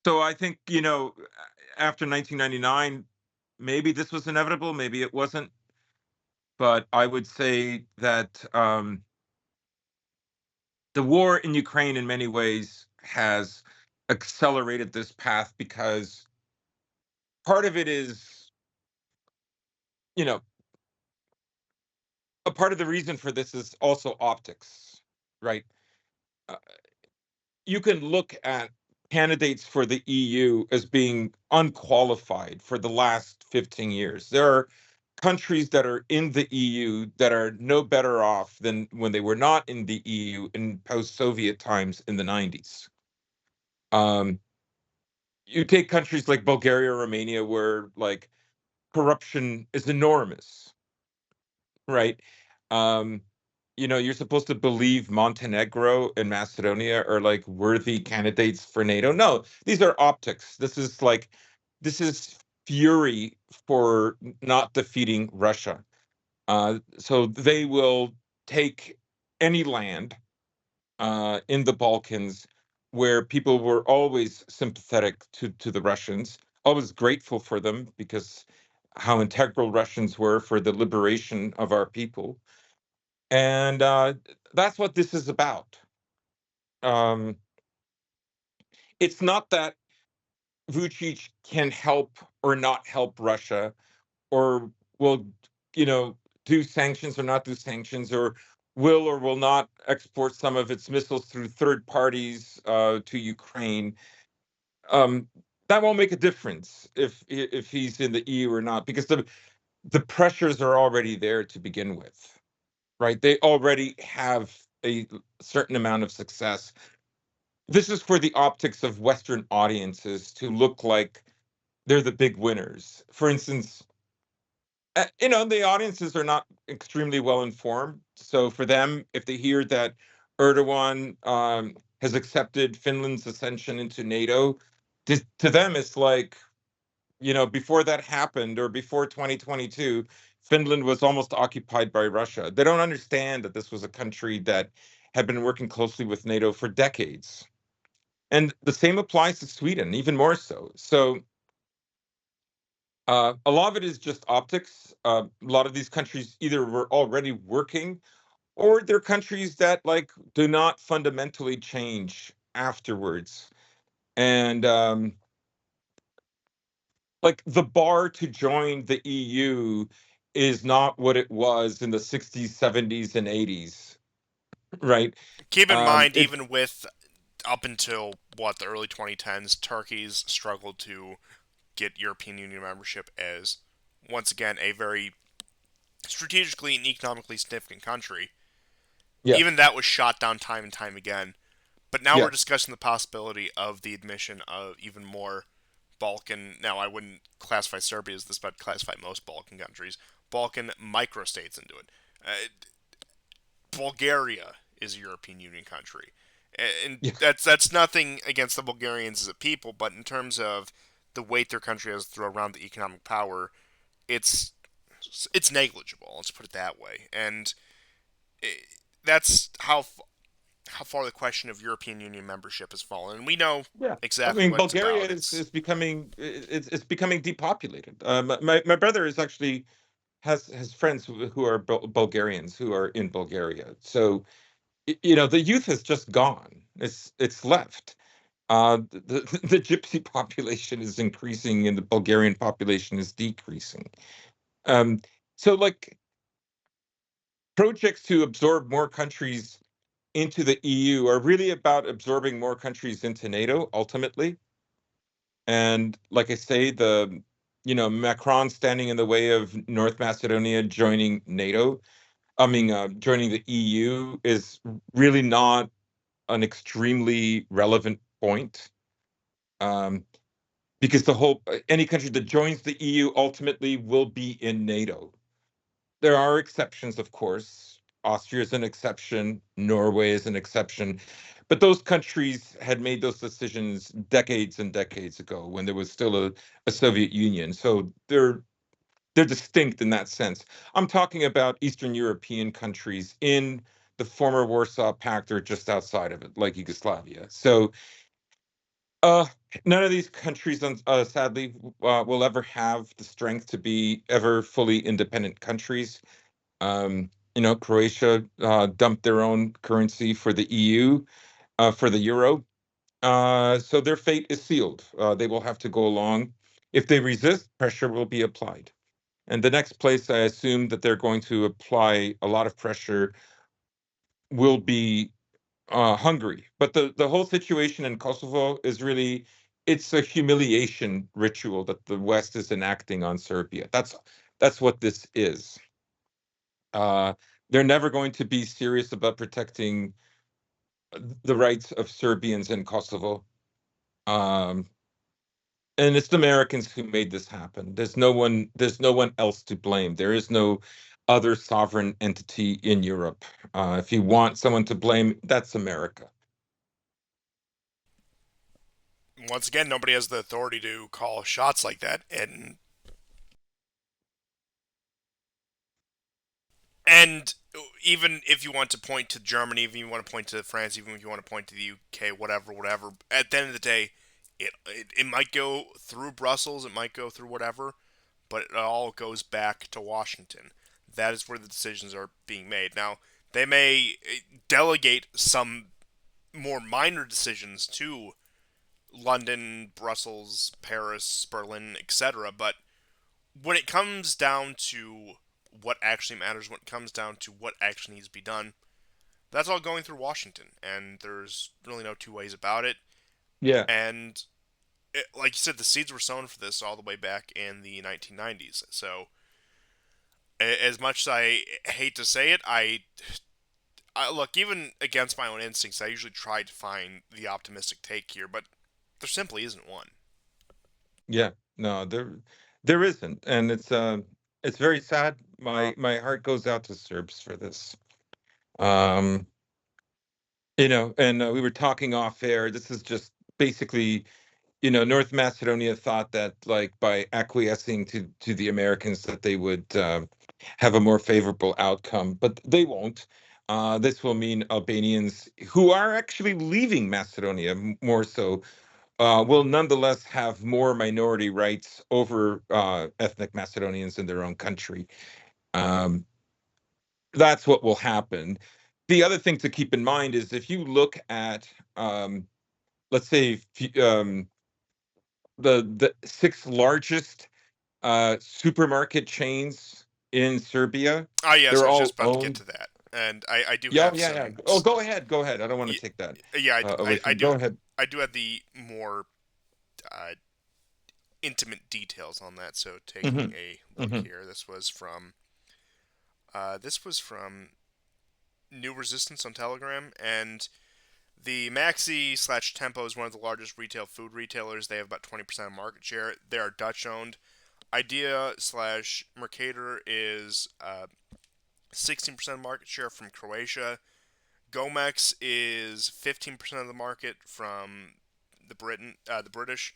so I think, after 1999, maybe this was inevitable, maybe it wasn't. But I would say that the war in Ukraine, in many ways, has accelerated this path because part of it is, you know, a part of the reason for this is also optics, right? Uh, you can look at candidates for the EU as being unqualified for the last 15 years. There are countries that are in the EU that are no better off than when they were not in the EU in post-Soviet times in the 90s. Um, you take countries like Bulgaria, Romania, where like corruption is enormous, right? Um, you're supposed to believe Montenegro and Macedonia are like worthy candidates for NATO. No, these are optics. This is fury for not defeating Russia. So they will take any land in the Balkans where people were always sympathetic to the Russians, always grateful for them because how integral Russians were for the liberation of our people. And that's what this is about. Um, it's not that Vucic can help or not help Russia, or will, you know, do sanctions or not do sanctions, or will or will not export some of its missiles through third parties to Ukraine. Um, that won't make a difference if he's in the EU or not, because the pressures are already there to begin with, right? They already have a certain amount of success. This is for the optics of Western audiences to look like they're the big winners. For instance, the audiences are not extremely well informed. So for them, if they hear that Erdogan has accepted Finland's ascension into NATO, to them, it's like, before that happened or before 2022, Finland was almost occupied by Russia. They don't understand that this was a country that had been working closely with NATO for decades. And the same applies to Sweden, even more so. So a lot of it is just optics. A lot of these countries either were already working or they're countries that like do not fundamentally change afterwards. And like the bar to join the EU is not what it was in the 60s, 70s, and 80s, right? Keep in mind, It even with up until what the early 2010s, Turkey's struggled to get European Union membership as once again a very strategically and economically significant country. Yeah, Even that was shot down time and time again. But now we're yeah, discussing the possibility of the admission of even more Balkan. Now, I wouldn't classify Serbia as this, but I'd classify most Balkan countries, Balkan microstates into it. Bulgaria is a European Union country, and yeah, that's nothing against the Bulgarians as a people, but in terms of the weight their country has through around the economic power, it's it's negligible. Let's put it that way, and it, that's how far the question of European Union membership has fallen. And we know yeah. I exactly mean, what it's Bulgaria about. is It's becoming it's becoming depopulated. My brother is actually has friends who are Bulgarians who are in Bulgaria. So the youth has just gone. It's left. The gypsy population is increasing and the Bulgarian population is decreasing. Um, so like projects to absorb more countries into the EU are really about absorbing more countries into NATO ultimately. And like I say, Macron standing in the way of North Macedonia joining NATO, joining the EU is really not an extremely relevant point. Um, because any country that joins the EU ultimately will be in NATO. There are exceptions, of course. Austria is an exception. Norway is an exception. But those countries had made those decisions decades and decades ago when there was still a Soviet Union. So they're distinct in that sense. I'm talking about Eastern European countries in the former Warsaw Pact or just outside of it, like Yugoslavia. So uh, none of these countries, sadly, will ever have the strength to be ever fully independent countries. Croatia dumped their own currency for the EU, for the euro. So their fate is sealed. They will have to go along. If they resist, pressure will be applied. And the next place I assume that they're going to apply a lot of pressure will be Hungary. But the whole situation in Kosovo is really it's a humiliation ritual that the West is enacting on Serbia. That's what this is. Uh, they're never going to be serious about protecting the rights of Serbians in Kosovo. Um, and it's the Americans who made this happen. There's no one else to blame. There is no other sovereign entity in Europe. If you want someone to blame, that's America. once again nobody has the authority to call shots like that, and even if you want to point to Germany, even if you want to point to France, even if you want to point to the UK, whatever, at the end of the day, it might go through Brussels, it might go through whatever, but it all goes back to Washington. That is where the decisions are being made. Now, they may delegate some more minor decisions to London, Brussels, Paris, Berlin, etc., but when it comes down to what actually matters, when it comes down to what actually needs to be done, that's all going through Washington, and there's really no two ways about it. Yeah, And like you said, the seeds were sown for this all the way back in the 1990s. So, as much as I hate to say it, I look even against my own instincts. I usually try to find the optimistic take here, but there simply isn't one. yeah. No, there isn't, and it's very sad. My heart goes out to Serbs for this. Um, and we were talking off air. This is just basically North Macedonia thought that like by acquiescing to the Americans that they would have a more favorable outcome, but they won't. This will mean Albanians who are actually leaving Macedonia more so will nonetheless have more minority rights over ethnic Macedonians in their own country. Um, that's what will happen. The other thing to keep in mind is if you look at, let's say, the six largest supermarket chains in Serbia. Ah, yes, I They're was just all about to get owned. to that, and I do Yeah, oh, have yeah, yeah. some. Oh, go ahead, go ahead. I don't want to take that Yeah, away I from you. do Go ahead. I do have the more uh, intimate details on that. So taking Hmm. a look Hmm. here, this was from New Resistance on Telegram, and the Maxi slash Tempo is one of the largest retail food retailers. They have about 20% of market share. They are Dutch owned. Idea slash Mercator is 16% market share from Croatia. Gomex is 15% of the market from the British.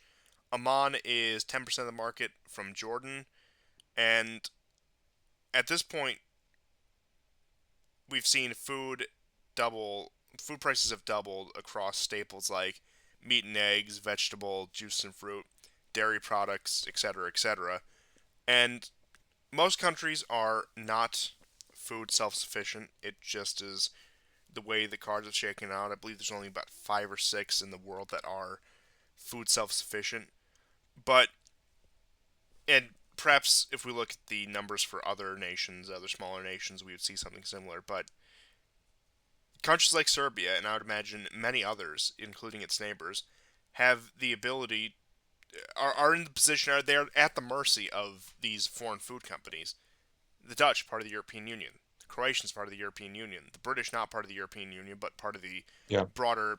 Amman is 10% of the market from Jordan. And at this point, we've seen food prices have doubled across staples like meat and eggs, vegetable, juice and fruit, dairy products, etc., etc. And most countries are not food self-sufficient. It just is the way the cards are shaking out. I believe there's only about 5 or 6 in the world that are food self-sufficient. But and perhaps if we look at the numbers for other nations, other smaller nations, we would see something similar. But countries like Serbia, and I would imagine many others, including its neighbors, have the ability, are in the position, are they are at the mercy of these foreign food companies. The Dutch, part of the European Union. The Croatians, part of the European Union. The British, not part of the European Union, but part of the Yeah, broader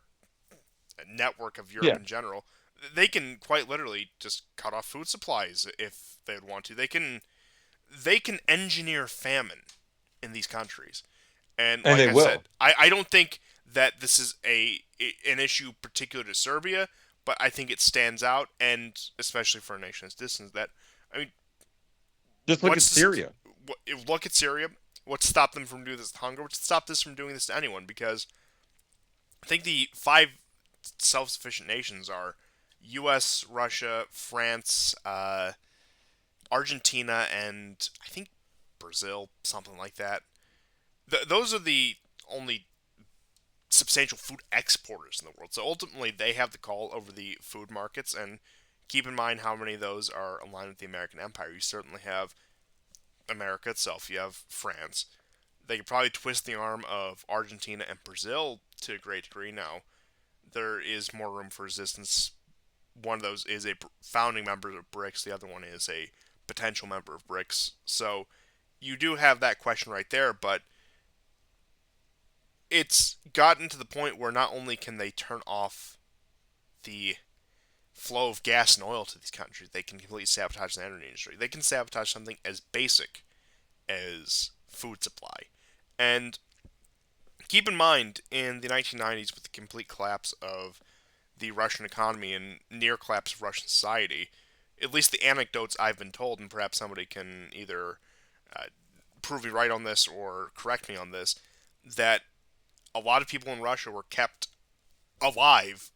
network of Europe yeah, in general. They can quite literally just cut off food supplies if they would want to. They can engineer famine in these countries. And and like they I said, will. I don't think that this is an issue particular to Serbia, but I think it stands out, and especially for a nation as distant that, I mean, Just look at what's this, Syria. look at Syria. What stopped them from doing this to hunger? What stopped this from doing this to anyone? Because I think the 5 self-sufficient nations are U.S., Russia, France, Argentina, and I think Brazil, something like that. Those are the only substantial food exporters in the world. So ultimately, they have the call over the food markets. And keep in mind how many of those are aligned with the American empire. You certainly have America itself. You have France. They could probably twist the arm of Argentina and Brazil to a great degree. Now, there is more room for resistance. One of those is a founding member of BRICS. The other one is a potential member of BRICS. So you do have that question right there, but it's gotten to the point where not only can they turn off the flow of gas and oil to these countries, they can completely sabotage the energy industry. They can sabotage something as basic as food supply. And keep in mind, in the 1990s, with the complete collapse of the Russian economy and near collapse of Russian society, at least the anecdotes I've been told, and perhaps somebody can either uh, prove me right on this or correct me on this, that a lot of people in Russia were kept alive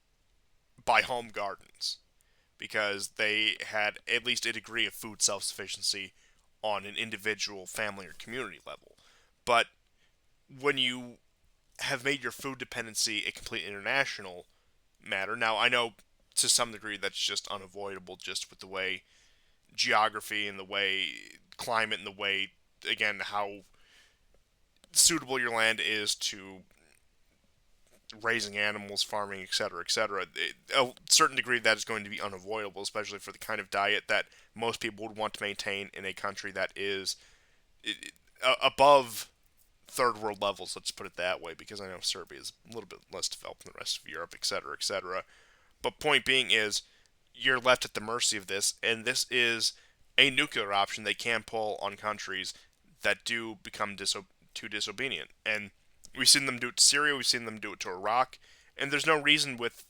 by home gardens because they had at least a degree of food self sufficiency on an individual, family, or community level. But when you have made your food dependency a complete international matter, now I know to some degree that's just unavoidable just with the way geography and the way climate and the way, again, how suitable your land is to raising animals, farming, etc., etc. A certain degree of that is going to be unavoidable, especially for the kind of diet that most people would want to maintain in a country that is above third world levels. Let's put it that way, because I know Serbia is a little bit less developed than the rest of Europe, etc., etc. But point being is, you're left at the mercy of this, and this is a nuclear option they can pull on countries that do become too disobedient. And we've seen them do it to Syria, we've seen them do it to Iraq, and there's no reason with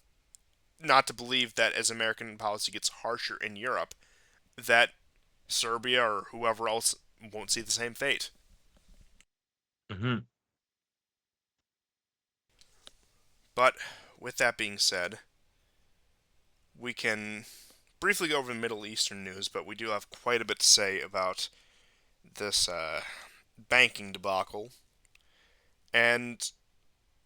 not to believe that as American policy gets harsher in Europe, that Serbia or whoever else won't see the same fate. Hmm. But with that being said, we can briefly go over the Middle Eastern news, but we do have quite a bit to say about this banking debacle. And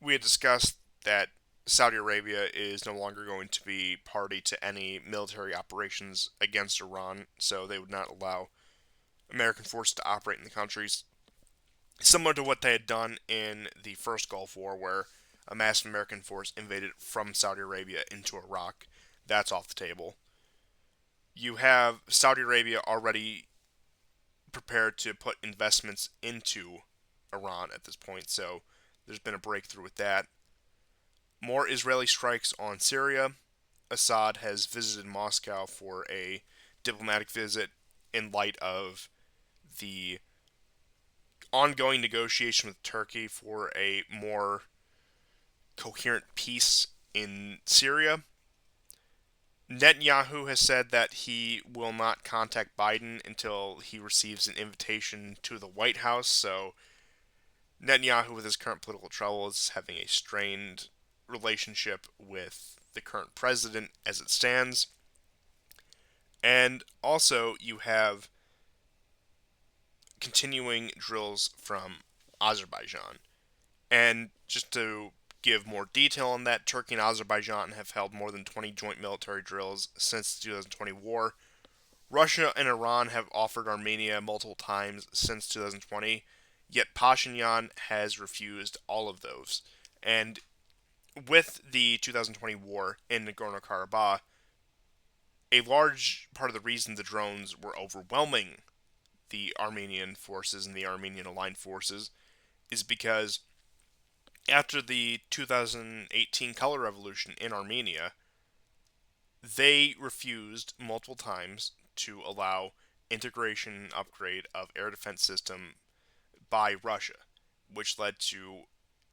we had discussed that Saudi Arabia is no longer going to be party to any military operations against Iran, so they would not allow American forces to operate in the countries, similar to what they had done in the first Gulf War, where a massive American force invaded from Saudi Arabia into Iraq. That's off the table. You have Saudi Arabia already prepared to put investments into Iran at this point, so there's been a breakthrough with that. More Israeli strikes on Syria. Assad has visited Moscow for a diplomatic visit in light of the ongoing negotiation with Turkey for a more coherent peace in Syria. Netanyahu has said that he will not contact Biden until he receives an invitation to the White House. So Netanyahu, with his current political troubles, is having a strained relationship with the current president as it stands. And also, you have continuing drills from Azerbaijan. And just to give more detail on that, Turkey and Azerbaijan have held more than 20 joint military drills since the 2020 war. Russia and Iran have offered Armenia multiple times since 2020, yet Pashinyan has refused all of those. And with the 2020 war in Nagorno Karabakh, a large part of the reason the drones were overwhelming the Armenian forces and the Armenian aligned forces is because after the 2018 color revolution in Armenia, they refused multiple times to allow integration and upgrade of air defense system by Russia, which led to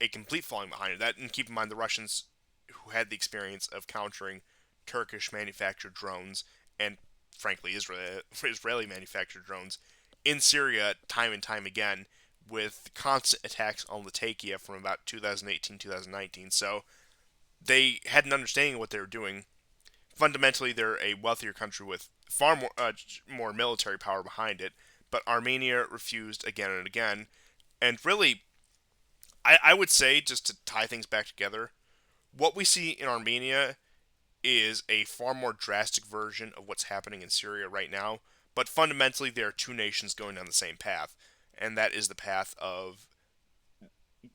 a complete falling behind it. That, and keep in mind the Russians, who had the experience of countering Turkish manufactured drones and frankly Israeli manufactured drones in Syria time and time again, with constant attacks on Latakia from about 2018 2019. So they had an understanding of what they were doing. Fundamentally, they're a wealthier country with far more military power behind it, but Armenia refused again and again. And really, I would say, just to tie things back together, what we see in Armenia is a far more drastic version of what's happening in Syria right now. But fundamentally, there are two nations going down the same path, and that is the path of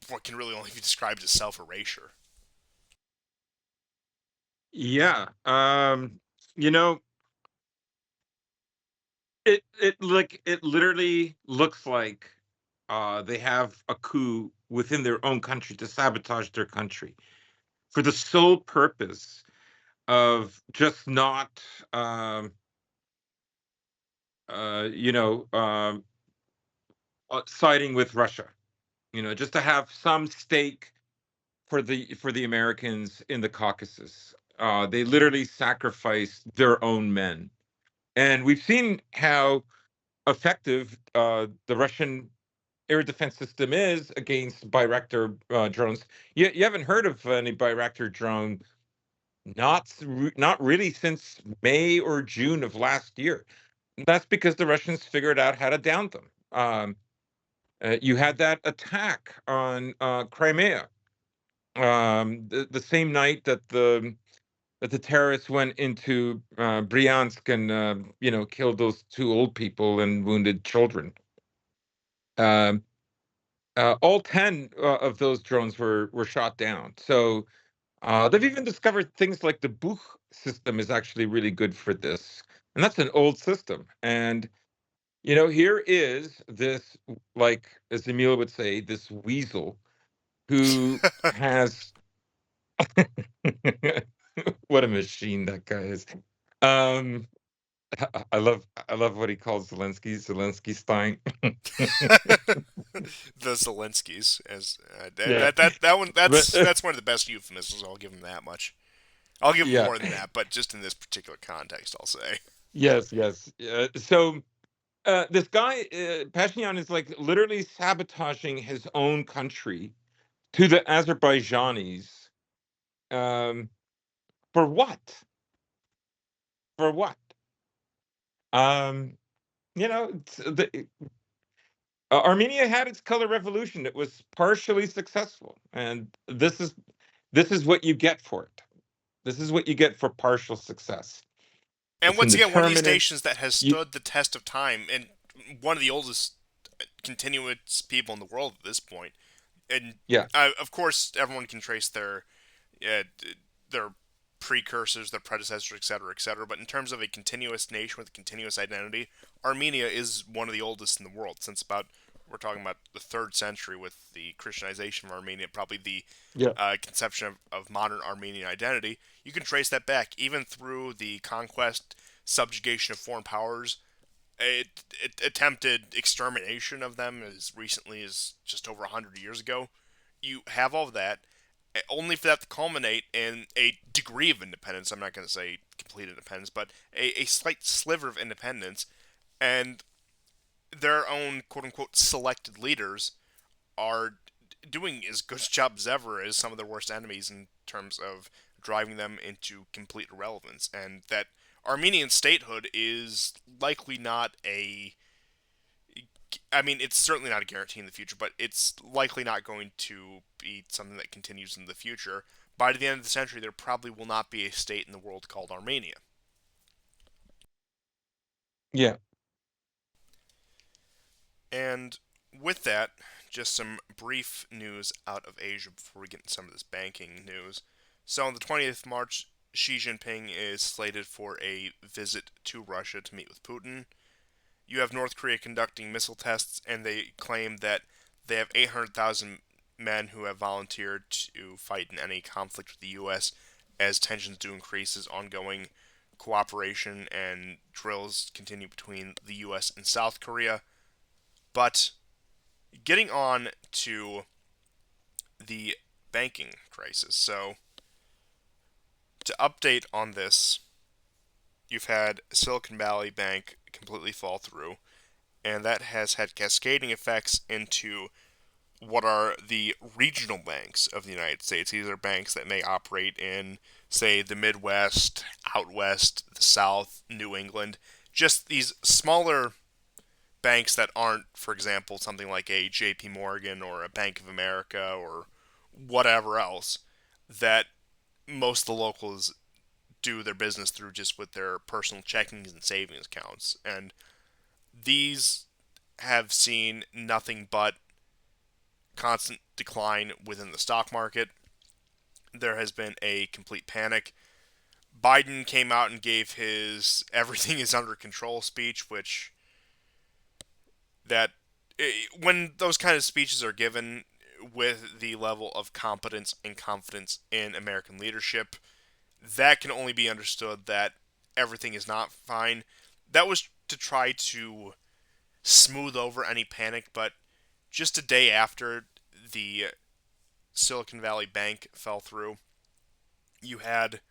what can really only be described as self erasure. Yeah. You know, it literally looks like they have a coup within their own country to sabotage their country for the sole purpose of just not uh, you know, um, siding with Russia. Just to have some stake for the Americans in the Caucasus. They literally sacrificed their own men, and we've seen how effective the Russian air defense system is against Bayraktar drones. You haven't heard of any Bayraktar drone, not really since May or June of last year. That's because the Russians figured out how to down them. You had that attack on Crimea, the same night that the terrorists went into Bryansk and killed those two old people and wounded children. Um, all 10 of those drones were shot down. So they've even discovered things like the Bukh system is actually really good for this, and that's an old system. And here is this, like as Emil would say, this weasel who has what a machine that guy is. Um, I love what he calls Zelensky Stein. The Zelenskys, as Yeah, that one, but that's one of the best euphemisms. I'll give him that much. I'll give him yeah, more than that, but just in this particular context, I'll say. yes, yes. So this guy Pashinyan is like literally sabotaging his own country to the Azerbaijanis. Um, for what? For what? Um, Armenia had its color revolution. It was partially successful, and this is what you get for it. This is what you get for partial success. And It's once again, one of these indeterminate. nations that has You, stood the test of time, and one of the oldest continuous people in the world at this point. And Yeah, of course, everyone can trace uh, their precursors, their predecessors, etc., etc. But in terms of a continuous nation with a continuous identity, Armenia is one of the oldest in the world. Since about we're talking about the third century with the Christianization of Armenia, probably the yeah, conception of modern Armenian identity. You can trace that back even through the conquest, subjugation of foreign powers, it attempted extermination of them as recently as just over 100 years ago. You have all of that, only for that to culminate in a degree of independence. I'm not going to say complete independence, but a slight sliver of independence, and their own quote unquote selected leaders are doing as good a job as ever as some of their worst enemies in terms of driving them into complete irrelevance. And that Armenian statehood is likely not a. I mean, it's certainly not a guarantee in the future, but it's likely not going to be something that continues in the future. By the end of the century, there probably will not be a state in the world called Armenia. yeah. And with that, just some brief news out of Asia before we get into some of this banking news. So on the 20th of March, Xi Jinping is slated for a visit to Russia to meet with Putin. You have North Korea conducting missile tests, and they claim that they have 800,000 men who have volunteered to fight in any conflict with the U.S. as tensions do increase, as ongoing cooperation and drills continue between the U.S. and South Korea. But getting on to the banking crisis. So, to update on this, you've had Silicon Valley Bank completely fall through, and that has had cascading effects into what are the regional banks of the United States. These are banks that may operate in, say, the Midwest, out west, the South, New England, just these smaller banks that aren't, for example, something like a J.P. Morgan or a Bank of America or whatever else that most of the locals do their business through just with their personal checkings and savings accounts. And these have seen nothing but constant decline within the stock market. There has been a complete panic. Biden came out and gave his everything is under control speech, which that when those kind of speeches are given with the level of competence and confidence in American leadership, that can only be understood that everything is not fine. That was to try to smooth over any panic, but just a day after the Silicon Valley Bank fell through, you had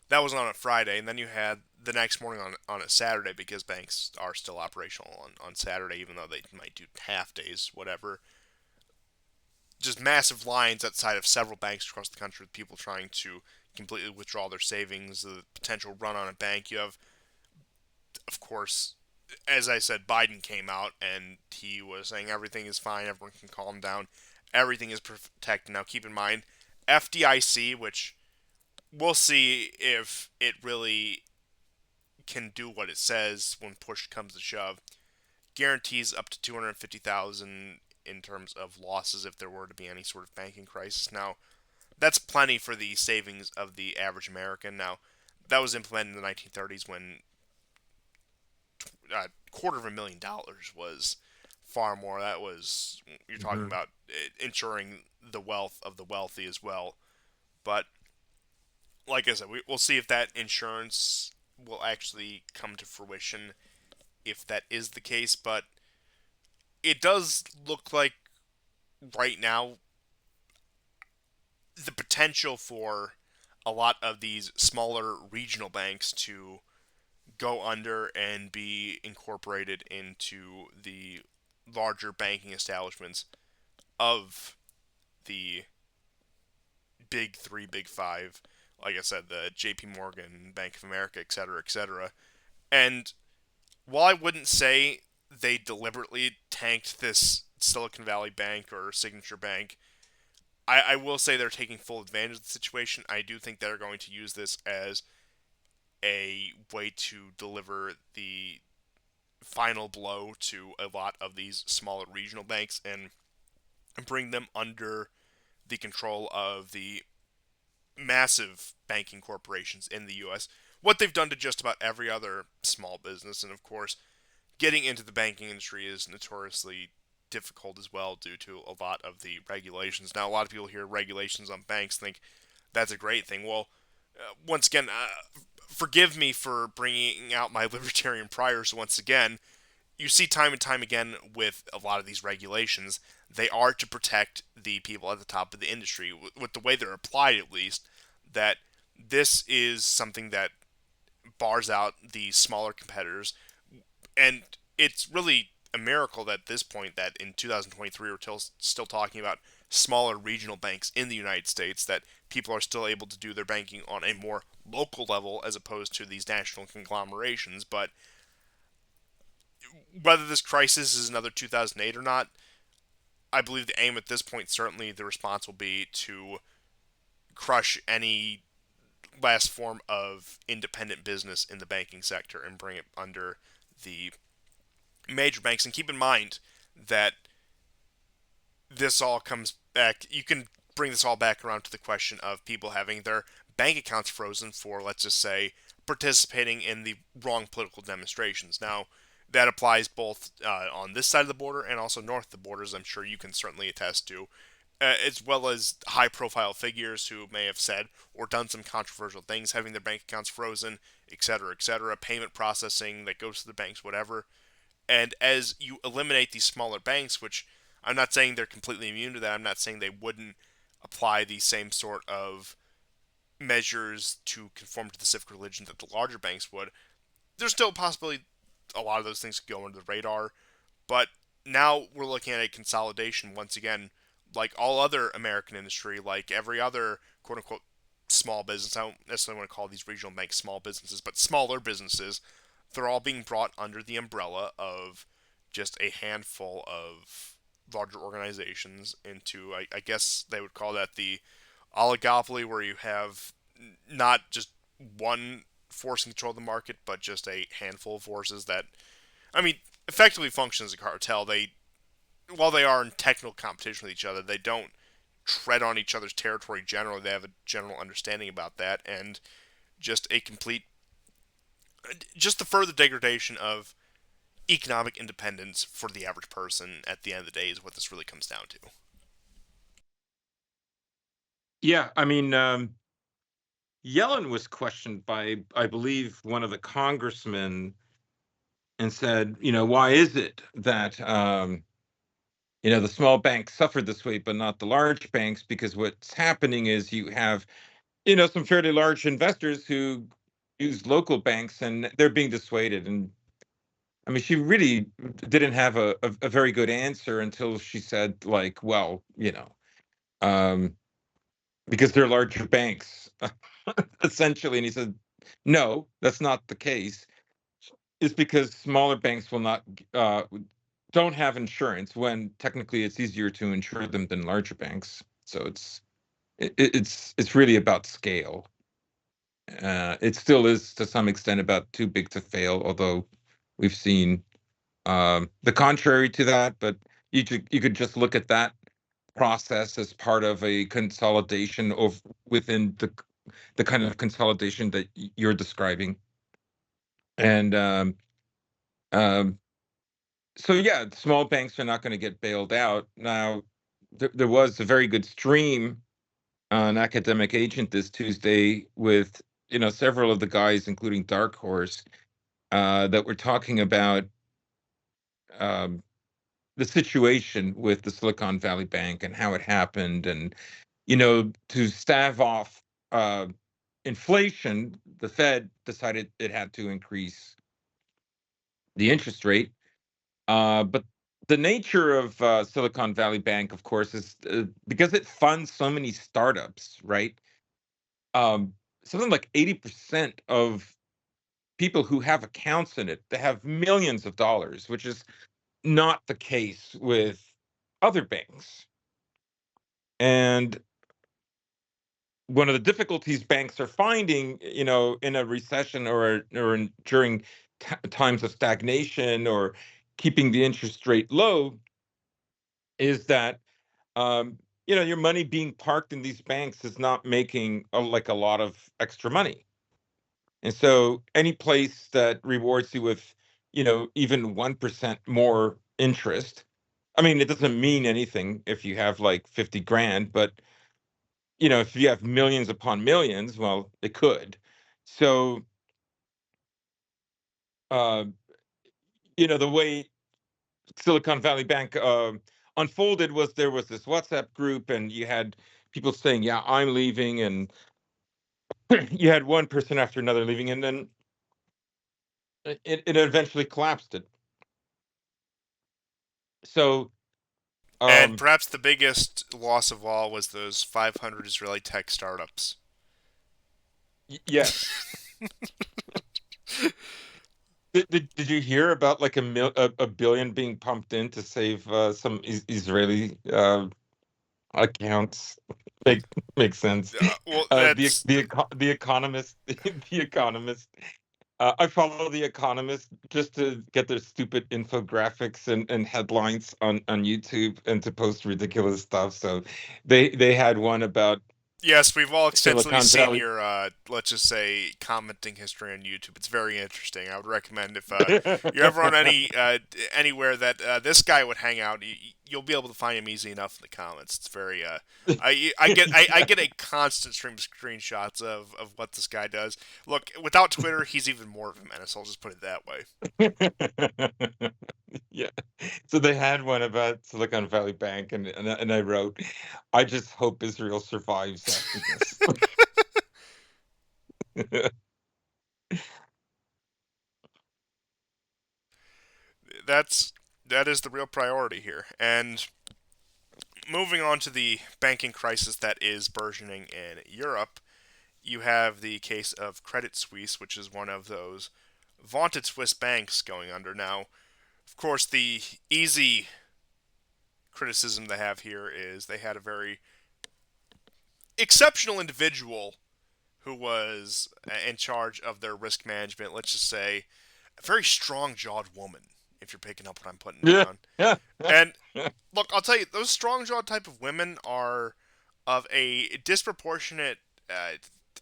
that was on a Friday, and then you had the next morning on a Saturday because banks are still operational on Saturday, even though they might do half days, whatever. Just massive lines outside of several banks across the country with people trying to completely withdraw their savings, the potential run on a bank. You have, of course, as I said, Biden came out and he was saying everything is fine, everyone can calm down, everything is protected. Now, keep in mind, FDIC, which we'll see if it really can do what it says when push comes to shove, guarantees up to 250,000 in terms of losses if there were to be any sort of banking crisis. Now, that's plenty for the savings of the average American. Now, that was implemented in the 1930s when $250,000 was far more. That was you're talking Hmm. about ensuring the wealth of the wealthy as well. But like I said, we'll see if that insurance will actually come to fruition if that is the case. But it does look like right now the potential for a lot of these smaller regional banks to go under and be incorporated into the larger banking establishments of the big three, big five. Like I said, the J.P. Morgan, Bank of America, et cetera, et cetera. And while I wouldn't say they deliberately tanked this Silicon Valley Bank or Signature Bank, I will say they're taking full advantage of the situation. I do think they're going to use this as a way to deliver the final blow to a lot of these smaller regional banks and bring them under the control of the massive banking corporations in the U.S. What they've done to just about every other small business, and of course, getting into the banking industry is notoriously difficult as well due to a lot of the regulations. Now, a lot of people hear regulations on banks think that's a great thing. Well, once again, forgive me for bringing out my libertarian priors once again. You see time and time again with a lot of these regulations, they are to protect the people at the top of the industry, with the way they're applied at least, that this is something that bars out the smaller competitors. And it's really a miracle that at this point, that in 2023 we're still talking about smaller regional banks in the United States, that people are still able to do their banking on a more local level as opposed to these national conglomerations. But whether this crisis is another 2008 or not, I believe the aim at this point, certainly the response will be to crush any last form of independent business in the banking sector and bring it under the major banks. And keep in mind that this all comes back. You can bring this all back around to the question of people having their bank accounts frozen for, let's just say, participating in the wrong political demonstrations. Now, that applies both on this side of the border and also north of the border, as I'm sure you can certainly attest to, as well as high profile figures who may have said or done some controversial things, having their bank accounts frozen, etc., payment processing that goes to the banks, whatever. And as you eliminate these smaller banks, which I'm not saying they're completely immune to that, I'm not saying they wouldn't apply the same sort of measures to conform to the civic religion that the larger banks would, there's still a possibility a lot of those things could go under the radar. But now we're looking at a consolidation once again, like all other American industry, like every other quote unquote small business. I don't necessarily want to call these regional banks small businesses, but smaller businesses. They're all being brought under the umbrella of just a handful of larger organizations into, I guess they would call that the oligopoly, where you have not just one force in control of the market, but just a handful of forces that, I mean, effectively function as a cartel. They, while they are in technical competition with each other, they don't tread on each other's territory generally. They have a general understanding about that, and just a complete, just the further degradation of economic independence for the average person at the end of the day is what this really comes down to. Yeah, I mean, Yellen was questioned by, I believe, one of the congressmen and said, why is it that the small banks suffered this way, but not the large banks? Because what's happening is you have, some fairly large investors who use local banks, and they're being dissuaded. And I mean, she really didn't have a very good answer until she said, like, well, um, because they're larger banks, essentially. And he said, no, that's not the case. It's because smaller banks will not don't have insurance, when technically it's easier to insure them than larger banks. So it's really about scale. It still is to some extent about too big to fail, although we've seen the contrary to that. But you could just look at that process as part of a consolidation of within the kind of consolidation that you're describing. And um, so yeah, small banks are not going to get bailed out. Now, there was a very good stream on Academic Agent this Tuesday with several of the guys, including Dark Horse, that were talking about um, the situation with the Silicon Valley Bank and how it happened, and to stave off uh, inflation, the Fed decided it had to increase the interest rate. But the nature of Silicon Valley Bank, of course, is because it funds so many startups, right? Um, Something like 80% of people who have accounts in it, they have millions of dollars, which is not the case with other banks. And one of the difficulties banks are finding, in a recession, during times of stagnation or keeping the interest rate low is that your money being parked in these banks is not making like a lot of extra money. And so any place that rewards you with, even 1% more interest, I mean, it doesn't mean anything if you have like 50 grand, but if you have millions upon millions, well, it could. So, uh, the way Silicon Valley Bank unfolded was there was this WhatsApp group, and you had people saying, "Yeah, I'm leaving," and you had one person after another leaving, and then it eventually collapsed it. So, And um, perhaps the biggest loss of all was those 500 Israeli tech startups. yes. Did you hear about like a billion being pumped in to save some Israeli accounts? Make Makes sense. Well, The that's the Economist, the Economist. I follow the Economist just to get their stupid infographics and headlines on YouTube and to post ridiculous stuff. So they had one about yes. We've all extensively Silicon seen Valley. your, let's just say, commenting history on YouTube. It's very interesting. I would recommend if you're ever on anywhere that this guy would hang out, you'll be able to find him easy enough in the comments. It's very I get a constant stream of screenshots of what this guy does. Look, without Twitter, he's even more of a menace. I'll just put it that way. Yeah. So they had one about Silicon Valley Bank, and I wrote, "I just hope Israel survives after this." That's that is the real priority here. And moving on to the banking crisis that is burgeoning in Europe, you have the case of Credit Suisse, which is one of those vaunted Swiss banks going under. Now, of course, the easy criticism they have here is they had a very exceptional individual who was in charge of their risk management. Let's just say a very strong jawed woman, if you're picking up what I'm putting Yeah. down. And look, I'll tell you, those strong jawed type of women are of a disproportionate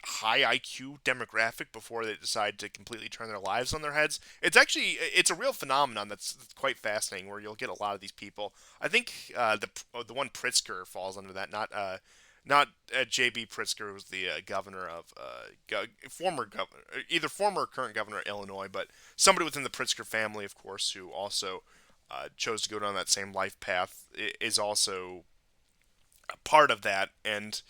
high IQ demographic before they decide to completely turn their lives on their heads. It's a real phenomenon that's quite fascinating where you'll get a lot of these people. I think the one Pritzker falls under that, not J.B. Pritzker, who was the governor of former governor, either former or current governor of Illinois, but somebody within the Pritzker family, of course, who also chose to go down that same life path, is also a part of that, and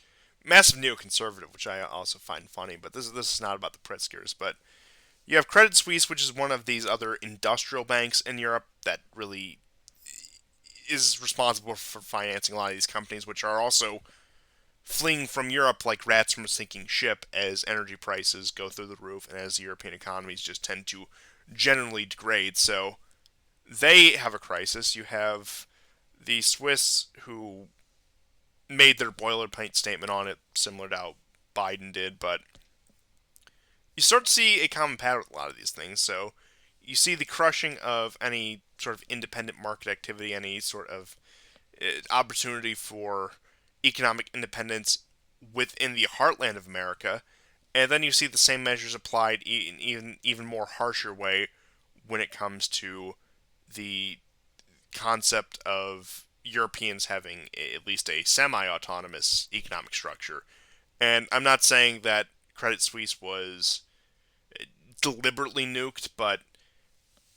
massive neoconservative, which I also find funny. But this is not about the Pritzkers. But you have Credit Suisse, which is one of these other industrial banks in Europe that really is responsible for financing a lot of these companies, which are also fleeing from Europe like rats from a sinking ship as energy prices go through the roof and as European economies just tend to generally degrade. So they have a crisis. You have the Swiss who made their boilerplate statement on it, similar to how Biden did, but you start to see a common pattern with a lot of these things. So you see the crushing of any sort of independent market activity, any sort of opportunity for economic independence within the heartland of America, and then you see the same measures applied in even more harsher way when it comes to the concept of Europeans having at least a semi-autonomous economic structure. And I'm not saying that Credit Suisse was deliberately nuked, but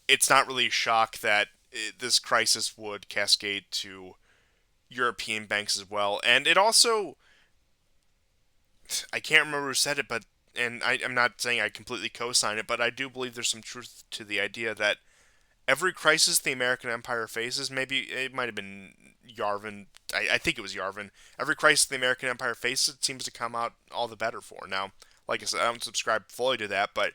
it's not really a shock that this crisis would cascade to European banks as well. And it also, I can't remember who said it, but I'm not saying I completely co-sign it, but I do believe there's some truth to the idea that every crisis the American empire faces, maybe it might have been Yarvin, I think it was Yarvin, every crisis the American empire faces it seems to come out all the better for. Now, like I said, I don't subscribe fully to that, but,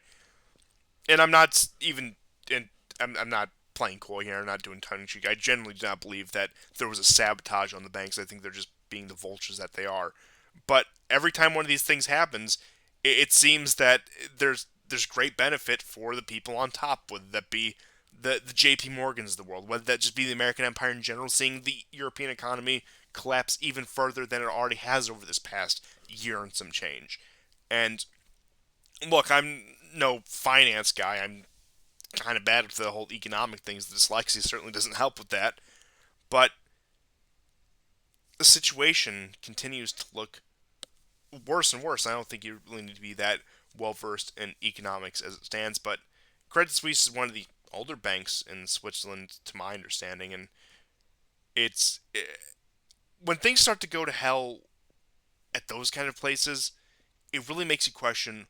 and I'm not even, and I'm not playing coy here, I'm not doing tongue in cheek. I generally do not believe that there was a sabotage on the banks. I think they're just being the vultures that they are. But every time one of these things happens, it seems that there's there's great benefit for the people on top, whether that be the J.P. Morgans of the world, whether that just be the American empire in general, seeing the European economy collapse even further than it already has over this past year and some change. And look, I'm no finance guy. I'm kind of bad at the whole economic things. The dyslexia certainly doesn't help with that. But the situation continues to look worse and worse. I don't think you really need to be that well versed in economics as it stands, but Credit Suisse is one of the older banks in Switzerland, to my understanding, and it's when things start to go to hell at those kind of places, it really makes you question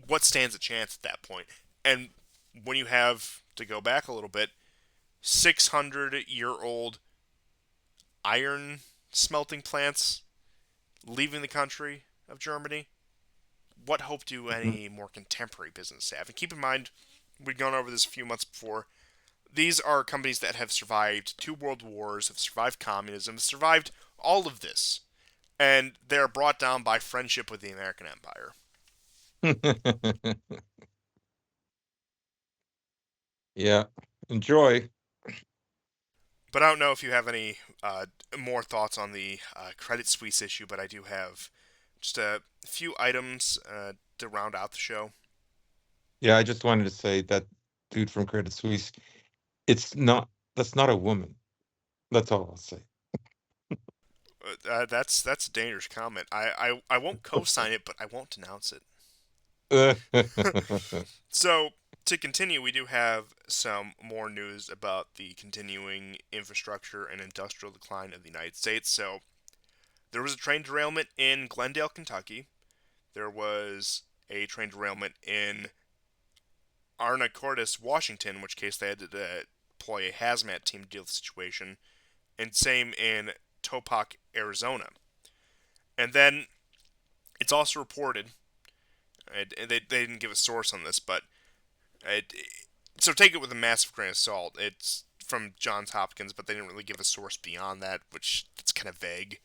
what stands a chance at that point. And when you have to go back a little bit, 600-year-old iron smelting plants leaving the country of Germany, what hope do Mhm. any more contemporary business have? And keep in mind, we've gone over this a few months before. These are companies that have survived two world wars, have survived communism, have survived all of this, and they are brought down by friendship with the American empire. Yeah. Enjoy. But I don't know if you have any more thoughts on the Credit Suisse issue, but I do have just a few items to round out the show. Yeah, I just wanted to say that dude from Credit Suisse, it's not that's not a woman. That's all I'll say. That's a dangerous comment. I won't co-sign it, but I won't denounce it. So, to continue, we do have some more news about the continuing infrastructure and industrial decline of the United States. So, there was a train derailment in Glendale, Kentucky. There was a train derailment in Anacortes, Washington, in which case they had to deploy a hazmat team to deal with the situation. And same in Topak, Arizona. And then it's also reported, and they didn't give a source on this, but it, so take it with a massive grain of salt. It's from Johns Hopkins, but they didn't really give a source beyond that, which it's kind of vague.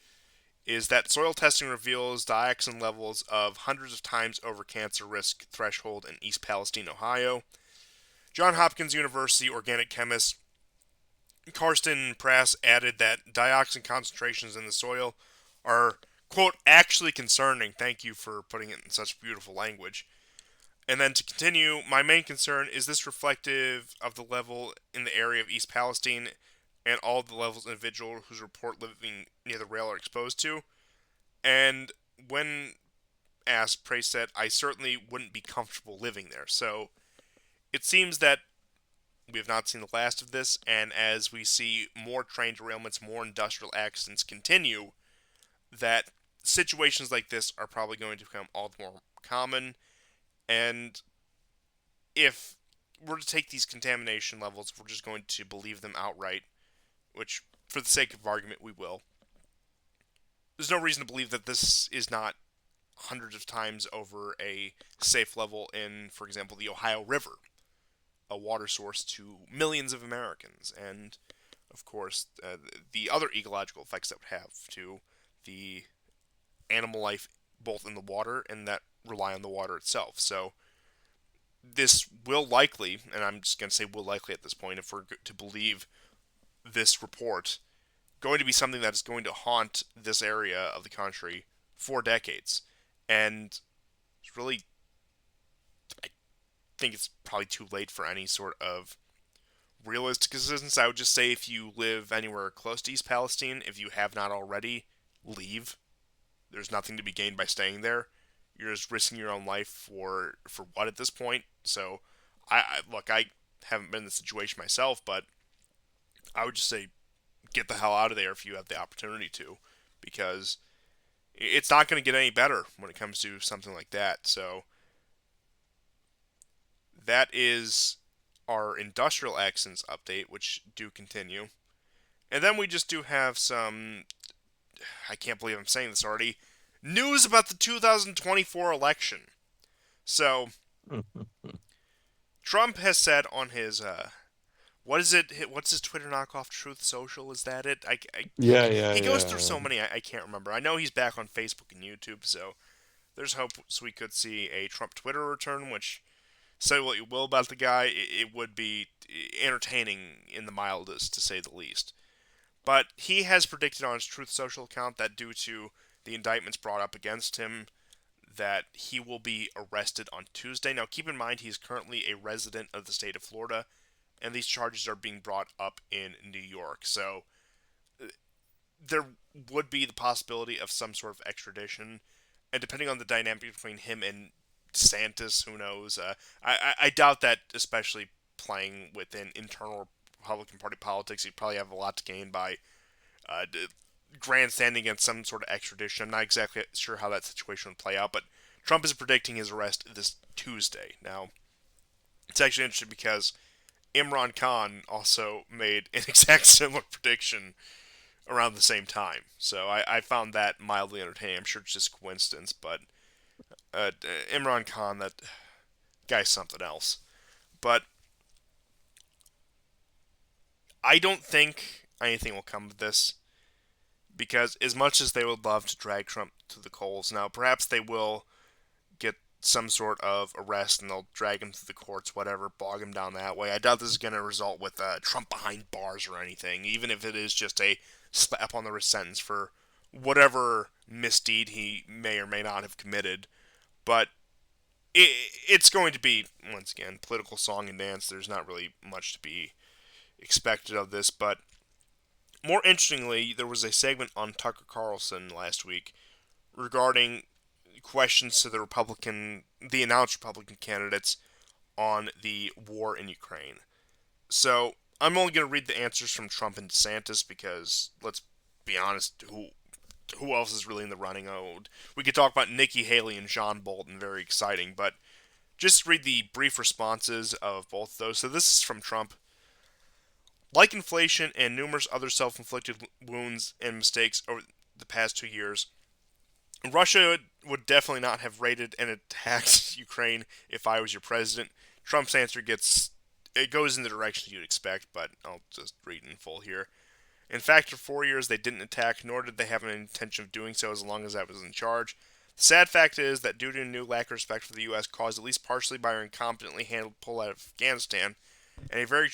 Is that soil testing reveals dioxin levels of hundreds of times over cancer risk threshold in East Palestine, Ohio. Johns Hopkins University organic chemist Karsten Prass added that dioxin concentrations in the soil are, quote, actually concerning. Thank you for putting it in such beautiful language. And then to continue, my main concern is this reflective of the level in the area of East Palestine and all the levels of individual whose report living near the rail are exposed to. And when asked, Prey said, I certainly wouldn't be comfortable living there. So it seems that we have not seen the last of this, and as we see more train derailments, more industrial accidents continue, that situations like this are probably going to become all the more common. And if we're to take these contamination levels, if we're just going to believe them outright, which for the sake of argument we will, there's no reason to believe that this is not hundreds of times over a safe level in, for example, the Ohio River, a water source to millions of Americans, and of course the other ecological effects that would have to the animal life both in the water and that rely on the water itself. So this will likely, and I'm just going to say will likely at this point, if we're to believe this report, going to be something that is going to haunt this area of the country for decades. And it's really, I think it's probably too late for any sort of realistic assistance. I would just say if you live anywhere close to East Palestine, if you have not already, leave. There's nothing to be gained by staying there. You're just risking your own life for what at this point? So, I look, I haven't been in this situation myself, but I would just say get the hell out of there if you have the opportunity to, because it's not going to get any better when it comes to something like that. So that is our industrial accidents update, which do continue. And then we just do have some, I can't believe I'm saying this already, news about the 2024 election. So Trump has said on his what is it? What's his Twitter knockoff? Truth Social? Is that it? Yeah, yeah, He goes through yeah. so many. I can't remember. I know he's back on Facebook and YouTube. So There's hopes we could see a Trump Twitter return, which, say what you will about the guy, it would be entertaining in the mildest, to say the least. But he has predicted on his Truth Social account that due to the indictments brought up against him, that he will be arrested on Tuesday. Now, keep in mind he's currently a resident of the state of Florida, and these charges are being brought up in New York. So there would be the possibility of some sort of extradition, and depending on the dynamic between him and DeSantis, who knows? I doubt that, especially playing within internal Republican Party politics, he'd probably have a lot to gain by uh, grandstanding against some sort of extradition. I'm not exactly sure how that situation would play out, but Trump is predicting his arrest this Tuesday. Now, it's actually interesting because Imran Khan also made an exact similar prediction around the same time. So I found that mildly entertaining. I'm sure it's just coincidence, but uh, Imran Khan, that guy's something else. But I don't think anything will come of this because as much as they would love to drag Trump to the coals, now perhaps they will get some sort of arrest and they'll drag him to the courts, whatever, bog him down that way. I doubt this is going to result with Trump behind bars or anything, even if it is just a slap on the wrist sentence for whatever misdeed he may or may not have committed. But it's going to be, once again, political song and dance. There's not really much to be expected of this. But more interestingly, there was a segment on Tucker Carlson last week regarding questions to the announced Republican candidates on the war in Ukraine. So I'm only going to read the answers from Trump and DeSantis because let's be honest, who else is really in the running? Oh, we could talk about Nikki Haley and John Bolton, very exciting, but just read the brief responses of both of those. So this is from Trump. Like inflation and numerous other self-inflicted wounds and mistakes over the past 2 years, Russia would definitely not have raided and attacked Ukraine if I was your president. Trump's answer goes in the direction you'd expect, but I'll just read in full here. In fact, for 4 years they didn't attack, nor did they have an intention of doing so as long as I was in charge. The sad fact is that due to a new lack of respect for the U.S., caused at least partially by our incompetently handled pull out of Afghanistan, and a very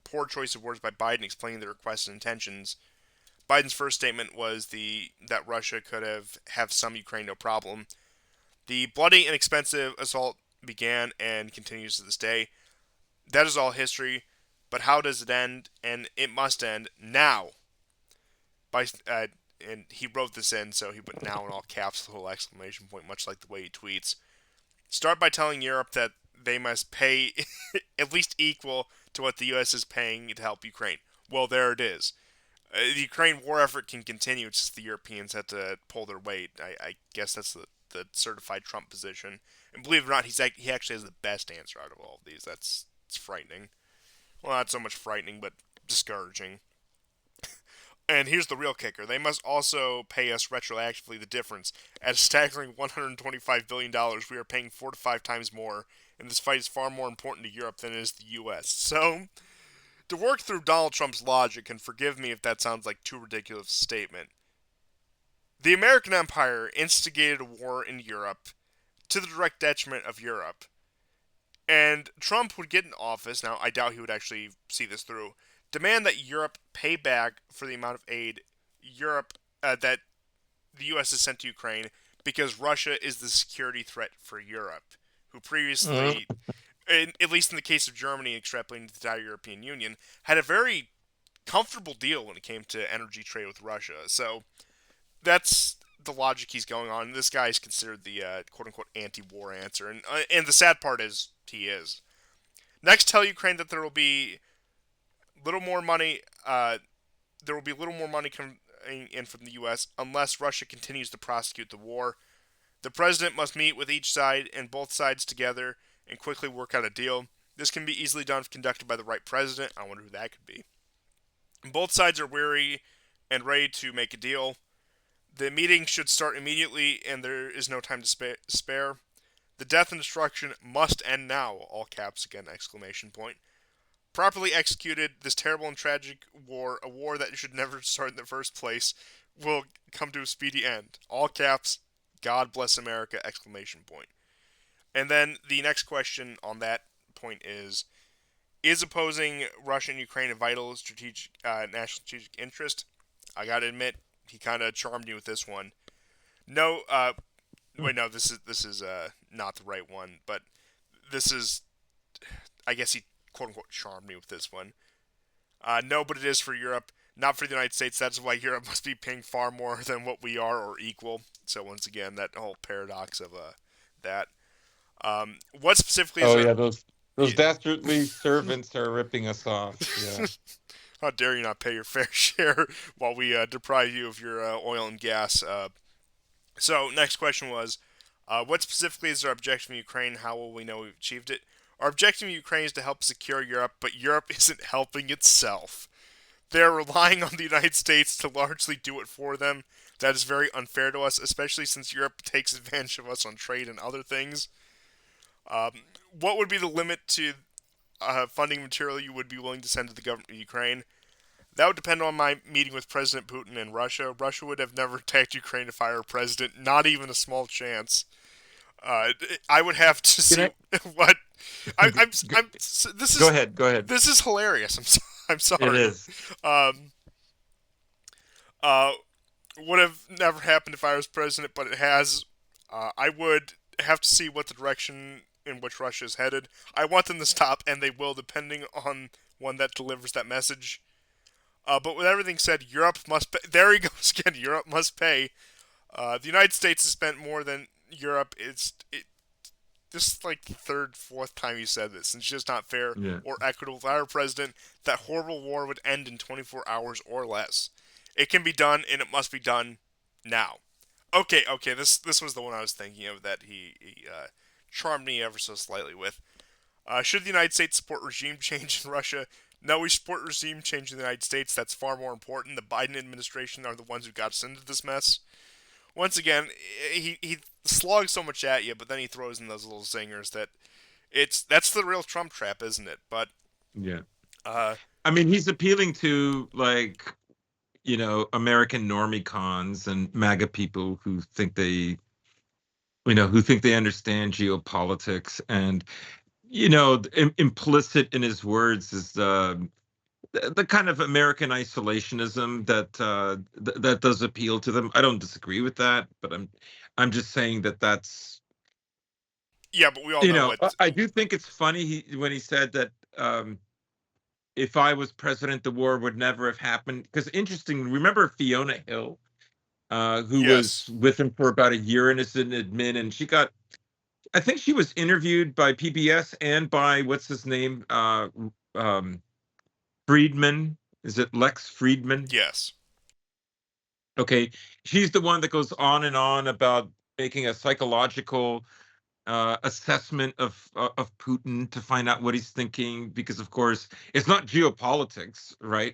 poor choice of words by Biden explaining the request and intentions, Biden's first statement was that Russia could have some Ukraine no problem. The bloody and expensive assault began and continues to this day. That is all history, but how does it end? And it must end now. By and he wrote this in, so he put now in all caps, the whole exclamation point, much like the way he tweets. Start by telling Europe that they must pay at least equal to what the U.S. is paying to help Ukraine. Well, there it is. The Ukraine war effort can continue. It's just the Europeans have to pull their weight. I guess that's the certified Trump position. And believe it or not, he actually has the best answer out of all of these. It's frightening. Well, not so much frightening, but discouraging. And here's the real kicker. They must also pay us retroactively the difference. At a staggering $125 billion, dollars, we are paying 4 to 5 times more, and this fight is far more important to Europe than it is the U.S. So, to work through Donald Trump's logic, and forgive me if that sounds like too ridiculous a statement, the American empire instigated a war in Europe to the direct detriment of Europe. And Trump would get in office, now I doubt he would actually see this through, demand that Europe pay back for the amount of aid that the U.S. has sent to Ukraine because Russia is the security threat for Europe, who Mm. previously, at least in the case of Germany, extrapolating to the entire European Union, had a very comfortable deal when it came to energy trade with Russia. So that's the logic he's going on. This guy is considered the quote unquote anti-war answer, and the sad part is he is. Next, tell Ukraine that there will be little more money. There will be little more money coming in from the U.S. unless Russia continues to prosecute the war. The president must meet with each side and both sides together and quickly work out a deal. This can be easily done if conducted by the right president. I wonder who that could be. Both sides are weary and ready to make a deal. The meeting should start immediately, and there is no time to spare. The death and destruction must end now. All caps again! Exclamation point. Properly executed, this terrible and tragic war, a war that should never start in the first place, will come to a speedy end. All caps, God bless America! Exclamation point. And then the next question on that point is opposing Russia and Ukraine a vital strategic national strategic interest? I gotta admit, he kind of charmed me with this one. No, wait, no, this is not the right one, but this is, I guess he quote unquote charmed me with this one. No, but it is for Europe, not for the United States. That's why Europe must be paying far more than what we are or equal. So once again, that whole paradox of that. What specifically is Oh there? yeah, those Yeah. dastardly servants are ripping us off. Yeah. How dare you not pay your fair share while we deprive you of your oil and gas? So next question was, what specifically is our objective in Ukraine? How will we know we've achieved it? Our objective in Ukraine is to help secure Europe, but Europe isn't helping itself. They're relying on the United States to largely do it for them. That is very unfair to us, especially since Europe takes advantage of us on trade and other things. Um, what would be the limit to funding material you would be willing to send to the government of Ukraine? That would depend on my meeting with President Putin and Russia. Russia would have never attacked Ukraine to fire a president, not even a small chance. Uh, I would have to Can see I? what G- g- this Go is ahead. Go ahead. this is hilarious. I'm It sorry. is. Um, uh, would have never happened if I was president, but it has. I would have to see what the direction in which Russia is headed. I want them to stop, and they will, depending on one that delivers that message. But with everything said, Europe must pay. There he goes again. Europe must pay. The United States has spent more than Europe. This is like the third, fourth time you said this. It's just not fair Yeah. or equitable. If I were president, that horrible war would end in 24 hours or less. It can be done, and it must be done now. Okay. This was the one I was thinking of that he charmed me ever so slightly with. Should the United States support regime change in Russia? No, we support regime change in the United States. That's far more important. The Biden administration are the ones who got us into this mess. Once again, he slogs so much at you, but then he throws in those little zingers that that's the real Trump trap, isn't it? But Yeah. uh, I mean, he's appealing to like American normie cons and MAGA people who think they understand geopolitics, and implicit in his words is the kind of American isolationism that does appeal to them. I don't disagree with that, but I'm just saying that's yeah, but we all know what. I do think it's funny when he said that if I was president, the war would never have happened. Because interesting, remember Fiona Hill, who was Yes, with him for about a year and is an admin, and I think she was interviewed by PBS and by what's his name, um, Friedman. Is it Lex Friedman? yes. Okay, she's the one that goes on and on about making a psychological assessment of Putin to find out what he's thinking, because of course it's not geopolitics, right?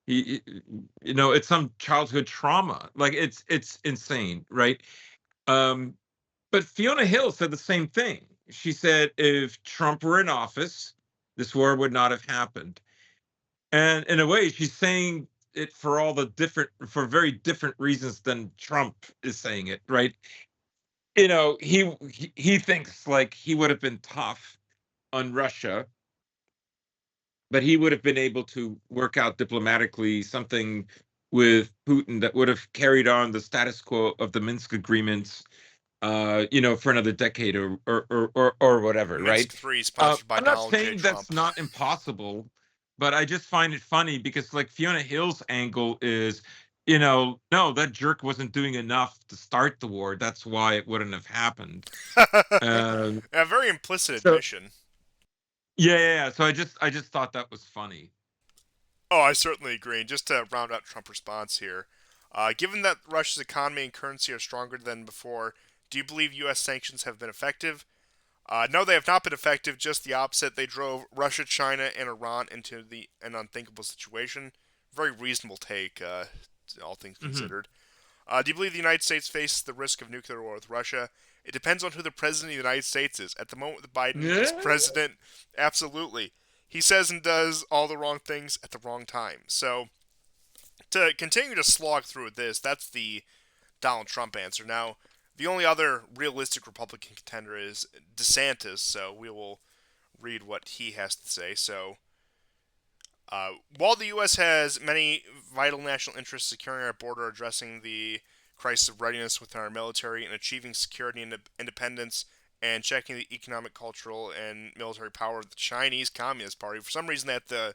It's some childhood trauma. Like it's insane, right? Um, but Fiona Hill said the same thing. She said if Trump were in office, this war would not have happened. And in a way, she's saying it for very different reasons than Trump is saying it, right? He thinks like he would have been tough on Russia, but he would have been able to work out diplomatically something with Putin that would have carried on the status quo of the Minsk agreements, for another decade or whatever, right? Minsk Three, sponsored by I'm not Donald J. saying that's Trump. not impossible, but I just find it funny because like Fiona Hill's angle is, no, that jerk wasn't doing enough to start the war. That's why it wouldn't have happened. Um, A very implicit so admission. yeah. So I just thought that was funny. Oh, I certainly agree. And just to round out Trump's response here, given that Russia's economy and currency are stronger than before, do you believe U.S. sanctions have been effective? No, they have not been effective. Just the opposite. They drove Russia, China, and Iran into an unthinkable situation. Very reasonable take, all things Hmm. considered. Do you believe the United States faces the risk of nuclear war with Russia? It depends on who the president of the United States is. At the moment that Biden is Yeah. president, absolutely. He says and does all the wrong things at the wrong time. So, to continue to slog through this, that's the Donald Trump answer. Now, The only other realistic Republican contender is DeSantis, so we will read what he has to say. While the U.S. has many vital national interests securing our border, addressing the crisis of readiness within our military, and achieving security and independence, and checking the economic, cultural, and military power of the Chinese Communist Party, for some reason they have to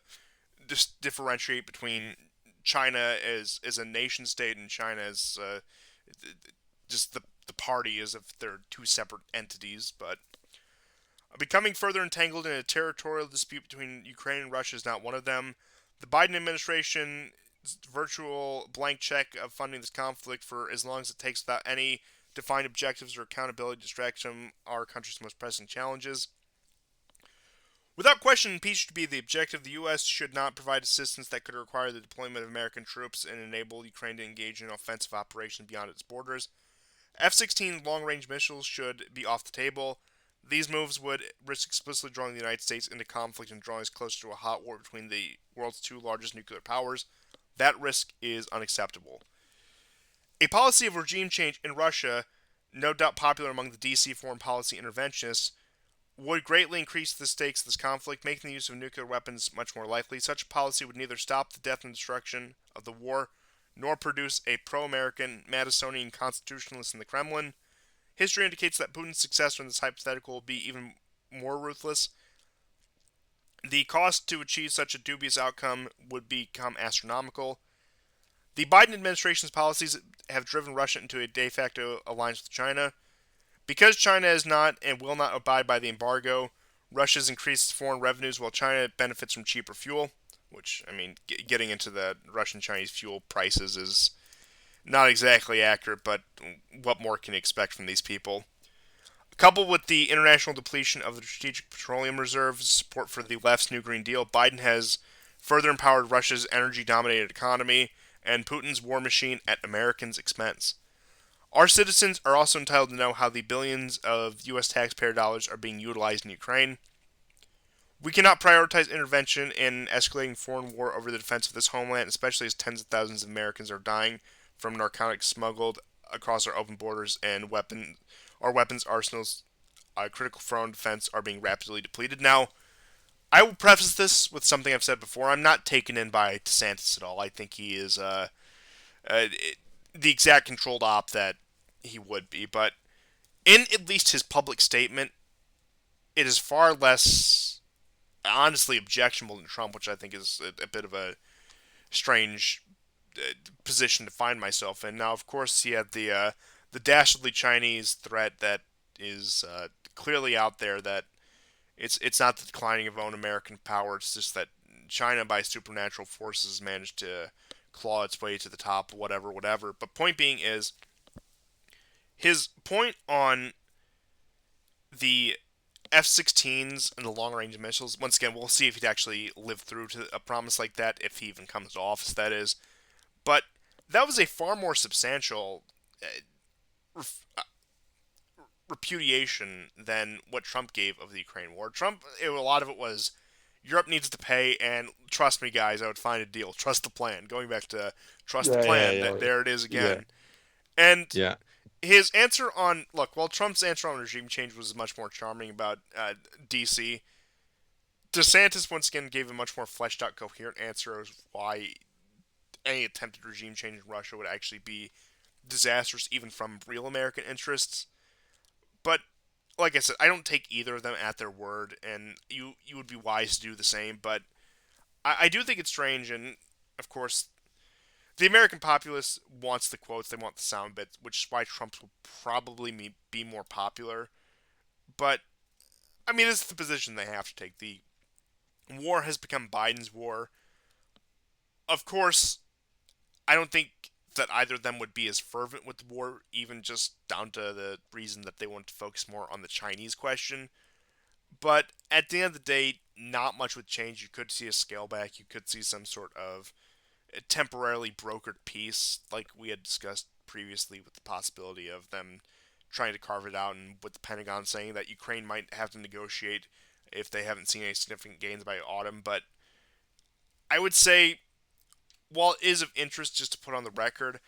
just differentiate between China as a nation state and China as just the party as if they're two separate entities. But becoming further entangled in a territorial dispute between Ukraine and Russia is not one of them. The Biden administration's virtual blank check of funding this conflict for as long as it takes without any defined objectives or accountability distracts from our country's most pressing challenges. Without question, peace should be the objective. The U.S. should not provide assistance that could require the deployment of American troops and enable Ukraine to engage in offensive operations beyond its borders. F 16 long range missiles should be off the table. These moves would risk explicitly drawing the United States into conflict and drawing us closer to a hot war between the world's two largest nuclear powers. That risk is unacceptable. A policy of regime change in Russia, no doubt popular among the DC foreign policy interventionists, would greatly increase the stakes of this conflict, making the use of nuclear weapons much more likely. Such a policy would neither stop the death and destruction of the war, nor produce a pro American, Madisonian constitutionalist in the Kremlin. History indicates that Putin's successor in this hypothetical will be even more ruthless. The cost to achieve such a dubious outcome would become astronomical. The Biden administration's policies have driven Russia into a de facto alliance with China. Because China is not and will not abide by the embargo, Russia's increased foreign revenues while China benefits from cheaper fuel. Which, I mean, getting into the Russian Chinese fuel prices is not exactly accurate, but what more can you expect from these people? Coupled with the international depletion of the strategic petroleum reserves, support for the left's New Green Deal, Biden has further empowered Russia's energy dominated economy and Putin's war machine at Americans' expense. Our citizens are also entitled to know how the billions of U.S. taxpayer dollars are being utilized in Ukraine. We cannot prioritize intervention in escalating foreign war over the defense of this homeland, especially as tens of thousands of Americans are dying from narcotics smuggled across our open borders and our weapons arsenals, critical for our own defense, are being rapidly depleted. Now, I will preface this with something I've said before. I'm not taken in by DeSantis at all. I think he is uh, the exact controlled op that he would be. But in at least his public statement, it is far less honestly objectionable than Trump, which I think is a bit of a strange position to find myself in. Now, of course, he had the dastardly Chinese threat that is clearly out there. That it's not the declining of own American power. It's just that China, by supernatural forces, managed to claw its way to the top. Whatever, whatever. But point being is his point on the F-16s and the long-range missiles. Once again, we'll see if he'd actually live through to a promise like that, if he even comes to office. That is, but that was a far more substantial ref- repudiation than what Trump gave of the Ukraine war. A lot of it was Europe needs to pay, and trust me, guys, I would find a deal. Trust the plan. Going back to trust the Yeah, yeah, plan, yeah, there it is yeah, again. And yeah. his answer on while Trump's answer on regime change was much more charming about DC, DeSantis once again gave a much more fleshed out, coherent answer as why any attempted regime change in Russia would actually be disastrous, even from real American interests. But like I said, I don't take either of them at their word, and you would be wise to do the same. But I do think it's strange, and of course, the American populace wants the quotes, they want the sound bits, which is why Trump will probably be more popular. But I mean, this is the position they have to take. The war has become Biden's war. Of course, I don't think that either of them would be as fervent with the war, even just down to the reason that they want to focus more on the Chinese question. But at the end of the day, not much would change. You could see a scale back. You could see some sort of temporarily brokered peace, like we had discussed previously, with the possibility of them trying to carve it out, and with the Pentagon saying that Ukraine might have to negotiate if they haven't seen any significant gains by autumn. But I would say, while it is of interest just to put on the record,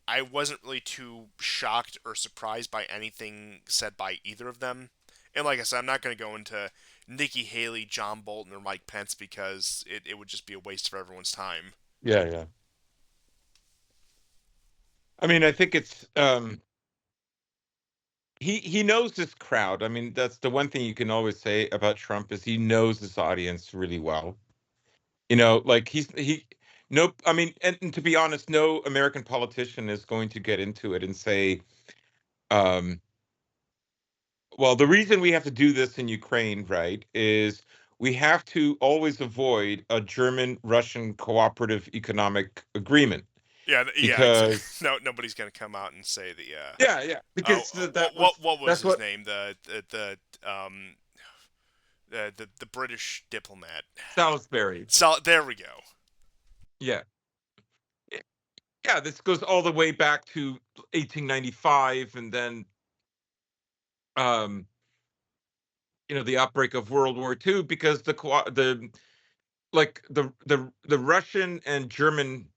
I wasn't really too shocked or surprised by anything said by either of them. And like I said, I'm not going to go into Nikki Haley, John Bolton, or Mike Pence because it would just be a waste of everyone's time. Yeah, yeah. I mean, I think it's he knows his crowd. I mean, that's the one thing you can always say about Trump is he knows his audience really well. Like he no, I mean, and to be honest, no American politician is going to get into it and say, um, well, the reason we have to do this in Ukraine, right, is we have to always avoid a German-Russian cooperative economic agreement Yeah, yeah, exactly. because No, nobody's going to come out and say the yeah, yeah, because what what was that's his what name? The British diplomat. Salisbury. So there we go. Yeah. Yeah, this goes all the way back to 1895 and then um the outbreak of World War II because the like the Russian and German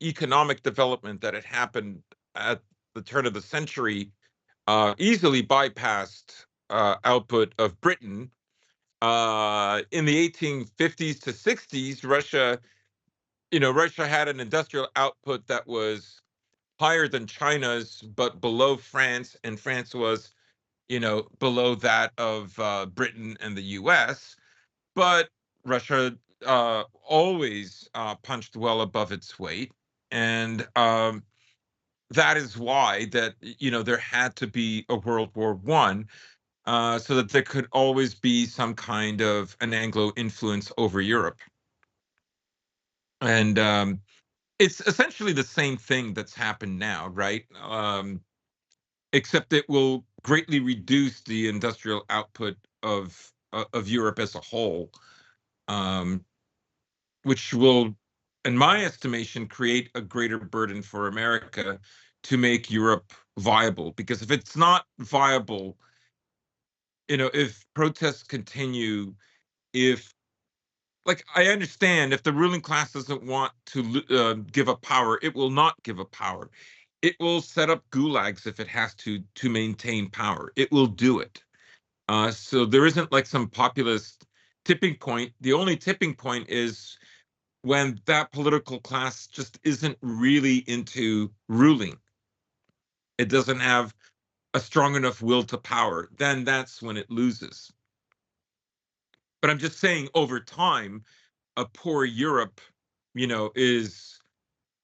economic development that had happened at the turn of the century easily bypassed output of Britain. In the 1850s to 60s, Russia had an industrial output that was higher than China's, but below France, and France was, below that of Britain and the U.S. But Russia always punched well above its weight, and that is why that there had to be a World War One, so that there could always be some kind of an Anglo influence over Europe, and it's essentially the same thing that's happened now, right? Except it will greatly reduce the industrial output of Europe as a whole, um, which will, in my estimation, create a greater burden for America to make Europe viable. Because if it's not viable, if protests continue, if like I understand if the ruling class doesn't want to give up power, it will not give up power. It will set up gulags if it has to maintain power. It will do it. So there isn't like some populist tipping point. The only tipping point is when that political class just isn't really into ruling. It doesn't have a strong enough will to power. Then that's when it loses. But I'm just saying, over time, a poor Europe, is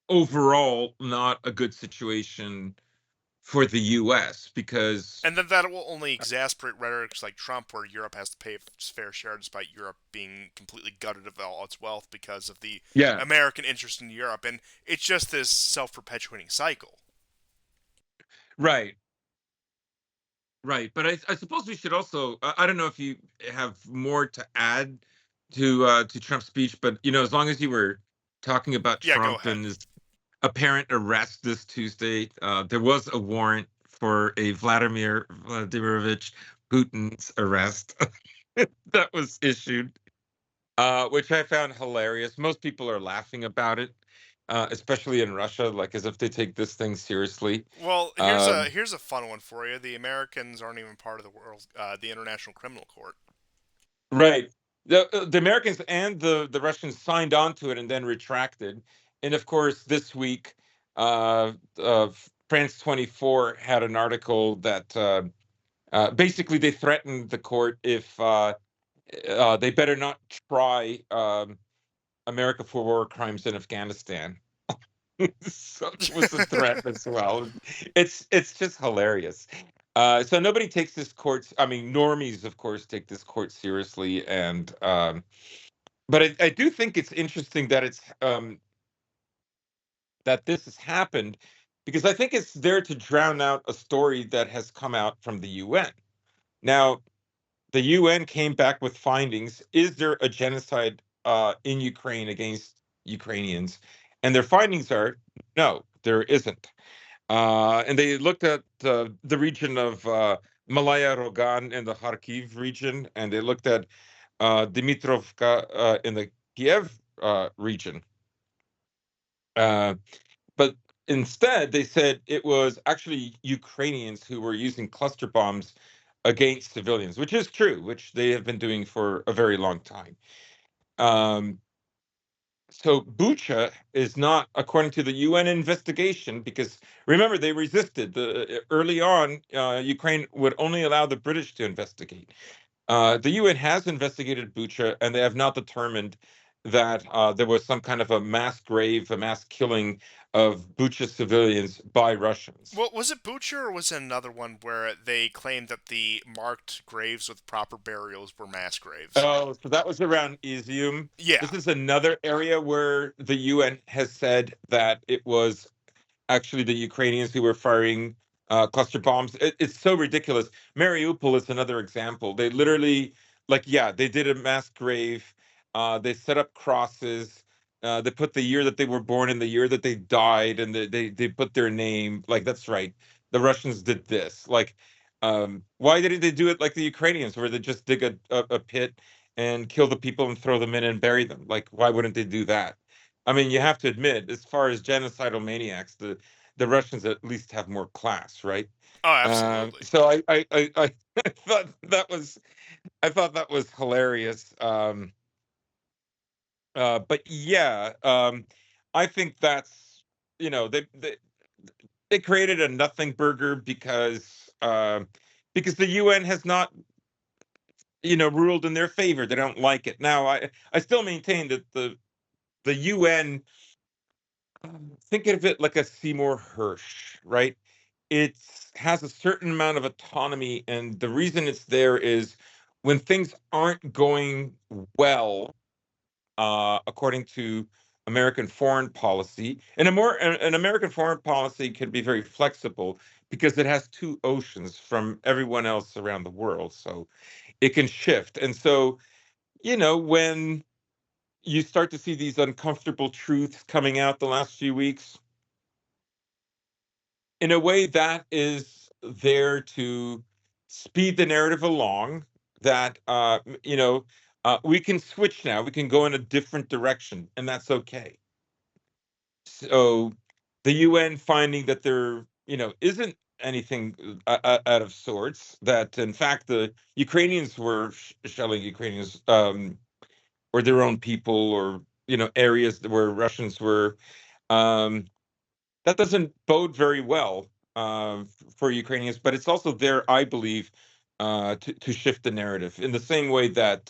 overall not a good situation for the U.S. because, And then that will only exasperate rhetorics like Trump, where Europe has to pay its fair share, despite Europe being completely gutted of all its wealth because of the yeah, American interest in Europe. And it's just this self-perpetuating cycle. right, right. But I suppose we should also, I don't know if you have more to add to Trump's speech, but as long as you were talking about Yeah, go Trump ahead. and his apparent arrest this Tuesday, there was a warrant for a Vladimir Vladimirovich Putin's arrest that was issued, which I found hilarious. Most people are laughing about it, especially in Russia, like as if they take this thing seriously. Well, Um, here's a fun one for you. The Americans aren't even part of the International Criminal Court. right. The Americans and the Russians signed on to it and then retracted. And of course, this week, uh, uh, France 24 had an article that basically they threatened the court if they better not try America for war crimes in Afghanistan. So it was a threat as well. It's just hilarious. So nobody takes this court. I mean, normies, of course, take this court seriously, and but I do think it's interesting that that this has happened because I think it's there to drown out a story that has come out from the UN. Now, the UN came back with findings. Is there a genocide in Ukraine against Ukrainians? And their findings are no, there isn't. And they looked at the region of Malaya Rogan in the Kharkiv region, and they looked at Dimitrovka in the Kiev region. Uh, but instead, they said it was actually Ukrainians who were using cluster bombs against civilians, which is true, which they have been doing for a very long time. Um, so Bucha is not, according to the UN investigation, because remember they resisted the early on. Ukraine would only allow the British to investigate. The UN has investigated Bucha, and they have not determined that there was some kind of a mass grave, a mass killing of Bucha civilians by Russians. Well, was it Butcher or was it another one where they claimed that the marked graves with proper burials were mass graves? Oh, so that was around Izium. Yeah. This is another area where the UN has said that it was actually the Ukrainians who were firing cluster bombs. It's so ridiculous. Mariupol is another example. They literally, like, yeah, they did a mass grave. They set up crosses. They put the year that they were born and the year that they died, and they put their name. Like, that's right. The Russians did this. Like, why didn't they do it like the Ukrainians, where they just dig a pit and kill the people and throw them in and bury them? Like, why wouldn't they do that? I mean, you have to admit, as far as genocidal maniacs, the Russians at least have more class, right? Oh, absolutely. So I thought that was I thought that was hilarious. But yeah, I think that's they created a nothing burger because the UN has not ruled in their favor. They don't like it. Now I still maintain that the UN, think of it like a Seymour Hersh, right? It has a certain amount of autonomy, and the reason it's there is when things aren't going well, according to American foreign policy, and an American foreign policy can be very flexible because it has two oceans from everyone else around the world, so it can shift. And so, when you start to see these uncomfortable truths coming out the last few weeks, in a way that is there to speed the narrative along, that we can switch now, we can go in a different direction, and that's okay. So the UN finding that there isn't anything out of sorts, that in fact the Ukrainians were shelling Ukrainians, or their own people, or areas where Russians were, um, that doesn't bode very well for Ukrainians, but it's also there, I believe, to shift the narrative in the same way that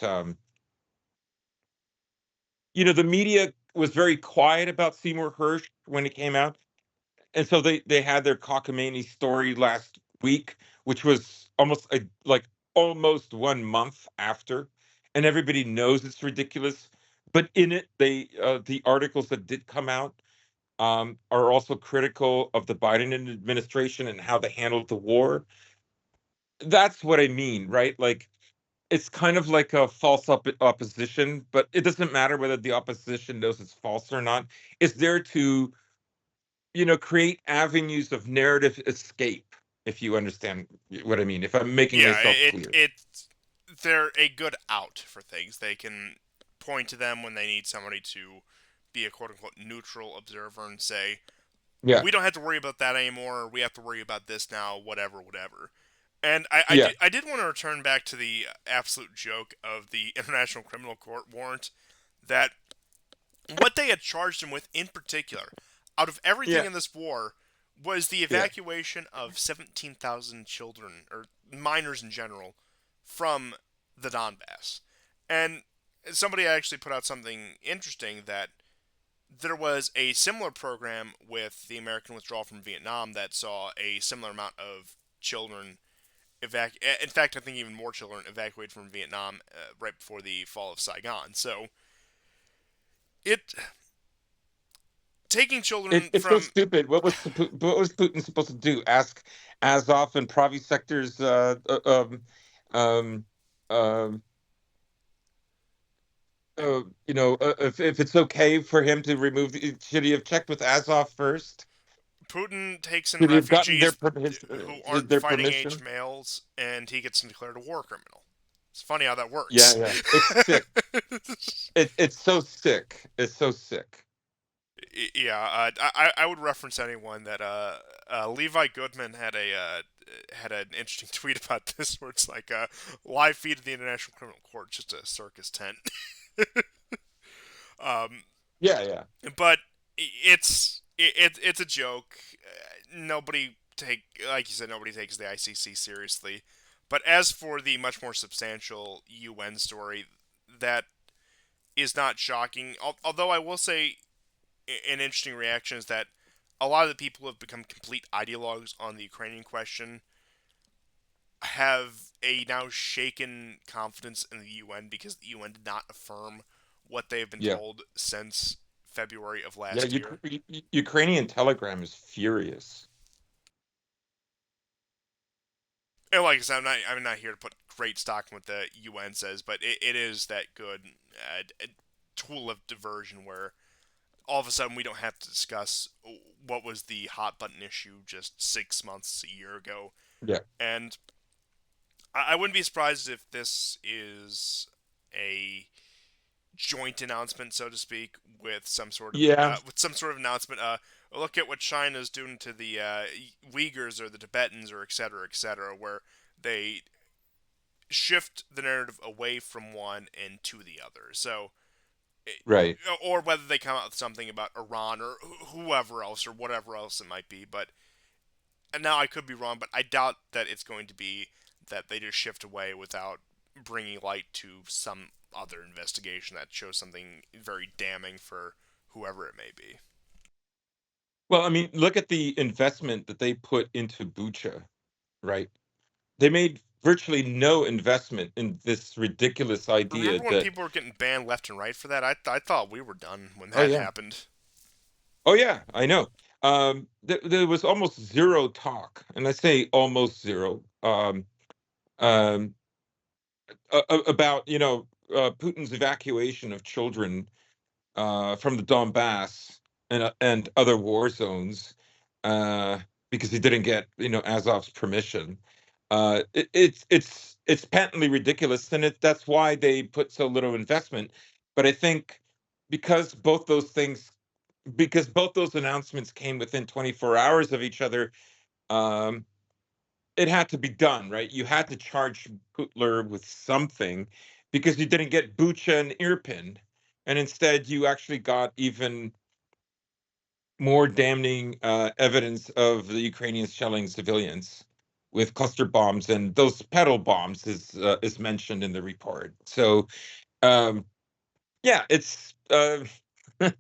the media was very quiet about Seymour Hersh when it came out, and so they had their cockamamie story last week, which was almost 1 month after, and everybody knows it's ridiculous. But in it, the articles that did come out are also critical of the Biden administration and how they handled the war. That's what I mean, right? Like, it's kind of like a false opposition, but it doesn't matter whether the opposition knows it's false or not. It's there to, create avenues of narrative escape, if you understand what I mean, if I'm making Yeah, myself clear. they're a good out for things. They can point to them when they need somebody to be a quote unquote neutral observer and say, Yeah, we don't have to worry about that anymore. We have to worry about this now. Whatever, whatever. And yeah, I did want to return back to the absolute joke of the International Criminal Court warrant, that what they had charged him with in particular, out of everything yeah, in this war, was the yeah, evacuation of 17,000 children, or minors in general, from the Donbass. And somebody actually put out something interesting, that there was a similar program with the American withdrawal from Vietnam that saw a similar amount of children In fact, I think even more children evacuated from Vietnam right before the fall of Saigon. So it taking children it's so from stupid. What was Putin supposed to do? Ask Azov and Pravi sectors, um, um, if it's okay for him to remove should he have checked with Azov first? Putin takes in Should he have gotten refugees who aren't their fighting age permission? males, and he gets declared a war criminal. It's funny how that Yeah, works. yeah. It's sick. It's so sick. It's so sick. Yeah, I would reference anyone that Levi Goodman had an interesting tweet about this, where it's like live feed of the International Criminal Court, just a circus tent. um, Yeah, yeah, but it's a joke. Nobody take like you said, nobody takes the ICC seriously. But as for the much more substantial UN story, that is not shocking. Although I will say an interesting reaction is that a lot of the people who have become complete ideologues on the Ukrainian question have a now shaken confidence in the UN because the UN did not affirm what they have been yeah, told since February of yeah. last year. Ukrainian Telegram is furious. And like I said, I'm not here to put great stock in what the UN says, but it is that good tool of diversion where all of a sudden we don't have to discuss what was the hot button issue just 6 months, a year ago. Yeah, And I wouldn't be surprised if this is a joint announcement, so to speak, yeah, with some sort of announcement. Look at what China's doing to the Uyghurs or the Tibetans or et cetera, where they shift the narrative away from one and to the other. So, right. or whether they come out with something about Iran or whoever else or whatever else it might be. But and now I could be wrong, but I doubt that it's going to be that they just shift away without bringing light to some other investigation that shows something very damning for whoever it may be. Well, I mean, look at the investment that they put into Bucha, right? They made virtually no investment in this ridiculous idea Remember when that, people were getting banned left and right for that? I thought we were done when oh that yeah, happened. oh yeah, I know. There was almost zero talk, and I say almost zero, um, about Putin's evacuation of children from the Donbass and other war zones, uh, because he didn't get Azov's permission. It's patently ridiculous, and that's why they put so little investment. But I think because both those things, because both those announcements came within 24 hours of each other, um, it had to be done, right? You had to charge Putler with something because you didn't get Bucha and Irpin, and instead you actually got even more damning evidence of the Ukrainians shelling civilians with cluster bombs, and those pedal bombs is mentioned in the report. So um, yeah, it's and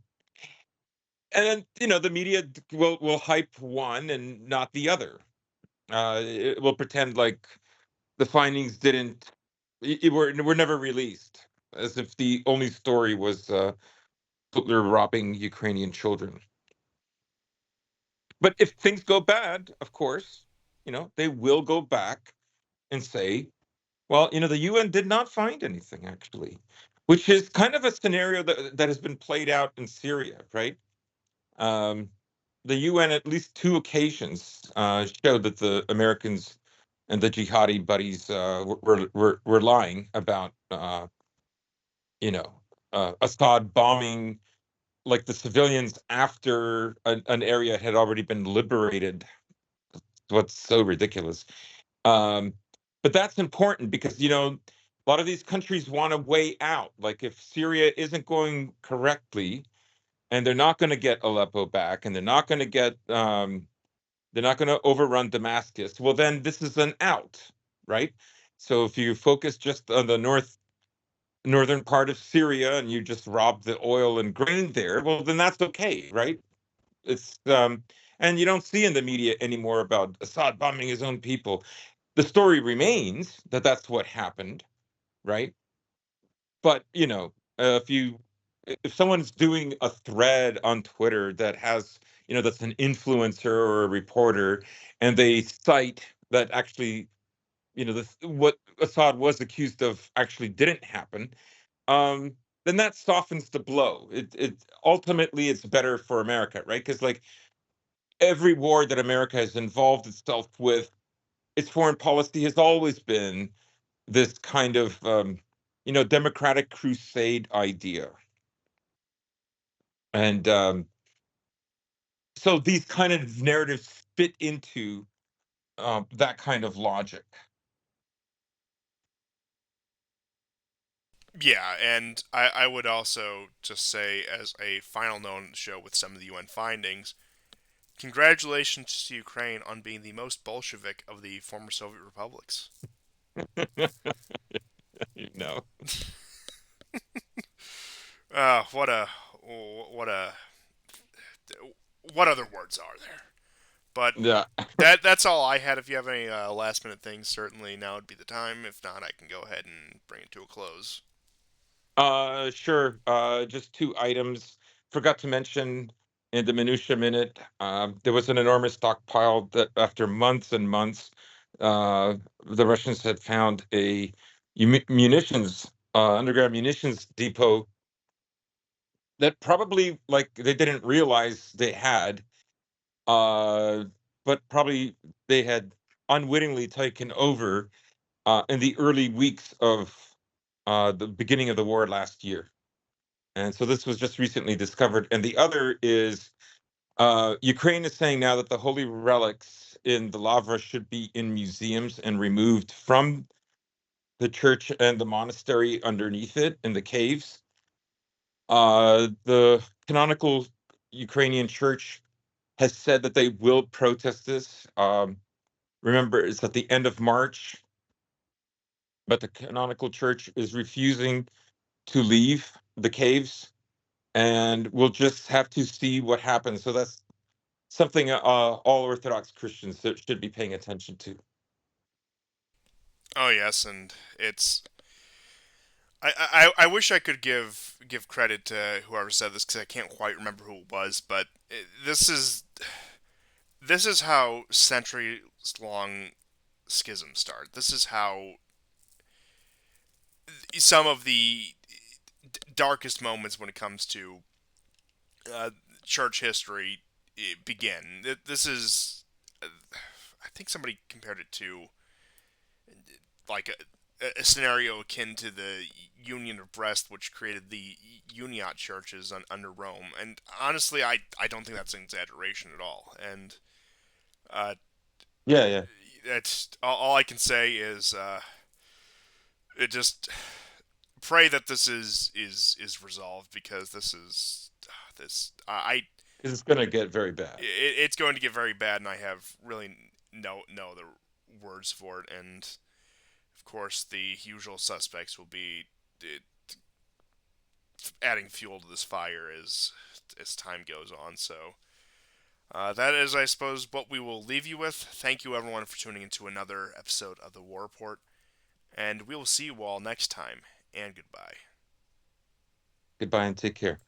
then the media will hype one and not the other. It will pretend like the findings didn't were never released, as if the only story was Hitler robbing Ukrainian children. But if things go bad, of course, they will go back and say, well, the UN did not find anything actually, which is kind of a scenario that has been played out in Syria, right? Um, the UN at least two occasions showed that the Americans and the jihadi buddies were lying about you know Assad bombing like the civilians after an area had already been liberated. What's so ridiculous. Um, but that's important because a lot of these countries want a way out. Like if Syria isn't going correctly, and they're not going to get Aleppo back, and they're not going to overrun Damascus. Well, then this is an out, right? So if you focus just on the northern part of Syria and you just rob the oil and grain there, well, then that's okay, right? It's and you don't see in the media anymore about Assad bombing his own people. The story remains that that's what happened, right? But if someone's doing a thread on Twitter that has that's an influencer or a reporter, and they cite that actually what Assad was accused of actually didn't happen, um, then that softens the blow. It ultimately it's better for America, right? Because like every war that America has involved itself with, its foreign policy has always been this kind of democratic crusade idea. And So these kind of narratives fit into that kind of logic. Yeah, and I would also just say, as a final note on the show with some of the UN findings, congratulations to Ukraine on being the most Bolshevik of the former Soviet republics. you know. What a what a what other words are there? But Yeah. that's all I had. If you have any last minute things, certainly now would be the time. If not, I can go ahead and bring it to a close. Sure. Just two items. Forgot to mention in the minutia minute, there was an enormous stockpile that after months and months, uh, the Russians had found a munitions, underground munitions depot that probably like they didn't realize they had, uh, but probably they had unwittingly taken over in the early weeks of the beginning of the war last year. And so this was just recently discovered. And the other is Ukraine is saying now that the holy relics in the Lavra should be in museums and removed from the church and the monastery underneath it in the caves. The canonical Ukrainian church has said that they will protest this. Remember, it's at the end of March, but the canonical church is refusing to leave the caves, and we'll just have to see what happens. So that's something all Orthodox Christians should be paying attention to. Oh yes, and it's I wish I could give credit to whoever said this because I can't quite remember who it was, but this is how centuries long schisms start. This is how some of the darkest moments when it comes to uh, church history begin. This is, I think somebody compared it to like a scenario akin to the Union of Brest, which created the Uniate churches under Rome. And honestly, I don't think that's an exaggeration at all. And uh, Yeah, yeah. that's all I can say is it just pray that this is resolved because this is this It's going to get very bad. it's going to get very bad, and I have really no other words for it. And of course, the usual suspects will be adding fuel to this fire as time goes on. So that is, I suppose, what we will leave you with. Thank you, everyone, for tuning into another episode of the War Report, and we will see you all next time. And goodbye. Goodbye and take care.